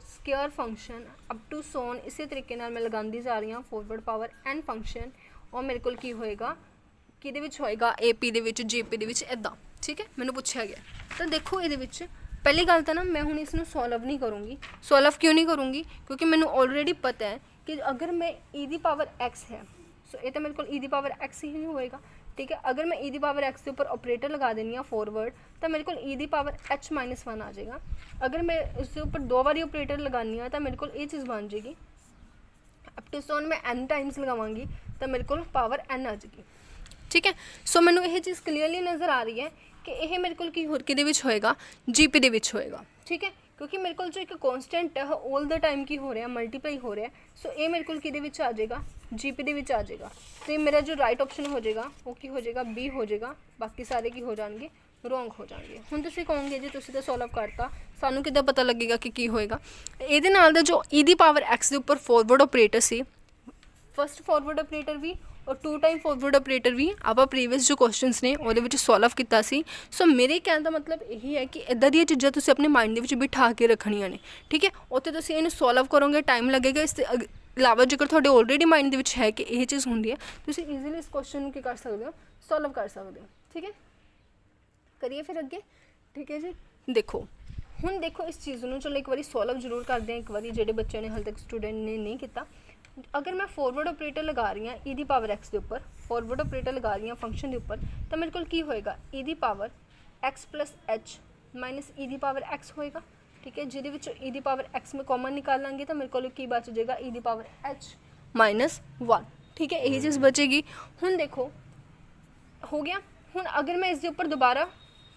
square function up to सोन इसी तरीके नाल मैं लगाती जा रही हाँ फॉरवर्ड पावर एन फंक्शन और मेरे को की होएगा किहदे विच होएगा A P they which J P दे विच इदां। ठीक है, मैनू पूछा गया तो देखो ये पहली गल तो ना मैं हुण इसनूं सॉल्व नहीं करूँगी। सॉल्व क्यों नहीं करूँगी? क्योंकि मैनू ऑलरेडी पता है कि अगर मैं ई दी पावर एक्स है सो ये तो मेरे को ई दी पावर एक्स ही होएगा। ठीक है। अगर मैं e दी पावर x के ऊपर ऑपरेटर लगा देनी है फॉरवर्ड तो मेरे को e the power h minus 1 आ जाएगा। अगर मैं उसके ऊपर 2 बारी ऑपरेटर लगानी है तो मेरे को ये चीज़ बन जाएगी। अप टू सोन मैं n टाइम्स लगावांगी तो मेरे को पावर n आ जाएगी। ठीक है। सो मैनू यह चीज़ क्लीयरली नज़र आ रही है कि यह मेरे को किहदे विच होएगा, जीपी दे विच होएगा। ठीक है, क्योंकि मेरे को जो एक कॉन्सटेंट है ऑल द टाइम की हो रहा है, मल्टीप्लाई हो रहा है। सो ये मेरे को किहदे विच आ जाएगा, जीपी दे विच आ जाएगा। तो ये मेरा जो राइट ऑप्शन हो जाएगा वो की हो जाएगा, बी हो जाएगा। बाकी सारे की हो जाएंगे, रोंग हो जाएंगे। हुण तुसीं कहोगे जी तुसीं तो सॉल्व करता, सानू किद्दां पता लगेगा कि की होएगा। इहदे नाल दा जो ई दी पावर एक्स के उपर फॉरवर्ड ऑपरेटर सी, फस्ट फॉरवर्ड ऑपरेटर भी और 2 टाइम फॉरवर्ड ऑपरेटर भी आप प्रीवियस जो क्वेश्चनस ने वो सॉल्व किया सी। सो मेरे कहने का मतलब यही है कि इदा दी चीज़ां तुसीं अपने माइंड दे बिठा के रखनियां ने। ठीक है, उत्थे तुसीं इहनूं सॉल्व करोगे टाइम लगेगा। इस इलावा जेकर तुहाडे ऑलरेडी माइंड दे विच है कि यह चीज़ होंदी है, तुसीं ईजीली इस क्वेश्चन नूं की कर सकते हो, सॉल्व कर सकते हो। ठीक है, करिए फिर अगे। ठीक है जी, देखो हुण देखो इस चीज़ नूं चलो एक बारी सॉल्व जरूर करते हैं। एक बारी जिहड़े बच्चे ने हाले तक स्टूडेंट ने नहीं किया, अगर मैं फॉरवर्ड ऑपरेटर लगा रही हाँ ई दी पावर एक्स के उपर, फॉरवर्ड ऑपरेटर लगा रही हाँ फंक्शन के उपर, तो मेरे को की होएगा ई दी power x plus h minus e दी पावर एक्स होएगा। ठीक है, जिहदे विच ई दी पावर एक्स में कॉमन निकालांगे तो मेरे को की बच जाएगा ई दी पावर एच माइनस 1। ठीक है, यही चीज़ बचेगी। हुण देखो हो गया। हुण अगर मैं इसके उपर दोबारा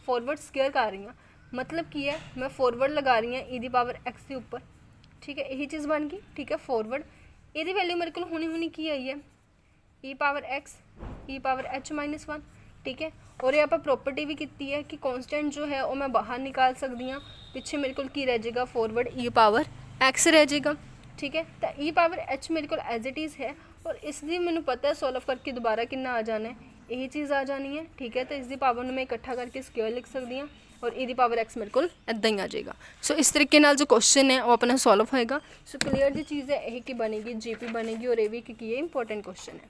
फॉरवर्ड स्केयर कर रही हाँ, मतलब की है मैं फॉरवर्ड लगा रही हाँ ई दी पावर एक्स के उपर। ठीक है, यही चीज़ बन गई। ठीक है, फॉरवर्ड ये वैल्यू मेरे को हुणी की आई है ई पावर एक्स ई पावर एच माइनस 1। ठीक है, और ये आप प्रॉपर्टी भी की है कि कॉन्स्टेंट जो है वो मैं बाहर निकाल सकती हाँ। पिछे मेरे को की रह जाएगा, फॉरवर्ड ई पावर एक्स रह जाएगा। ठीक है, तो ई पावर एच मेरे को एज इट इज़ है और इसकी मैंने पता है सॉल्व करके दोबारा कितना आ जाना है, यही चीज़ आ जानी है। ठीक है, तो इसकी पावर में इकट्ठा करके स्क्वायर लिख सकती हाँ और ई दी पावर एक्स मेरे को इदा ही आ जाएगा। सो इस तरीके नाल जो क्वेश्चन है वो अपना सॉल्व होएगा। सो क्लीयर जी चीज़ है यही कि बनेगी, जीपी बनेगी और ये भी कि ये इंपॉर्टेंट क्वेश्चन है।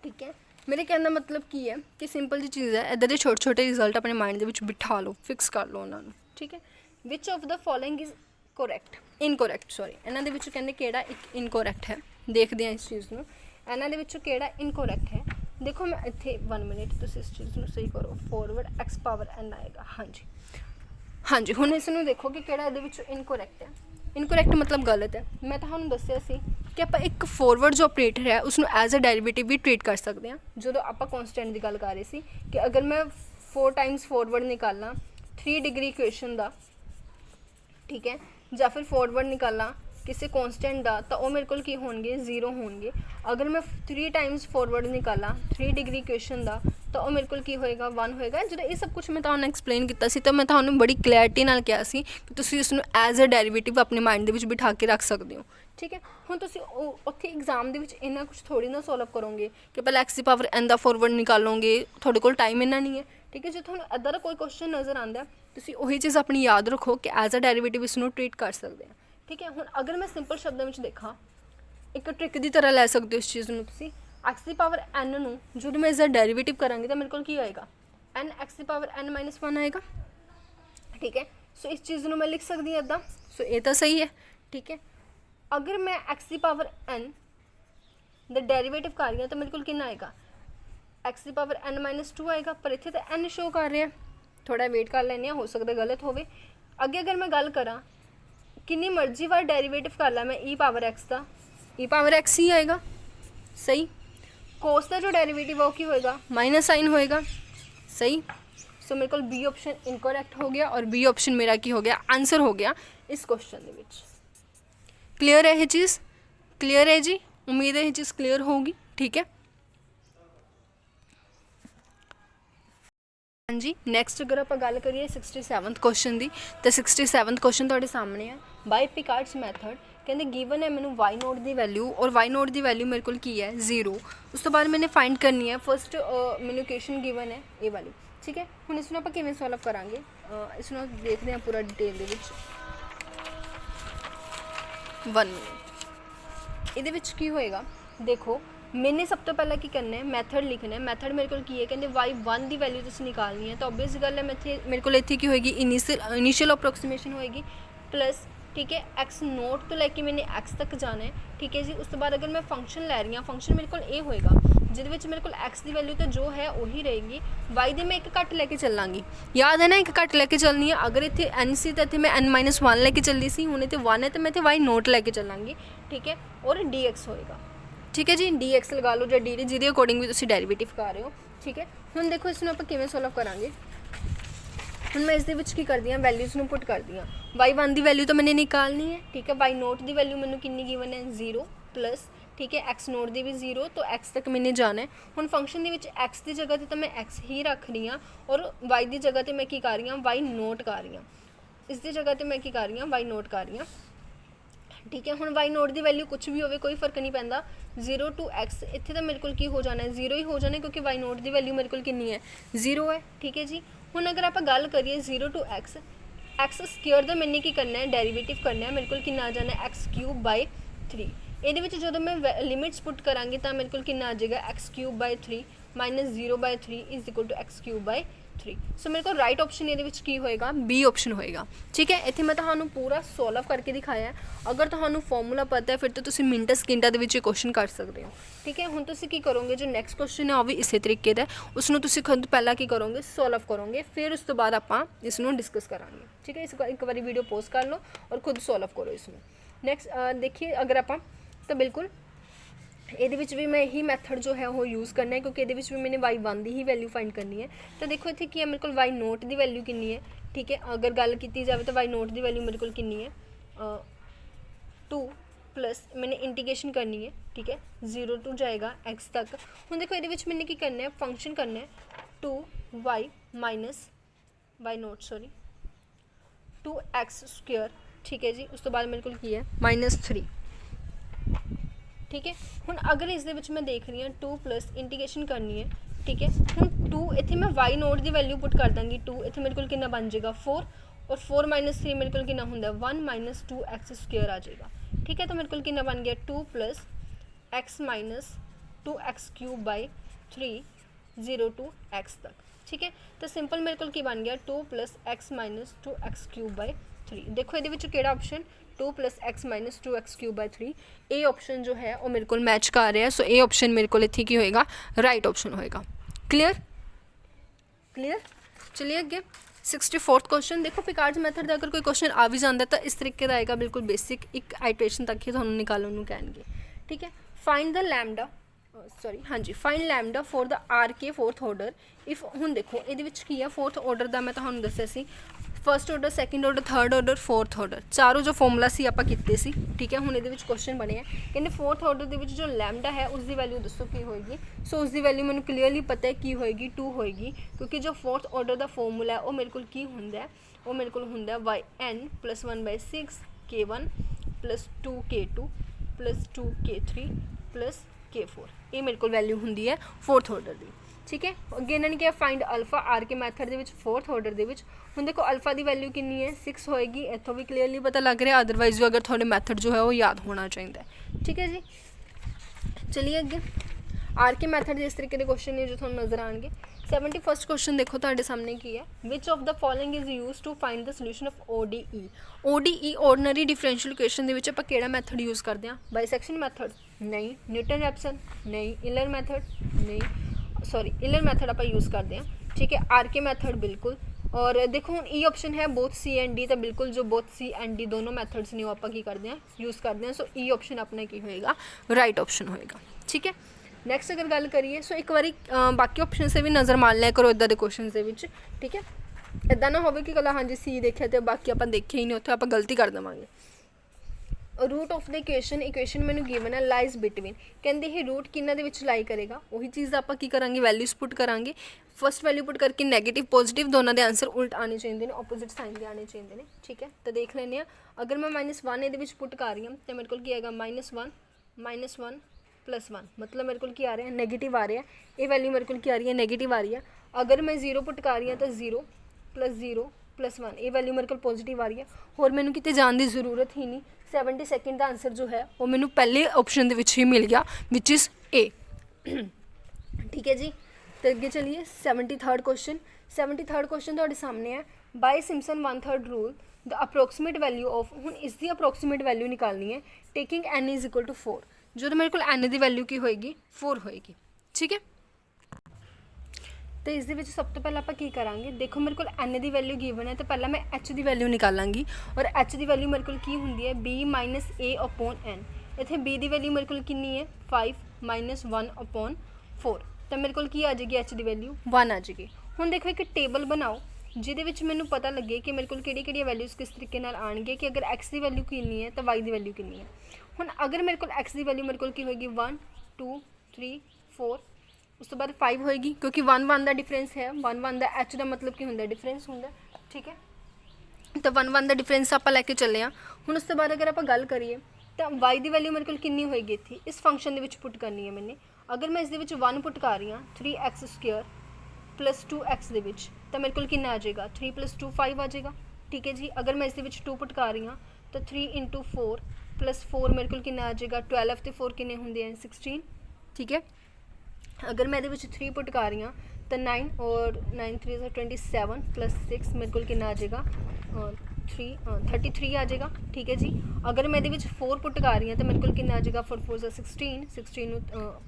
ठीक है, मेरे कहने का मतलब की है कि सिंपल जी चीज़ है, इधर छोटे छोटे रिजल्ट अपने माइंड के विच बिठा लो, फिक्स कर लो उन्होंने। ठीक है, which of the following is correct, incorrect sorry, इन्हों के विचों कहते किहड़ा एक इनकोरैक्ट है। देखते हैं इस चीज़ में इन्हों के विचों किहड़ा इनकोरैक्ट है। देखो मैं इतने 1 मिनट तुम इस चीज़ को सही करो, फॉरवर्ड एक्स पावर एन आएगा। हाँ जी हाँ जी, हुण इसनूं देखो कि किहड़ा इहदे विचों इनकोरैक्ट है। इनकोरैक्ट मतलब गलत है। मैं तुहानूं दस्सिया सी कि आप एक फॉरवर्ड जो ऑपरेटर है उसनूं एज अ डेरिवेटिव भी ट्रीट कर सकते हैं। जो आप कॉन्स्टेंट की गल कर रहे सी कि अगर मैं 4 टाइम्स फॉरवर्ड निकालना 3 डिग्री इक्वेशन का, ठीक है, या फिर फॉरवर्ड निकालना किसी कॉन्स्टेंट का, तो वो मेरे को की होंगे 0 होंगे। अगर मैं 3 टाइम्स फॉरवर्ड निकाला 3 डिग्री इक्वेशन का, तो वो मेरे को की होएगा 1 होएगा। जो ये सब कुछ मैं तुहानूं एक्सप्लेन किया सी, तो मैं तुहानूं बड़ी क्लैरिटी नाल कहा सी कि तुसीं इसनूं एज अ डेरिवेटिव अपने माइंड दे विच बिठा के रख सकते हो। ठीक है, हुण तुसीं उत्थे एग्जाम दे विच इन्ना कुछ थोड़ी ना सॉल्व करोगे कि पहले एक्स दी पावर एन का फॉरवर्ड निकालोगे, तुहाडे कोल टाइम इन्ना नहीं है। ठीक है, जो तुहानूं इदां दा कोई क्वेश्चन नज़र आंदा तुसीं ओही चीज़ अपनी याद रखो कि एज अ डेरिवेटिव इसनूं ट्रीट कर सकते हैं। ठीक है, हुण अगर मैं सिंपल शब्दों में देखा, एक ट्रिक की तरह लै सकते हो इस चीज़ में, तुसीं एक्स दी पावर एन नूं जो मैं इसका डेरिवेटिव करांगी तो मेरे को की आएगा एन एक्स दी पावर एन माइनस 1 आएगा। ठीक है, सो इस चीज़ में मैं लिख सकती हूँ इदा। सो ये तो सही है। ठीक है, अगर मैं एक्स दी पावर एन द डेरिवेटिव कर रही हूँ तो मेरे को कितना आएगा, एक्स दी पावर एन माइनस 2 आएगा। पर इतने तो एन शो कर रहे हैं, थोड़ा वेट कर लेने, हो सकता गलत होवे। अगे अगर मैं गल करा कितनी मर्जी बार डेरिवेटिव कर ला मैं ई पावर एक्स का, ई पावर एक्स ही आएगा। सही, कोस का जो डेरिवेटिव है वो की होएगा माइनस साइन होएगा। सही, सो मेरे को बी ऑप्शन इनकोरैक्ट हो गया और बी ऑप्शन मेरा की हो गया आंसर हो गया इस क्वेश्चन के विच। क्लीयर है ये चीज़? क्लीयर है जी, उम्मीद है ये चीज़ क्लीयर होगी। ठीक है हाँ जी, नैक्सट अगर आप गल करिए 67th क्वेश्चन की, तो 67th क्वेश्चन तुहाडे सामने है। बाय पिकार्ड्स मैथड कहते गिवन है मैंने वाई नोट की वैल्यू, और वाई नोट की वैल्यू मेरे को की है 0। उस तो बाद मैंने फाइंड करनी है फस्ट मैंने इक्वेशन गिवन है ये वाली। ठीक है, हुण इसनूं आपां किवें सॉल्व करांगे, इसनूं देखते हैं पूरा डिटेल दे विच। 1 मिनट इहदे विच की होएगा, देखो मैंने सब तो पहले की करना है मैथड लिखना है। मैथड मेरे को की है कहते y1 की वैल्यू तुसीं निकालनी है, तो ऑब्वियस गल है मेरे को इत्थे की होएगी इनीशियल अप्रोक्सीमेशन होएगी प्लस। ठीक है, एक्स नोट तो लैके मैंने एक्स तक जाना है। ठीक है जी, उस तो बाद अगर मैं फंक्शन लै रही हाँ, फंक्शन मेरे को ये होएगा ਜਿਹਦੇ ਵਿੱਚ ਮੇਰੇ ਕੋਲ x ਦੀ ਵੈਲਿਊ ਤਾਂ ਜੋ ਹੈ ਉਹੀ ਰਹੇਗੀ, y ਦੀ ਮੈਂ ਇੱਕ ਘੱਟ ਲੈ ਕੇ ਚੱਲਾਂਗੀ। ਯਾਦ ਹੈ ਨਾ, ਇੱਕ ਘੱਟ ਲੈ ਕੇ ਚੱਲਣੀ ਹੈ। ਅਗਰ ਇੱਥੇ n ਸੀ ਤਾਂ ਇੱਥੇ ਮੈਂ n-1 ਲੈ ਕੇ ਚੱਲੀ ਸੀ, ਹੁਣ ਇੱਥੇ 1 ਹੈ ਤਾਂ ਮੈਂ ਇੱਥੇ y ਨੋਟ ਲੈ ਕੇ ਚੱਲਾਂਗੀ, ਠੀਕ ਹੈ। ਔਰ dx ਹੋਏਗਾ, ਠੀਕ ਹੈ ਜੀ। dx ਲਗਾ ਲਓ ਜਾਂ dt, ਜਿਹਦੇ ਅਕੋਰਡਿੰਗ ਵੀ ਤੁਸੀਂ ਡੈਰੀਵੇਟਿਵ ਕਰ ਰਹੇ ਹੋ, ਠੀਕ ਹੈ। ਹੁਣ ਦੇਖੋ ਇਸ ਨੂੰ ਆਪਾਂ ਕਿਵੇਂ ਸੋਲਵ ਕਰਾਂਗੇ। ਹੁਣ मैं इसके विच की करती हाँ, वैल्यूज़ में पुट करती हाँ। y1 की वैल्यू तो मैंने निकालनी है, ठीक है। y नोट की वैल्यू मैंने कितनी गिवन है 0 प्लस, ठीक है। x नोट की भी 0, तो x तक मैंने जाना है। हुण फंक्शन के विच x की जगह तो मैं x ही रख रही हाँ, और y की जगह तो मैं की कर रही हाँ, y नोट कर रही हाँ। इसकी जगह तो मैं की कर रही हाँ, y नोट कर रही हाँ, ठीक है। हुण y नोट की वैल्यू कुछ भी हो, कोई फर्क नहीं पैंदा। 0 to x इत्थे तो मेरे को की हो जाना है, 0 ही हो जाना है, क्योंकि y नोट की वैल्यू मेरे को कितनी है 0 है, ठीक है जी। हुण अगर आप गल करिए 0 to x स्क्वेयर का मैंने की करना है, डेरीवेटिव करना है। मेरे को कितना आ जाना है x³/3। ये जो मैं लिमिट्स पुट करांगी तो मेरे को कितना आ जाएगा x³/3 minus 0/3 is equal to x³/3। So मेरे को राइट ऑप्शन ये की होएगा, बी ऑप्शन होएगा, ठीक है। इत्थे मैं तुहानू पूरा सॉल्व करके दिखाया है। अगर तुहानू फॉर्मूला पता है फिर तो तुसीं मिंटां सकिंटां दे विच क्वेश्चन कर सकते हो, ठीक है। हुण तुसीं की करोगे, जो नैक्सट क्वेश्चन है वह भी इस तरीके का, उसनूं तुसीं खुद पहला की करोगे, सॉल्व करोगे, फिर उस तो बाद आपां इसनूं डिस्कस करांगे, ठीक है। इस एक बार वीडियो पॉज कर लो और खुद सॉल्व करो इसनूं। नैक्सट देखिए, अगर आपां तो बिल्कुल ये भी मैं यही मैथड जो है वो यूज़ करना है, क्योंकि ये भी मैंने y1 की ही वैल्यू फाइंड करनी है। तो देखो इतने की है, मेरे को y नोट की वैल्यू कितनी है, ठीक है। अगर गल की जाए तो y नोट की वैल्यू मेरे को कितनी है 2 प्लस मैंने इंटीग्रेशन करनी है, ठीक है। 0 to जाएगा x तक। हूँ देखो ये मैंने की करना है, फंक्शन करना है 2y minus y note sorry 2x², ठीक है जी। उस तो बाद मेरे को की है -3, ठीक है। हुण अगर इस दे विच मैं देख रही हूँ 2 प्लस इंटीग्रेशन करनी है, ठीक है। हुण 2 इत्थे मैं y नोट की वैल्यू पुट कर दूँगी, 2 इत्थे मेरे को कितना बन जाएगा 4, और 4 - 3 मेरे को कितना होंदा 1 - 2x² आ जाएगा, ठीक है। तो मेरे को कितना बन गया 2 plus x minus 2x³/3 0 to x तक, ठीक है। तो सिंपल मेरे को की बन गया 2 प्लस x माइनस 2x³/3। देखो ये केड़ा option 2 plus x minus 2x³/3 ये ऑप्शन जो है वो मेरे को मैच कर रहा है। सो ये ऑप्शन मेरे को इत्थे की होएगा, राइट ऑप्शन होएगा। Clear clear. चलिए अगे 64th क्वेश्चन। देखो पिकार्ड्स मैथड का अगर कोई क्वेश्चन आ भी जाता तो इस तरीके का आएगा, बिल्कुल बेसिक एक आइट्रेशन तक ही थोड़ा निकालने को कहेंगे, ठीक है। फाइंड द लैम्डा हाँ जी, find lambda for the RK 4th order if. हुण देखो ये की है 4th ऑर्डर का मैं तुहानूं दस्सिया सी, first order, second order, third order, 4th order, चारों जो फॉर्मूला सी आपां कीते सी, ठीक है। हुण इहदे विच क्वेश्चन बने हैं, कहते 4th ऑर्डर दे विच जो लैम्डा है उसकी वैल्यू दसो की होएगी। सो उसकी वैल्यू मैंने क्लीयरली पता है की होएगी 2 होएगी, क्योंकि जो 4th ऑर्डर का फॉर्मूला है वो मेरे को की हुंदा है, वो मेरे को हुंदा yn + 1/6 k1 + 2 k2 + 2 k3 + k4, ये मेरे को वैल्यू हुंदी है 4th ऑर्डर की, ठीक है। अगे इन्होंने क्या फाइंड अल्फा RK मैथड के 4th ऑर्डर के हुण देखो अल्फा की वैल्यू कितनी है 6 होएगी, इतों भी क्लीयरली पता लग रहा। अदरवाइज जो अगर थोड़े मैथड जो है वो याद होना चाहिए, ठीक है जी। चलिए अगे RK मैथड इस तरीके के क्वेश्चन है जो थोड़ा नजर आएंगे। 71st क्वेश्चन देखो तुहाडे सामने की है, which of the following is use to find the solution of ODE। ODE ordinary differential equation के विच आपां किहड़ा मैथड यूज़ करते हैं, बाइसेक्शन मैथड नहीं, न्यूटन रैप्सन नहीं, इलर मैथड नहीं, सॉरी इलर मैथड आप यूज़ करते हैं, ठीक है। RK मैथड बिल्कुल। और देखो हम ई ऑप्शन है बोथ C एंड D, तो बिल्कुल जो बोथ C एंड D दोनों मैथड्स ने आप करते हैं यूज़ करते हैं। सो ई ऑप्शन अपना की होएगा, राइट ऑप्शन होएगा, ठीक है। नैक्सट अगर गल करिए सो एक बारी बाकी ऑप्शन से भी नज़र मार लिया करो इदा के क्वेश्चन के विच, ठीक है। इदा ना हो कि कला हाँ जी C देखा तो बाकी आप देखे ही नहीं, उत्थे आप गलती कर देवांगे। रूट ऑफ द इक्वेशन मैंने गिवन है लाइज बिटवीन, कहते ही रूट किन्ना दे विच लाई करेगा, वही चीज़ आप की करांगे वैल्यूज़ पुट करांगे। फर्स्ट वैल्यू पुट करके नेगेटिव पॉजिटिव दोनों के आंसर उल्ट आने चाहिए, ऑपोजिट साइन के आने चाहिए, ठीक है। तो देख लेने अगर मैं -1 ये पुट कर रही हूँ तो मेरे को आएगा -1 + 1, मतलब मेरे को आ रहा है नेगेटिव आ रहा है, ये वैल्यू मेरे को आ रही है नेगेटिव आ रही है। अगर मैं 0 पुट कर रही हूँ तो 0 + 0 + 1, ये वैल्यू मेरे को पॉजिटिव आ रही है। और मैंने कितने जाने की जरूरत ही नहीं, 72nd का आंसर जो है वो मैंने पहले ऑप्शन के ही मिल गया, विच इज़ A, ठीक है जी। तो अगे चलिए 73rd क्वेश्चन। 73rd क्वेश्चन थोड़े सामने है, by Simpson 1/3 rule the approximate value of. हुण इसकी अप्रोक्सीमेट वैल्यू निकालनी है टेकिंग n = 4, जो मेरे को n की वैल्यू की होएगी 4 होएगी, ठीक है। तो इस सब तो पहले आप की करांगे, देखो मेरे को एन की वैल्यू गिवन है तो पहला मैं एच की वैल्यू निकालांगी और एच की वैल्यू मेरे को की होंगी है बी माइनस ए अपॉन एन। इतने बी की वैल्यू मेरे को कितनी है 5 माइनस 1 अपॉन 4, तो मेरे को की आ जाएगी एच की वैल्यू 1 आ जाएगी। हुण देखो एक टेबल बनाओ जिहदे मैनू पता लगे कि मेरे को किहड़ी वैल्यूज़ किस तरीके नाल आउणगे कि अगर एक्स की वैल्यू कितनी है तो वाई की वैल्यू कितनी है। हुण अगर मेरे को एक्स की वैल्यू मेरे को की होएगी 1 2 3 4, उस तो बाद 5 होएगी क्योंकि 1 1 का डिफरेंस है। 1 1 का एच का मतलब की होंगे डिफरेंस होंगे, ठीक है। तो 1 1 का डिफरेंस आप लैके चले हाँ। हुण उस तो बाद अगर आप गल करिए तो वाई की वैल्यू मेरे को कितनी होएगी इत्थे इस फंक्शन के पुट करनी है मैंने। अगर मैं इस 1 पुट कर रही हाँ 3x² प्लस 2x तो मेरे को कितना आ जाएगा 3 + 2 5 आ जाएगा, ठीक है जी। अगर मैं इस 2 पुट कर रही हाँ तो 3 × 4 + 4 मेरे को कितना आ जाएगा 12 तो 4 कितने होंगे हैं 16, ठीक है। अगर मैं ये 3 पुट कर रही हाँ तो 9 और 9 3 27 + 6 मेरे को कितना आ जाएगा 33 आ जाएगा, ठीक है जी। अगर मैं ये 4 पुट कर रही हाँ तो मेरे को कितना आ जाएगा 4 4 16 16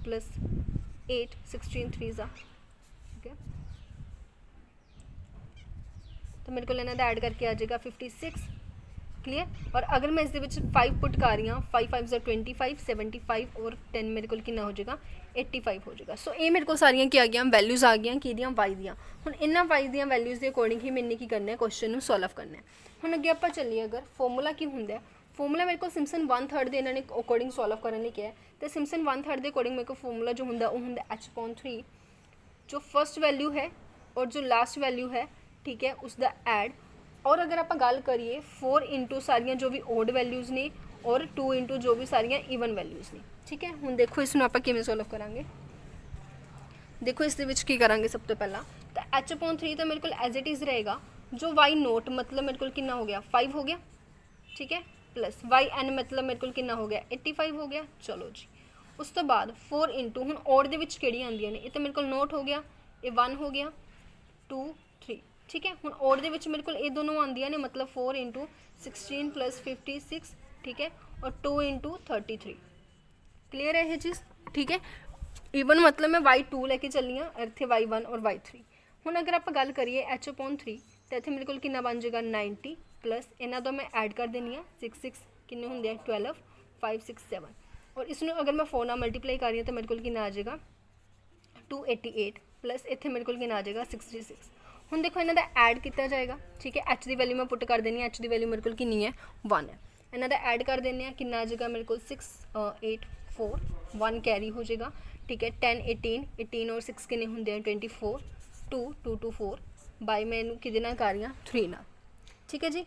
+ 8 16 3 ठीक है। तो मेरे को इन्हों ऐड करके आ जाएगा 56, क्लीयर। और अगर मैं इस 5 पुट कर रही हाँ 5 5 25 75 और 10 मेरे को कितना हो जाएगा 85 हो जाएगा। सो ये मेरे को सारियां क्या आ गई वैल्यूज़ आ गई कि वाई दियाँ। हुण इन्हां वाई दियां वैल्यूज़ के अकॉर्डिंग ही मैंने की करना है क्वेश्चन सॉल्व करना है। हुण अगे आप चलिए अगर फॉर्मूला की होंगे फॉर्मूला मेरे को सिम्पसन 1/3 के इन्होंने अकॉर्डिंग सॉल्व करने क्या है तो सिम्पसन 1/3 के अकॉर्डिंग मेरे को फॉर्मूला जो होंगे वो होंगे h/3 जो फर्स्ट वैल्यू है और जो लास्ट वैल्यू है, ठीक है, उसका ऐड। और अगर आप गल करिए 4 × सारियां जो भी ओड वैल्यूज़ ने और 2 × जो भी सारियां ईवन वैल्यूज़ ने, ठीक है। हुण देखो इसनूं आपां किवें सॉल्व करांगे। देखो इस की करांगे सब तो पहला तो h/3 तो मेरे को एज इट इज़ रहेगा जो वाई नोट मतलब मेरे को कितना हो गया 5 हो गया, ठीक है, प्लस वाई एन मतलब मेरे को कितना हो गया 85 हो गया। चलो जी, उस तो बाद 4 × हुण ओड दे विच किहड़ियां आंदियां ने, ये तो मेरे को नोट हो गया, ये 1 हो गया 2 3, ठीक है। हुण ओड दे विच मेरे को ये दोनों आंदियां ने मतलब 4 × 16 + 56, ठीक है, और 2 × 33, क्लीयर है ये चीज़, ठीक है। ईवन मतलब मैं y2 लेके चली हाँ इतने y1 और y3। हुण अगर आप गल करिए h/3 तो इतने मेरे को कितना बन जाएगा 90 प्लस इन्हों तो मैं ऐड कर देनी हाँ 6 6 कितने होंगे 12 5 6 7 और इसमें अगर मैं 4 मल्टीप्लाई कर रही हूँ तो मेरे को कितना आ जाएगा 288 प्लस इतने मेरे को कितना आ जाएगा 66। हुण देखो इन्हों का ऐड किया जाएगा, ठीक है। एच की वैल्यू मैं पुट कर देनी है, एच की वैल्यू मेरे को कितनी है 1 है। इन्हों का ऐड कर देने कितना आ जाएगा मेरे को 6 8 4 1 कैरी हो जाएगा, ठीक है। 10 18 18 और 6 कितने होंगे हैं 24 2 2 2 4 बाई मैं कि कर रही हाँ 3 ना, ठीक है जी।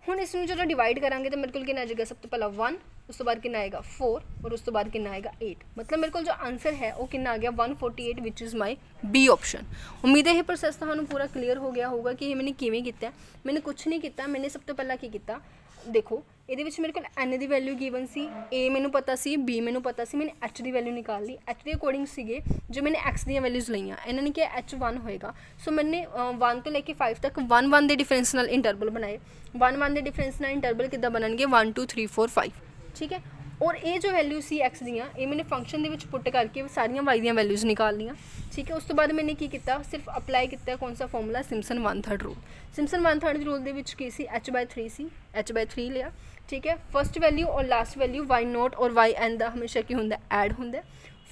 हुण इसमें जो डिवाइड करांगे तो मेरे को कितना आ जाएगा सब तो पहला 1 उस तो बाद कितना आएगा 4 और उस तो बाद कितना आएगा 8, मतलब मेरे को जो आंसर है वो कितना आ गया 148 which is my B option. उम्मीद है ये प्रोसैस तो पूरा क्लीयर हो गया होगा कि ये मैंने किवें कीता। मैंने कुछ नहीं किया, मैंने सब तो पहला की किया देखो ये मेरे को एन की वैल्यू गिवन सी, ए मैनू पता सी, बी मैनू पता सी, मैंने एच की वैल्यू निकाल ली। एच के अकॉर्डिंग से जो मैंने एक्स दी वैल्यूज़ लिया इन्होंने क्या h1 होएगा। सो मैंने 1 तो लेके 5 तक 1 1 के डिफरेंस नाल इंटरवल बनाए। 1 1 के डिफरेंस नाल इंटरवल किद्दां बनणगे 1 2 3 4 5, ठीक है। और ये जो वैल्यू सी एक्स दियाँ ये मैंने फंक्शन के पुट करके सारिया वाई दी वैल्यूज़ निकाल लिया, ठीक है। उस तो बाद मैंने की किया सिर्फ अप्लाई किया कौन सा formula Simpson 1/3 rule. Simpson 1/3 rule के h/3 सी h/3 लिया, ठीक है। फर्स्ट वैल्यू और लास्ट वैल्यू वाई नोट और वाई एन का हमेशा की होंगे ऐड होंगे।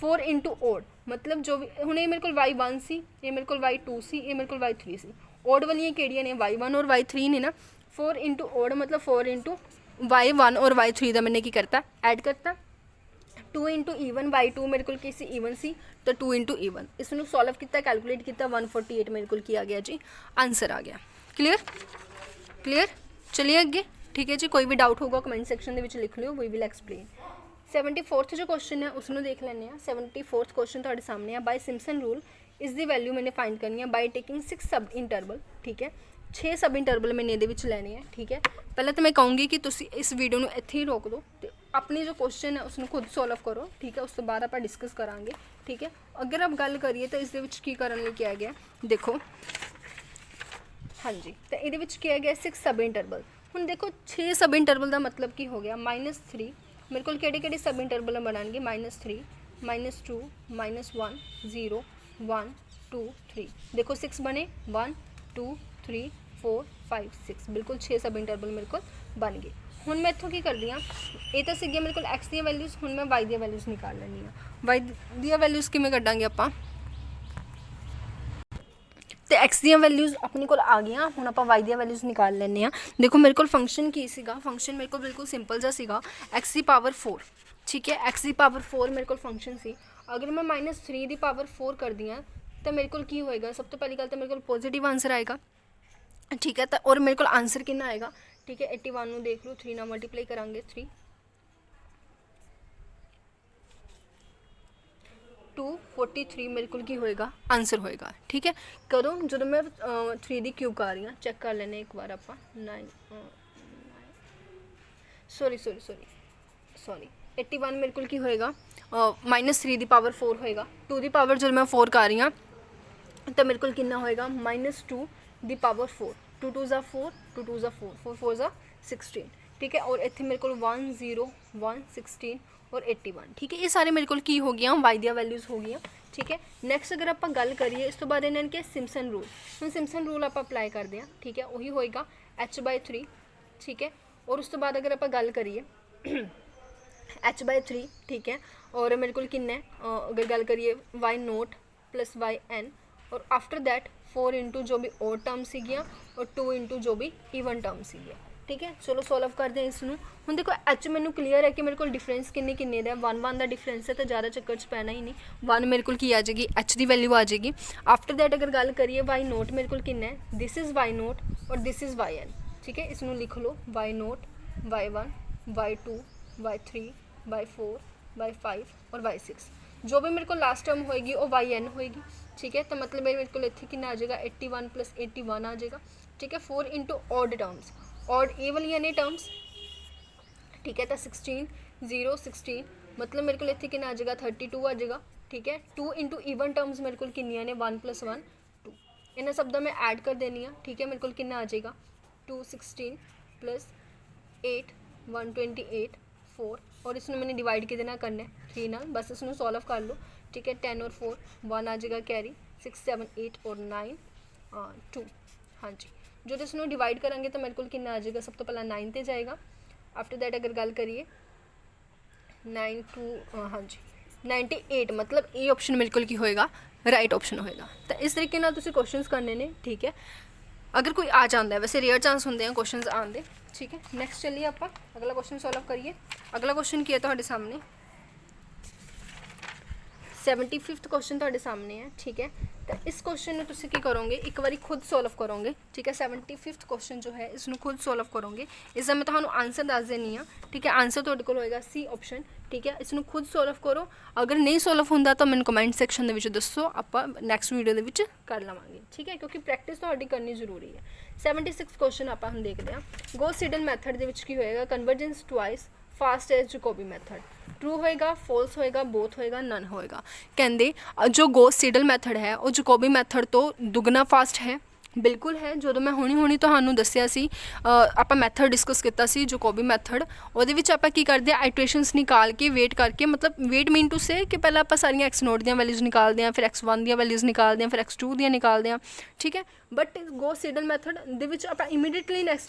4 × ओड मतलब जो भी हूँ ये मेरे को y1 सी, ये मेरे को y2 सी, ये मेरे को y3 सी। ओड वाली केड़ियां ने y1 और y3 ने ना। 4 × ओड मतलब 4 × y1 और y3 का मैंने की करता ऐड करता। 2 × ईवन y2 मेरे को सी ईवन सी तो 2 × ईवन इसमें सॉल्व किया कैलकुलेट किया 148 मेरे को की आ गया जी, आंसर आ गया। क्लीयर क्लीयर, चलिए अगे, ठीक है जी। कोई भी डाउट होगा कमेंट सैक्शन के लिख लियो, वी विल एक्सप्लेन। 74th जो क्वेश्चन है उसमें देख लें। 74th क्वेश्चन थोड़े सामने है। बाय सिम्पसन रूल इसकी वैल्यू मैंने फाइंड करनी है बाय टेकिंग 6 सब इंटरवल, ठीक है। 6 सब इंटरवल मैंने ये लैने हैं, ठीक है। पहले तो मैं कहूँगी कि तुम इस वीडियो में इत्थे ही रोक दो तो अपनी जो क्वेश्चन है उसको खुद सॉल्व करो, ठीक है। उस तो बाद आप डिस्कस करांगे, ठीक है। अगर आप गल करिए तो इस की करने क्या गया देखो, हाँ जी। तो ये किया गया 6 सब इंटरवल। हुण देखो 6 सब इंटरवल का मतलब की हो गया -3 मेरे को केड़े सब इंटरवल बनाएंगे -3 -2 -1 0 1 2 3 देखो 6 बने 1 2 3 4 5 6 बिल्कुल 6 सब इंटरवल मेरे को बन गए। ਹੁਣ मैं इत्थों की करदी हाँ ये तो सीगी मेरे को एक्स दी वैल्यूज़ ਹੁਣ मैं वाई दी वैल्यूज़ निकाल लैनी हाँ। वाई दी वैल्यूज़ किवें कड्डांगे आपां तो एक्स दी वैल्यूज़ अपने को आ गई हुण आपां वाई दी वैल्यूज़ निकाल लैने हाँ। देखो मेरे को फंक्शन की सीगा फंक्शन मेरे को बिल्कुल सिंपल जा सीगा एक्स दी पावर 4 ठीक है एक्स दी पावर 4 मेरे को फंक्शन सी अगर मैं -3 दी पावर 4 कर दी तो मेरे को की होएगा सब तो पहली गल तो मेरे को पॉजिटिव आंसर आएगा ठीक है। तो और मेरे को आंसर कितना आएगा ठीक है 81 नूं देख लो 3 नाल मल्टीप्लाई करांगे 3 243 मेरे को की होएगा आंसर होएगा ठीक है। करो जो मैं 3 दी क्यूब कर रही हाँ चेक कर लेने एक बार आप 9 सॉरी 81 मेरे को की होएगा -3 दी पावर 4 होएगा 2 दी पावर जो मैं 4 कर रही हाँ तो मेरे को कितना होएगा -2 दी पावर 4 2 2 ज़ा 4 2 2 ज़ा 4 4 4 ज़ा 16 ठीक है। और इतने मेरे को 1 0 1 16 और 81 ठीक है। ये सारे मेरे को की हो गया वाई दी वैल्यूज़ हो गई ठीक है। नैक्सट अगर आप गल करिए इस तो बाद इन्होंने क्या सिम्पसन रूल हम सिम्पसन रूल आप अप्लाई करते हैं ठीक है वही होएगा h/3 ठीक है। और उस तो बाद अगर आप गल करिए h/3 ठीक है। और मेरे को किन्ना अगर गल करिए y0 + yn और आफ्टर दैट 4 इंटू जो भी ओड टर्म सीगियाँ और 2 इंटू जो भी ईवन टर्म सीगियाँ ठीक है। चलो सॉल्व करते हैं इसनों हुण देखो एच मैनू क्लीयर है कि मेरे को डिफरेंस किन्ने किन्ने दा 1 1 का डिफरेंस है तो ज़्यादा चक्कर च पैना ही नहीं 1 मेरे को की आ जाएगी एच की वैल्यू आ जाएगी। आफ्टर दैट अगर गल करिए y0 मेरे को किन्ना है दिस इज़ y0 और दिस इज़ yn ठीक है। इसनों लिख लो y0 y1 y2 y3 y4 y5 और y6 जो भी मेरे को लास्ट टर्म होएगी वो yn होएगी ठीक है। तो मतलब मेरे को इतने कितना आ जाएगा 81 + 81 आ जाएगा ठीक है। 4 इंटू ऑड टर्म्स ऑड ए वाली ने टर्म्स ठीक है। तो 16 0 16 मतलब मेरे को इतने कितना आ जाएगा 32 आ जाएगा ठीक है। 2 इंटू ईवन टर्म्स मेरे को किनिया ने 1 + 1 2 इन्हें सब दा मैं ऐड कर देनी है ठीक है। मेरे को कितना आ जाएगा 216 + 8 128 4 और इसमें मैंने डिवाइड के देना करना है 3 नाल बस इसमें सॉल्व कर लो ठीक है। 10 और 4 1 आ जाएगा कैरी 6 7 8 और 9 2 हाँ जी। जो इसमें डिवाइड करेंगे तो मेरे को कितना आ जाएगा सब तो पहला 9 ते जाएगा। आफ्टर दैट अगर गल करिए 9 2 हाँ जी 98 मतलब ए ऑप्शन मेरे को की होएगा राइट ऑप्शन होएगा। तो इस तरीके नाल तुसीं क्वेश्चंस करने ने ठीक है। अगर कोई आ जाता है वैसे रेयर चांस होंगे हैं क्वेश्चंस आने ठीक है। नैक्सट चलिए आप अगला क्वेश्चन सॉल्व करिए। अगला क्वेश्चन की है तो सामने 75वां क्वेश्चन तो सामने है ठीक है। तो इस क्वेश्चन में तुम करोगे एक बार खुद सॉल्व करोगे ठीक है। 75वां क्वेश्चन जो है इसमें खुद सॉल्व करोगे इसका मैं तुम्हें आंसर दस देनी हाँ ठीक है। आंसर तुहाडे कोल होएगा सी ऑप्शन ठीक है। इसमें खुद सॉल्व करो अगर नहीं सॉल्व होंदा तो मैंने कमेंट सैक्शन दे विच दसो आपां नैक्सट वीडियो दे विच कर लवांगे ठीक है क्योंकि प्रैक्टिस तुहाडी करनी जरूरी है। 76 क्वेश्चन आपां हम देखते हैं गॉस सीडल मैथड दे विच की होएगा convergence twice fast as Jacobi method true होएगा फॉल्स होएगा बोथ होएगा नन होएगा। कहते जो गॉस सीडल मैथड है वो जैकोबी मैथड तो दुगना फास्ट है बिल्कुल है। जो मैं हुणी तुहानूं दस्सिया सी आपां मैथड डिस्कस किया सी जैकोबी मैथड उहदे विच आपां की करदे आ इटरेशनस निकाल के वेट करके मतलब वेट मीन टू से कि पहले आपां सारियां x0 दी वैल्यूज़ निकालते हैं फिर x1 दी वैल्यूज़ निकालते हैं फिर x2 दी निकालते हैं ठीक है। बट गॉस सीडल मैथड दे विच आपां इमीडिएटली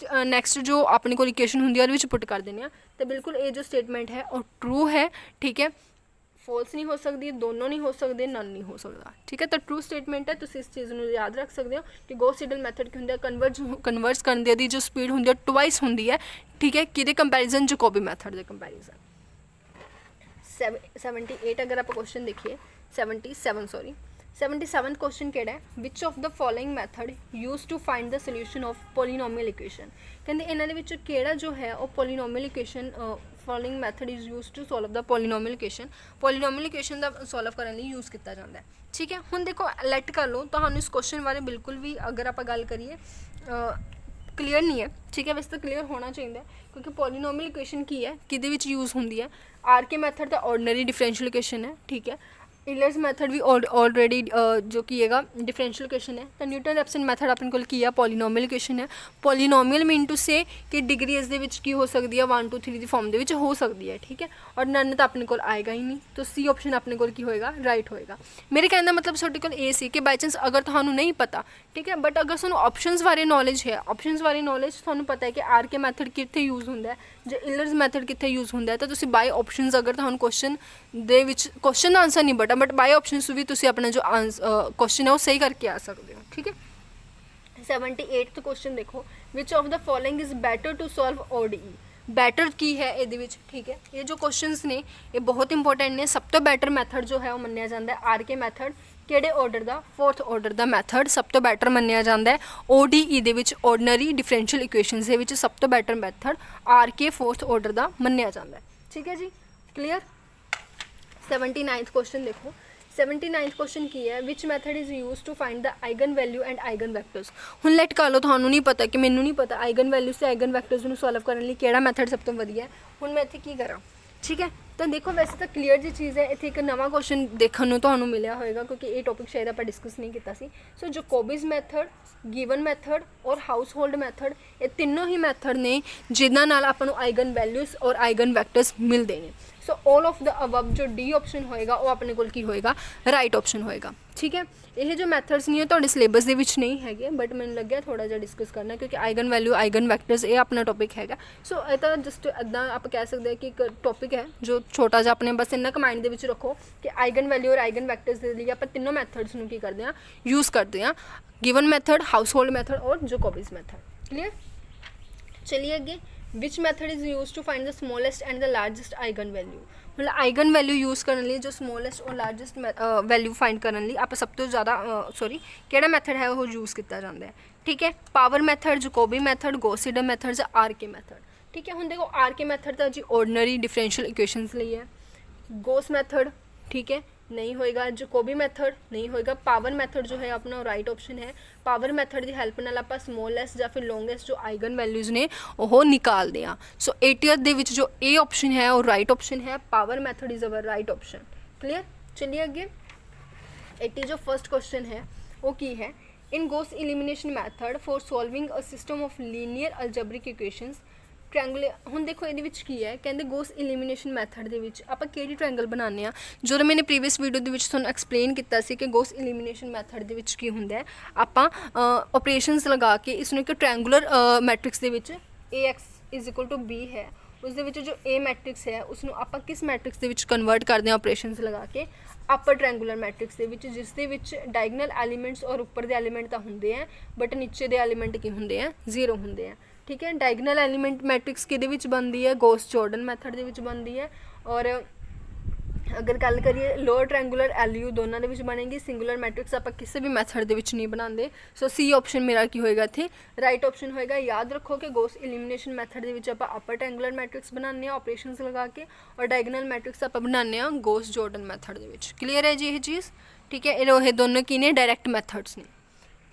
नैक्सट जो अपने कोल इक्वेशन हुंदी है उहदे विच पुट कर देने आ तो बिल्कुल ये जो स्टेटमेंट है वो ट्रू है ठीक है। फॉल्स नहीं हो सकती दोनों नहीं हो सकते नन नहीं हो सकता ठीक है। तो ट्रू स्टेटमेंट है तो इस चीज़ को याद रख सकते हो कि गॉस सीडल मैथड की होंगे कन्वर्स करने की जो स्पीड होंगी ट्वाइस होंगी है ठीक है कि कंपैरिजन जैकोबी मैथड के कंपैरिजन। 78 अगर आप क्वेश्चन देखिए 77 क्वेश्चन केड़ा है which of the following method use to find the solution of polynomial equation कहते इन्होंने विचों केड़ा जो है वो polynomial equation following method is use to solve the polynomial equation का सॉल्व करने यूज़ किया जाता है ठीक है। हुण देखो लेट कर लो तो इस क्वेश्चन बारे बिल्कुल भी अगर आप गल करिए क्लीयर नहीं है ठीक है। वैसे तो क्लीयर होना चाहिए क्योंकि पोलीनोमियल इक्वेशन की है कि यूज़ होंगी है आर के मैथड तो ऑर्डनरी डिफरेंशियल इक्वेशन है ठीक है। ਈਲਰਸ ਮੈਥਡ ਵੀ ਆਲਰੇਡੀ ਜੋ ਕੀ ਹੈਗਾ ਡਿਫਰੈਂਸ਼ੀਅਲ ਇਕੁਏਸ਼ਨ ਹੈ। ਤਾਂ ਨਿਊਟਨ ਰੈਪਸਨ ਮੈਥਡ ਆਪਣੇ ਕੋਲ ਕੀ ਆ, ਪੋਲੀਨੋਮੀਅਲ ਇਕੁਏਸ਼ਨ ਹੈ। ਪੋਲੀਨੋਮੀਅਲ ਮੀਨ ਟੂ ਸੇ ਕਿ ਡਿਗਰੀ ਇਸ ਦੇ ਵਿੱਚ ਕੀ ਹੋ ਸਕਦੀ ਹੈ, 1 2 3 ਦੀ ਫਾਰਮ ਦੇ ਵਿੱਚ ਹੋ ਸਕਦੀ ਹੈ, ਠੀਕ ਹੈ। ਔਰ ਨਨ ਤਾਂ ਆਪਣੇ ਕੋਲ ਆਏਗਾ ਹੀ ਨਹੀਂ, ਤਾਂ ਸੀ ਆਪਸ਼ਨ ਆਪਣੇ ਕੋਲ ਕੀ ਹੋਏਗਾ, ਰਾਈਟ ਹੋਏਗਾ। ਮੇਰੇ ਕਹਿਣ ਦਾ ਮਤਲਬ ਤੁਹਾਡੇ ਕੋਲ ਇਹ ਸੀ ਕਿ ਬਾਈ ਚਾਂਸ ਅਗਰ ਤੁਹਾਨੂੰ ਨਹੀਂ ਪਤਾ, ਠੀਕ ਹੈ, ਬਟ ਅਗਰ ਤੁਹਾਨੂੰ ਆਪਸ਼ਨਸ ਬਾਰੇ ਨੌਲੇਜ ਹੈ, ਆਪਸ਼ਨਸ ਬਾਰੇ ਨੌਲੇਜ ਤੁਹਾਨੂੰ ਪਤਾ ਹੈ ਕਿ ਆਰ ਕੇ ਮੈਥਡ ਕਿੱਥੇ ਯੂਜ਼ ਹੁੰਦਾ ਹੈ ਜਾਂ ਈਲਰਸ ਮੈਥਡ ਕਿੱਥੇ ਯੂਜ਼ ਹੁੰਦਾ ਹੈ, ਤਾਂ ਤੁਸੀਂ ਬਾਈ ਆਪਸ਼ਨਸ ਅਗਰ ਤੁਹਾਨੂੰ ਕੁਐਸਚਨ ਦੇ ਵਿੱਚ ਕੁਐਸਚਨ ਦਾ ਆਨਸਰ ਨਹੀਂ ਪਤਾ ਬਟ ਬਾਈ ਆਪਸ਼ਨਸ ਵੀ ਤੁਸੀਂ ਆਪਣਾ ਜੋ ਕੁਐਸਚਨ ਹੈ ਉਹ ਸਹੀ ਕਰਕੇ ਆ ਸਕਦੇ ਹੋ, ਠੀਕ ਹੈ। 78th ਕੁਐਸਚਨ ਦੇਖੋ, which of the following is better to solve ODE। Better ਕੀ ਹੈ ਇਹਦੇ ਵਿੱਚ, ਠੀਕ ਹੈ। ਇਹ ਜੋ ਕੁਐਸਚਨਸ ਨੇ ਇਹ ਬਹੁਤ ਇੰਪੋਰਟੈਂਟ ਨੇ। ਸਭ ਤੋਂ ਬੈਟਰ ਮੈਥਡ ਜੋ ਹੈ ਉਹ ਮੰਨਿਆ ਜਾਂਦਾ ਹੈ ਆਰ ਕੇ ਮੈਥਡ। ਕਿਹੜੇ ਆਰਡਰ ਦਾ, 4th ਆਰਡਰ ਦਾ ਮੈਥਡ ਸਭ ਤੋਂ ਬੈਟਰ ਮੰਨਿਆ ਜਾਂਦਾ ਹੈ। ODE ਦੇ ਵਿੱਚ ਆਰਡੀਨਰੀ ਡਿਫਰੈਂਸ਼ੀਅਲ ਇਕੁਏਸ਼ਨਸ ਦੇ ਵਿੱਚ ਸਭ ਤੋਂ better method R K 4th order ਦਾ ਮੰਨਿਆ ਜਾਂਦਾ ਹੈ, ਠੀਕ ਹੈ ਜੀ, ਕਲੀਅਰ। 79th ਕੁਐਸਚਨ ਦੇਖੋ, 79th ਕੁਐਸਚਨ ਕੀ ਹੈ, which method is use to find the eigen value and eigen vectors. ਹੁਣ ਲੈਟ ਕਰ ਲਓ ਤੁਹਾਨੂੰ ਨਹੀਂ ਪਤਾ ਕਿ ਮੈਨੂੰ ਨਹੀਂ ਪਤਾ ਆਈਗਨ ਵੈਲਿਊਜ਼ ਤੇ ਆਈਗਨ ਵੈਕਟਰਸ ਨੂੰ ਸੋਲਵ ਕਰਨ ਲਈ ਕਿਹੜਾ ਮੈਥਡ ਸਭ ਤੋਂ ਵਧੀਆ ਹੈ। ਹੁਣ ਮੈਂ ਇੱਥੇ ਕੀ ਕਰਾਂ, ਠੀਕ ਹੈ। ਤਾਂ ਦੇਖੋ ਵੈਸੇ ਤਾਂ ਕਲੀਅਰ ਜੀ ਚੀਜ਼ ਹੈ। ਇੱਥੇ ਇੱਕ ਨਵਾਂ ਕੁਐਸਚਨ ਦੇਖਣ ਨੂੰ ਤੁਹਾਨੂੰ ਮਿਲਿਆ ਹੋਏਗਾ ਕਿਉਂਕਿ ਇਹ ਟੌਪਿਕ ਸ਼ਾਇਦ ਆਪਾਂ ਡਿਸਕਸ ਨਹੀਂ ਕੀਤਾ ਸੀ। ਸੋ ਜੈਕੋਬੀਜ਼ ਮੈਥਡ, ਗਿਵਨ ਮੈਥਡ ਔਰ ਹਾਊਸਹੋਲਡ ਮੈਥਡ, ਇਹ ਤਿੰਨੋਂ ਹੀ ਮੈਥਡ ਨੇ ਜਿਨ੍ਹਾਂ ਨਾਲ ਆਪਾਂ ਨੂੰ ਆਈਗਨ ਵੈਲਿਊਜ਼ ਔਰ ਆਈਗਨ ਵੈਕਟਰਸ ਮਿਲਦੇ ਨੇ। ਸੋ ਆਲ ਆਫ ਦ ਅਬਵ ਜੋ ਡੀ ਆਪਸ਼ਨ ਹੋਏਗਾ ਉਹ ਆਪਣੇ ਕੋਲ ਕੀ ਹੋਏਗਾ, ਰਾਈਟ ਆਪਸ਼ਨ ਹੋਏਗਾ, ਠੀਕ ਹੈ। ਇਹ ਜੋ ਮੈਥਡਸ ਨਹੀਂ ਉਹ ਤੁਹਾਡੇ ਸਿਲੇਬਸ ਦੇ ਵਿੱਚ ਨਹੀਂ ਹੈਗੇ ਬਟ ਮੈਨੂੰ ਲੱਗਿਆ ਥੋੜ੍ਹਾ ਜਿਹਾ ਡਿਸਕਸ ਕਰਨਾ ਕਿਉਂਕਿ ਆਈਗਨ ਵੈਲਿਊ, ਆਈਗਨ ਵੈਕਟਰਸ ਇਹ ਆਪਣਾ ਟੌਪਿਕ ਹੈਗਾ। ਸੋ ਇਹ ਤਾਂ ਜਸਟ ਇੱਦਾਂ ਆਪਾਂ ਕਹਿ ਸਕਦੇ ਹਾਂ ਕਿ ਇੱਕ ਟੌਪਿਕ ਹੈ ਜੋ ਛੋਟਾ ਜਿਹਾ ਆਪਣੇ ਬਸ ਇੰਨਾ ਕੁ ਮਾਈਂਡ ਦੇ ਵਿੱਚ ਰੱਖੋ ਕਿ ਆਈਗਨ ਵੈਲਿਊ ਔਰ ਆਈਗਨ ਵੈਕਟਰਸ ਦੇ ਲਈ ਆਪਾਂ ਤਿੰਨੋਂ ਮੈਥਡਸ ਨੂੰ ਕੀ ਕਰਦੇ ਹਾਂ, ਯੂਜ਼ ਕਰਦੇ ਹਾਂ। ਗਿਵਨ ਮੈਥਡ, ਹਾਊਸਹੋਲਡ ਮੈਥਡ ਔਰ ਜੈਕੋਬੀਜ਼ ਮੈਥਡ, ਕਲੀਅਰ। ਚਲਿਏ ਅੱਗੇ, which method is use to find the smallest and the largest eigen value. ਮਤਲਬ ਆਈਗਨ ਵੈਲਿਊ ਯੂਜ਼ ਕਰਨ ਲਈ ਜੋ ਸਮੋਲੈਸਟ ਔਰ ਲਾਰਜੈਸਟ ਵੈਲਿਊ ਫਾਈਂਡ ਕਰਨ ਲਈ ਆਪਾਂ ਸਭ ਤੋਂ ਜ਼ਿਆਦਾ ਕਿਹੜਾ ਮੈਥਡ ਹੈ ਉਹ ਯੂਜ਼ ਕੀਤਾ ਜਾਂਦਾ ਹੈ, ਠੀਕ ਹੈ। Power method, Jacobi method, Gauss Seidel method ਜਾਂ ਆਰ ਕੇ ਮੈਥਡ, ਠੀਕ ਹੈ। ਹੁਣ ਦੇਖੋ ਆਰ ਕੇ ਮੈਥਡ ਤਾਂ ਜੀ ਆਰਡੀਨਰੀ ਡਿਫਰੈਂਸ਼ੀਅਲ ਇਕੁਏਸ਼ਨਸ ਲਈ ਹੈ। ਗੌਸ ਮੈਥਡ, ਠੀਕ ਹੈ, ਨਹੀਂ ਹੋਏਗਾ। ਜੈਕੋਬੀ ਮੈਥਡ ਨਹੀਂ ਹੋਏਗਾ। ਪਾਵਰ ਮੈਥਡ ਜੋ ਹੈ ਆਪਣਾ ਰਾਈਟ ਆਪਸ਼ਨ ਹੈ। ਪਾਵਰ ਮੈਥਡ ਦੀ ਹੈਲਪ ਨਾਲ ਆਪਾਂ ਸਮੋਲੈਸਟ ਜਾਂ ਫਿਰ ਲੌਂਗੈਸਟ ਜੋ ਆਈਗਨ ਵੈਲਿਊਜ਼ ਨੇ ਉਹ ਨਿਕਾਲਦੇ ਹਾਂ। ਸੋ 80th ਦੇ ਵਿੱਚ ਜੋ ਏ ਆਪਸ਼ਨ ਹੈ ਉਹ ਰਾਈਟ ਆਪਸ਼ਨ ਹੈ। Power method is our right option, clear. ਚਲਿਏ ਅੱਗੇ, 80 ਜੋ ਫਸਟ ਕੁਐਸਚਨ ਹੈ ਉਹ ਕੀ ਹੈ, in Gauss elimination method for solving a system of linear algebraic equations triangle. ਹੁਣ ਦੇਖੋ ਇਹਦੇ ਵਿੱਚ ਕੀ ਹੈ, ਕਹਿੰਦੇ ਗੌਸ ਇਲੀਮੀਨੇਸ਼ਨ ਮੈਥਡ ਦੇ ਵਿੱਚ ਆਪਾਂ ਕਿਹੜੀ ਟ੍ਰਾਇੰਗਲ ਬਣਾਉਂਦੇ ਹਾਂ। ਜਦੋਂ ਮੈंने ਪ੍ਰੀਵੀਅਸ ਵੀਡੀਓ ਦੇ ਵਿੱਚ ਤੁਹਾਨੂੰ ਐਕਸਪਲੇਨ ਕੀਤਾ ਸੀ ਕਿ ਗੌਸ ਇਲੀਮੀਨੇਸ਼ਨ ਮੈਥਡ ਦੇ ਵਿੱਚ ਕੀ ਹੁੰਦਾ ਹੈ, ਆਪਾਂ ਆਪਰੇਸ਼ਨਸ ਲਗਾ ਕੇ ਇਸ ਨੂੰ ਇੱਕ ਟ੍ਰਾਇੰਗੂਲਰ ਮੈਟ੍ਰਿਕਸ ਦੇ ਵਿੱਚ AX = B ਹੈ, ਉਸ ਦੇ ਵਿੱਚ ਜੋ A ਮੈਟ੍ਰਿਕਸ ਹੈ ਉਸ ਨੂੰ ਆਪਾਂ ਕਿਸ ਮੈਟ੍ਰਿਕਸ ਦੇ ਵਿੱਚ ਕਨਵਰਟ ਕਰਦੇ ਹਾਂ ਆਪਰੇਸ਼ਨਸ ਲਗਾ ਕੇ, ਅਪਰ ਟ੍ਰਾਇੰਗੂਲਰ ਮੈਟ੍ਰਿਕਸ ਦੇ ਵਿੱਚ, ਜਿਸ ਦੇ ਵਿੱਚ ਡਾਇਗਨਲ ਐਲੀਮੈਂਟਸ ਔਰ ਉੱਪਰ ਦੇ ਐਲੀਮੈਂਟ ਤਾਂ ਹੁੰਦੇ ਆ ਬਟ ਨੀਚੇ ਦੇ ਐਲੀਮੈਂਟ ਕੀ ਹੁੰਦੇ ਆ, 0 ਹੁੰਦੇ ਆ, ਠੀਕ ਹੈ। ਡਾਇਗਨਲ ਐਲੀਮੈਂਟ ਮੈਟ੍ਰਿਕਸ ਕਿਹਦੇ ਵਿੱਚ ਬਣਦੀ ਹੈ, ਗੌਸ ਜੋਰਡਨ ਮੈਥਡ ਦੇ ਵਿੱਚ ਬਣਦੀ ਹੈ। ਔਰ ਅਗਰ ਗੱਲ ਕਰੀਏ ਲੋਅਰ ਟ੍ਰਾਇੰਗੂਲਰ LU ਦੋਨਾਂ ਦੇ ਵਿੱਚ ਬਣੇਗੀ। ਸਿੰਗੂਲਰ ਮੈਟ੍ਰਿਕਸ ਆਪਾਂ ਕਿਸੇ ਵੀ ਮੈਥਡ ਦੇ ਵਿੱਚ ਨਹੀਂ ਬਣਾਉਂਦੇ। ਸੋ ਸੀ ਆਪਸ਼ਨ ਮੇਰਾ ਕੀ ਹੋਏਗਾ ਇੱਥੇ, ਰਾਈਟ ਆਪਸ਼ਨ ਹੋਏਗਾ। ਯਾਦ ਰੱਖੋ ਕਿ ਗੌਸ ਇਲੀਮੀਨੇਸ਼ਨ ਮੈਥਡ ਦੇ ਵਿੱਚ ਆਪਾਂ ਅਪਰ ਟ੍ਰਾਇੰਗੂਲਰ ਮੈਟ੍ਰਿਕਸ ਬਣਾਉਂਦੇ ਹਾਂ ਆਪਰੇਸ਼ਨਸ ਲਗਾ ਕੇ, ਔਰ ਡਾਇਗਨਲ ਮੈਟ੍ਰਿਕਸ ਆਪਾਂ ਬਣਾਉਂਦੇ ਹਾਂ ਗੌਸ ਜੋਰਡਨ ਮੈਥਡ ਦੇ ਵਿੱਚ। ਕਲੀਅਰ ਹੈ ਜੀ ਇਹ ਚੀਜ਼, ਠੀਕ ਹੈ। ਇਹ ਦੋਨੋਂ ਕੀ ਨੇ, ਡਾਇਰੈਕਟ ਮੈਥਡਸ ਨੇ।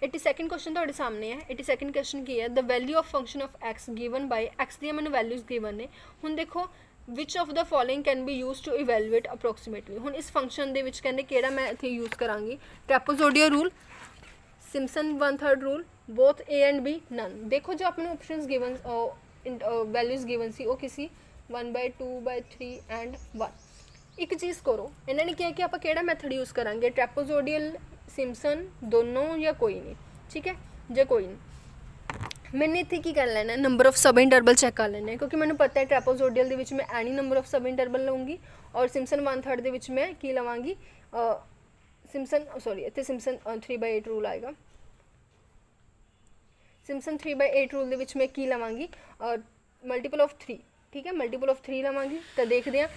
82nd ਕੁਐਸਚਨ ਤੁਹਾਡੇ ਸਾਹਮਣੇ ਹੈ। 82nd ਕੁਐਸਚਨ ਕੀ ਹੈ, the value of function of x given by x ਦੀਆਂ ਮੈਨੂੰ ਵੈਲਿਊਜ਼ ਗਿਵਨ ਨੇ। ਹੁਣ ਦੇਖੋ which of the following can be use to evaluate approximately. ਹੁਣ ਇਸ ਫੰਕਸ਼ਨ ਦੇ ਵਿੱਚ ਕਹਿੰਦੇ ਕਿਹੜਾ ਮੈਂ ਇੱਥੇ ਯੂਜ਼ ਕਰਾਂਗੀ, trapezoidal rule, Simpson 1/3 rule, both A and B, none. ਦੇਖੋ ਜੋ ਆਪਣੇ ਆਪਸ਼ਨਸ ਗਿਵਨ ਵੈਲਿਊਜ਼ ਗਿਵਨ ਸੀ ਉਹ ਕਿਸੇ 1/2/3 ਐਂਡ 1। ਇੱਕ ਚੀਜ਼ ਕਰੋ, ਇਹਨਾਂ ਨੇ ਕਿਹਾ ਕਿ ਆਪਾਂ ਕਿਹੜਾ ਮੈਥਡ ਯੂਜ਼ ਕਰਾਂਗੇ, ਟ੍ਰੈਪੇਜ਼ੋਇਡਲ, ਸਿੰਪਸਨ, ਦੋਨੋਂ ਜਾਂ ਕੋਈ ਨਹੀਂ, ਠੀਕ ਹੈ, ਜਾਂ ਕੋਈ ਨਹੀਂ। मैंने इतने की कर लेना, number of sub interval check कर लेना, क्योंकि मैंने पता है ट्रैपेजोइडल ਦੇ ਵਿੱਚ मैं any number of sub interval लूँगी और सिम्पसन 1/3 ਦੇ ਵਿੱਚ मैं की लवांगी सिम्पसन इतने सिम्पसन 3/8 रूल आएगा। सिम्पसन 3/8 रूल ਦੇ ਵਿੱਚ मैं की लवांगी मल्टीपल ऑफ 3, ठीक है, मल्टीपल ऑफ 3 लवांगी। तो देखते हैं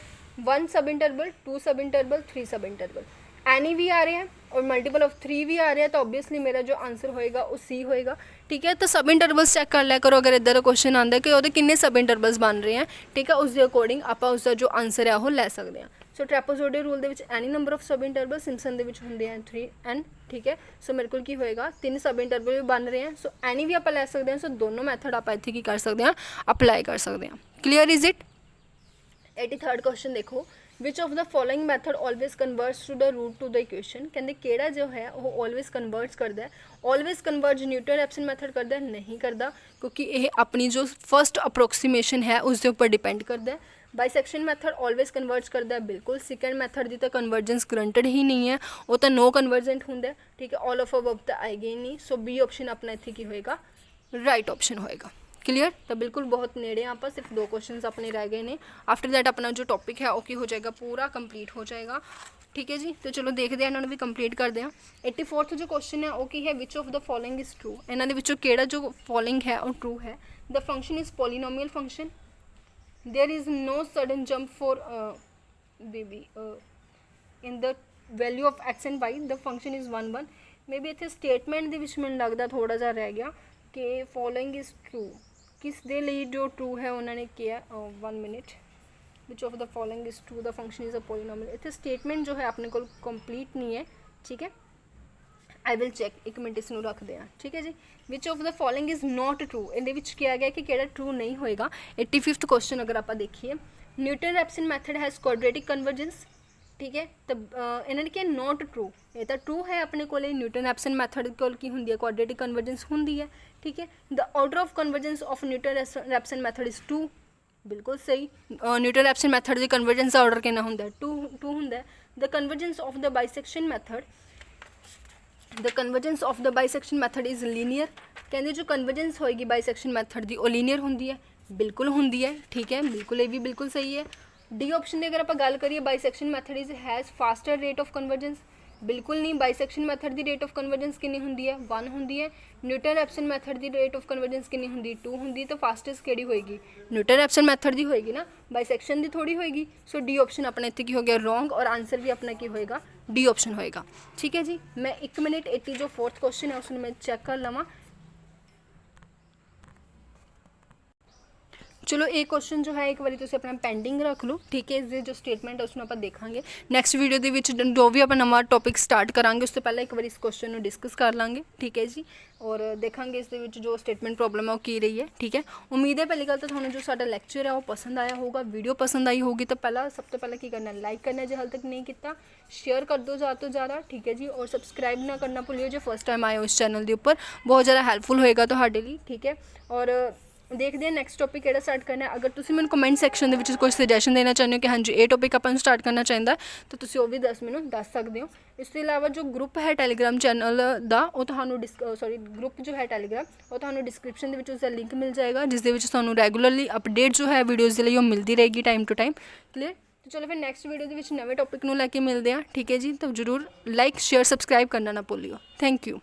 1 सब इंटरवल, 2 सब इंटरवल, 3 सब इंटरवल, एनी भी आ रहे हैं और मल्टीपल ऑफ 3 भी आ रहे हैं, तो ऑब्वियसली मेरा जो आंसर होएगा वो C होएगा, ठीक है। तो सब इंटरवल्स चेक कर लिया करो, अगर इधर का क्वेश्चन आता है कि वो किन्ने सब इंटरवल्स बन रहे हैं, ठीक है, उसके अकॉर्डिंग आप उसका जो आंसर है वो लै सकते हैं। सो ट्रैपेजोइडल रूल ਦੇ ਵਿੱਚ any number of sub interval, Simpson ਦੇ ਵਿੱਚ ਹੁੰਦੇ हैं 3 एंड, ठीक है। सो मेरे को की होएगा 3 सब इंटरवल भी बन रहे हैं, सो एनी भी आप लै सकते हैं। सो दोनों मैथड आप इतने की कर सकते हैं, अप्लाई कर सकते हैं। Clear is it. 83rd question देखो, which of the following method always converts to the root to the equation. ਕਹਿੰਦੇ ਕਿਹੜਾ ਜੋ ਹੈ ਉਹ ਆਲਵੇਜ਼ ਕਨਵਰਟਸ ਕਰਦਾ ਹੈ। Always converge Newton Raphson method ਕਰਦਾ ਨਹੀਂ ਕਰਦਾ, ਕਿਉਂਕਿ ਇਹ ਆਪਣੀ ਜੋ ਫਸਟ ਅਪਰੋਕਸੀਮੇਸ਼ਨ ਹੈ ਉਸ ਦੇ ਉੱਪਰ ਡਿਪੈਂਡ ਕਰਦਾ ਹੈ। ਬਾਈਸੈਕਸ਼ਨ ਮੈਥਡ ਆਲਵੇਜ਼ ਕਨਵਰਜ ਕਰਦਾ ਹੈ, ਬਿਲਕੁਲ। ਸੈਕੰਡ ਮੈਥਡ ਦੀ ਤਾਂ ਕਨਵਰਜੈਂਸ ਗਰੰਟਡ ਹੀ ਨਹੀਂ ਹੈ, ਉਹ ਤਾਂ ਨੋ ਕਨਵਰਜੈਂਟ ਹੁੰਦਾ, ਠੀਕ ਹੈ। ਆਲ ਆਫ ਅਬਵ ਤਾਂ ਆਏਗੀ ਹੀ ਨਹੀਂ, ਸੋ ਬੀ ਆਪਸ਼ਨ ਆਪਣਾ ਇੱਥੇ ਕੀ ਹੋਏਗਾ, ਰਾਈਟ ਆਪਸ਼ਨ ਹੋਏਗਾ। क्लियर। तो बिल्कुल बहुत नेड़े आप, सिर्फ 2 क्वेश्चन अपने रह गए हैं। आफ्टर दैट अपना जो टॉपिक है वो की हो जाएगा, पूरा कंप्लीट हो जाएगा, ठीक है जी। तो चलो देखते हैं इन्होंने भी कंप्लीट करते हैं। 84th जो क्वेश्चन है वो की है, which of the following is true. इन्होंने विचों केड़ा जो फॉलोइंग है वो ट्रू है। The function is polynomial function, there is no sudden jump for baby in the value of x and y, the function is 1 1। May be इतने statement के विच मैंने लगता थोड़ा जा रह गया कि फॉलोइंग इज ट्रू, किस दे लिए जो ट्रू है उन्होंने किया। 1 minute, which of the following is true, the function is a polynomial. इतने स्टेटमेंट जो है अपने को कंप्लीट नहीं है, ठीक है। आई विल चैक, 1 मिनट इसनों रखते हैं, ठीक है जी। Which of the following is not true, ये किया गया कि केड़ा ट्रू नहीं होएगा। 85th क्वेश्चन अगर आप देखिए, Newton Raphson method has quadratic convergence, ठीक है। तो इन्होंने क्या नॉट ट्रू, ये तो ट्रू है अपने को। न्यूटन रैप्सन मैथड को की होंगी है, क्वाड्रेटिक कन्वर्जेंस होंगी है, ठीक है। The order of convergence of Newton Raphson method is 2, बिल्कुल सही। न्यूटन रैप्सन मैथड की कन्वर्जेंस का ऑर्डर कितना होंगे, 2 होंगे। The convergence of the bisection method, the convergence of the bisection method is linear. कहते जो कन्वर्जेंस होएगी बाइसैक्शन मैथड की वो लीनियर होंगी है, बिल्कुल होंगी है, ठीक है, बिल्कुल ये भी बिल्कुल सही है। डी ऑप्शन की अगर आप गल करिए, bisection method is has faster rate of convergence, बिल्कुल नहीं। बाइसैक्शन मैथड की रेट ऑफ कन्वर्जेंस कितनी होंगी है, 1 होंगी है। न्यूटन रैप्सन मैथड की रेट ऑफ कन्वर्जेंस कितनी होंगी, 2 होंगी। तो फास्टेस्ट केड़ी होएगी, न्यूटन रैप्सन मैथड की होएगी ना, बाइसैक्शन की थोड़ी होएगी। सो डी ऑप्शन अपना इतने की हो गया रॉन्ग, और आंसर भी अपना की होएगा, डी ऑप्शन होएगा, ठीक है जी। मैं 1 मिनट 80 जो 4th क्वेश्चन है उसमें मैं चैक कर लवां। चलो ये क्वेश्चन जो है एक बार तुम अपना पेंडिंग रख लो, ठीक है। इसके जो स्टेटमेंट है उसमें आप देखांगे नैक्सट वीडियो के जो भी आप नवा टॉपिक स्टार्ट करांगे उससे पहले एक बार इस क्वेश्चन को डिस्कस कर लाँगे, ठीक है जी। और देखांगे इस जो स्टेटमेंट प्रॉब्लम है वो की रही है, ठीक है। उम्मीद है पहली गल तो थानू जो साडा लैक्चर है वो पसंद आया होगा, वीडियो पसंद आई होगी। तो पहला सब तो पहले की करना, लाइक करना जो हाल तक नहीं किया, शेयर कर दो ज़्यादा तो ज़्यादा, ठीक है जी। और सबसक्राइब ना करना भूलियो जो फर्स्ट टाइम आए हो इस चैनल के उपर, बहुत ज़्यादा हैल्पफुल होएगा तुहाडे लई, ठीक है। और देखते हैं नैक्सट टॉपिक केड़ा स्टार्ट करना है। अगर तुम मैं कमेंट सैक्शन के कोई सजैशन देना चाहते हो कि हाँ जी ये टॉपिक अपन स्टार्ट करना चाहिए, तो तुम वो भी मैं दस सकते हो। इसके अलावा जो ग्रुप है टैलीग्राम चैनल का वो तो सॉरी ग्रुप जो है टैलीग्राम वो तो डिस्क्रिप्शन के उसका लिंक मिल जाएगा, जिसके सूँ रैगूलरली अपडेट जो है वीडियोज़ के लिए मिलती रहेगी टाइम टू टाइम, क्लीयर। तो चलो फिर नैक्सट वीडियो के नवे टॉपिक को लैके मिलते हैं, ठीक है जी। तो जरूर लाइक शेयर सबसक्राइब करना ना भूलियो। Thank you.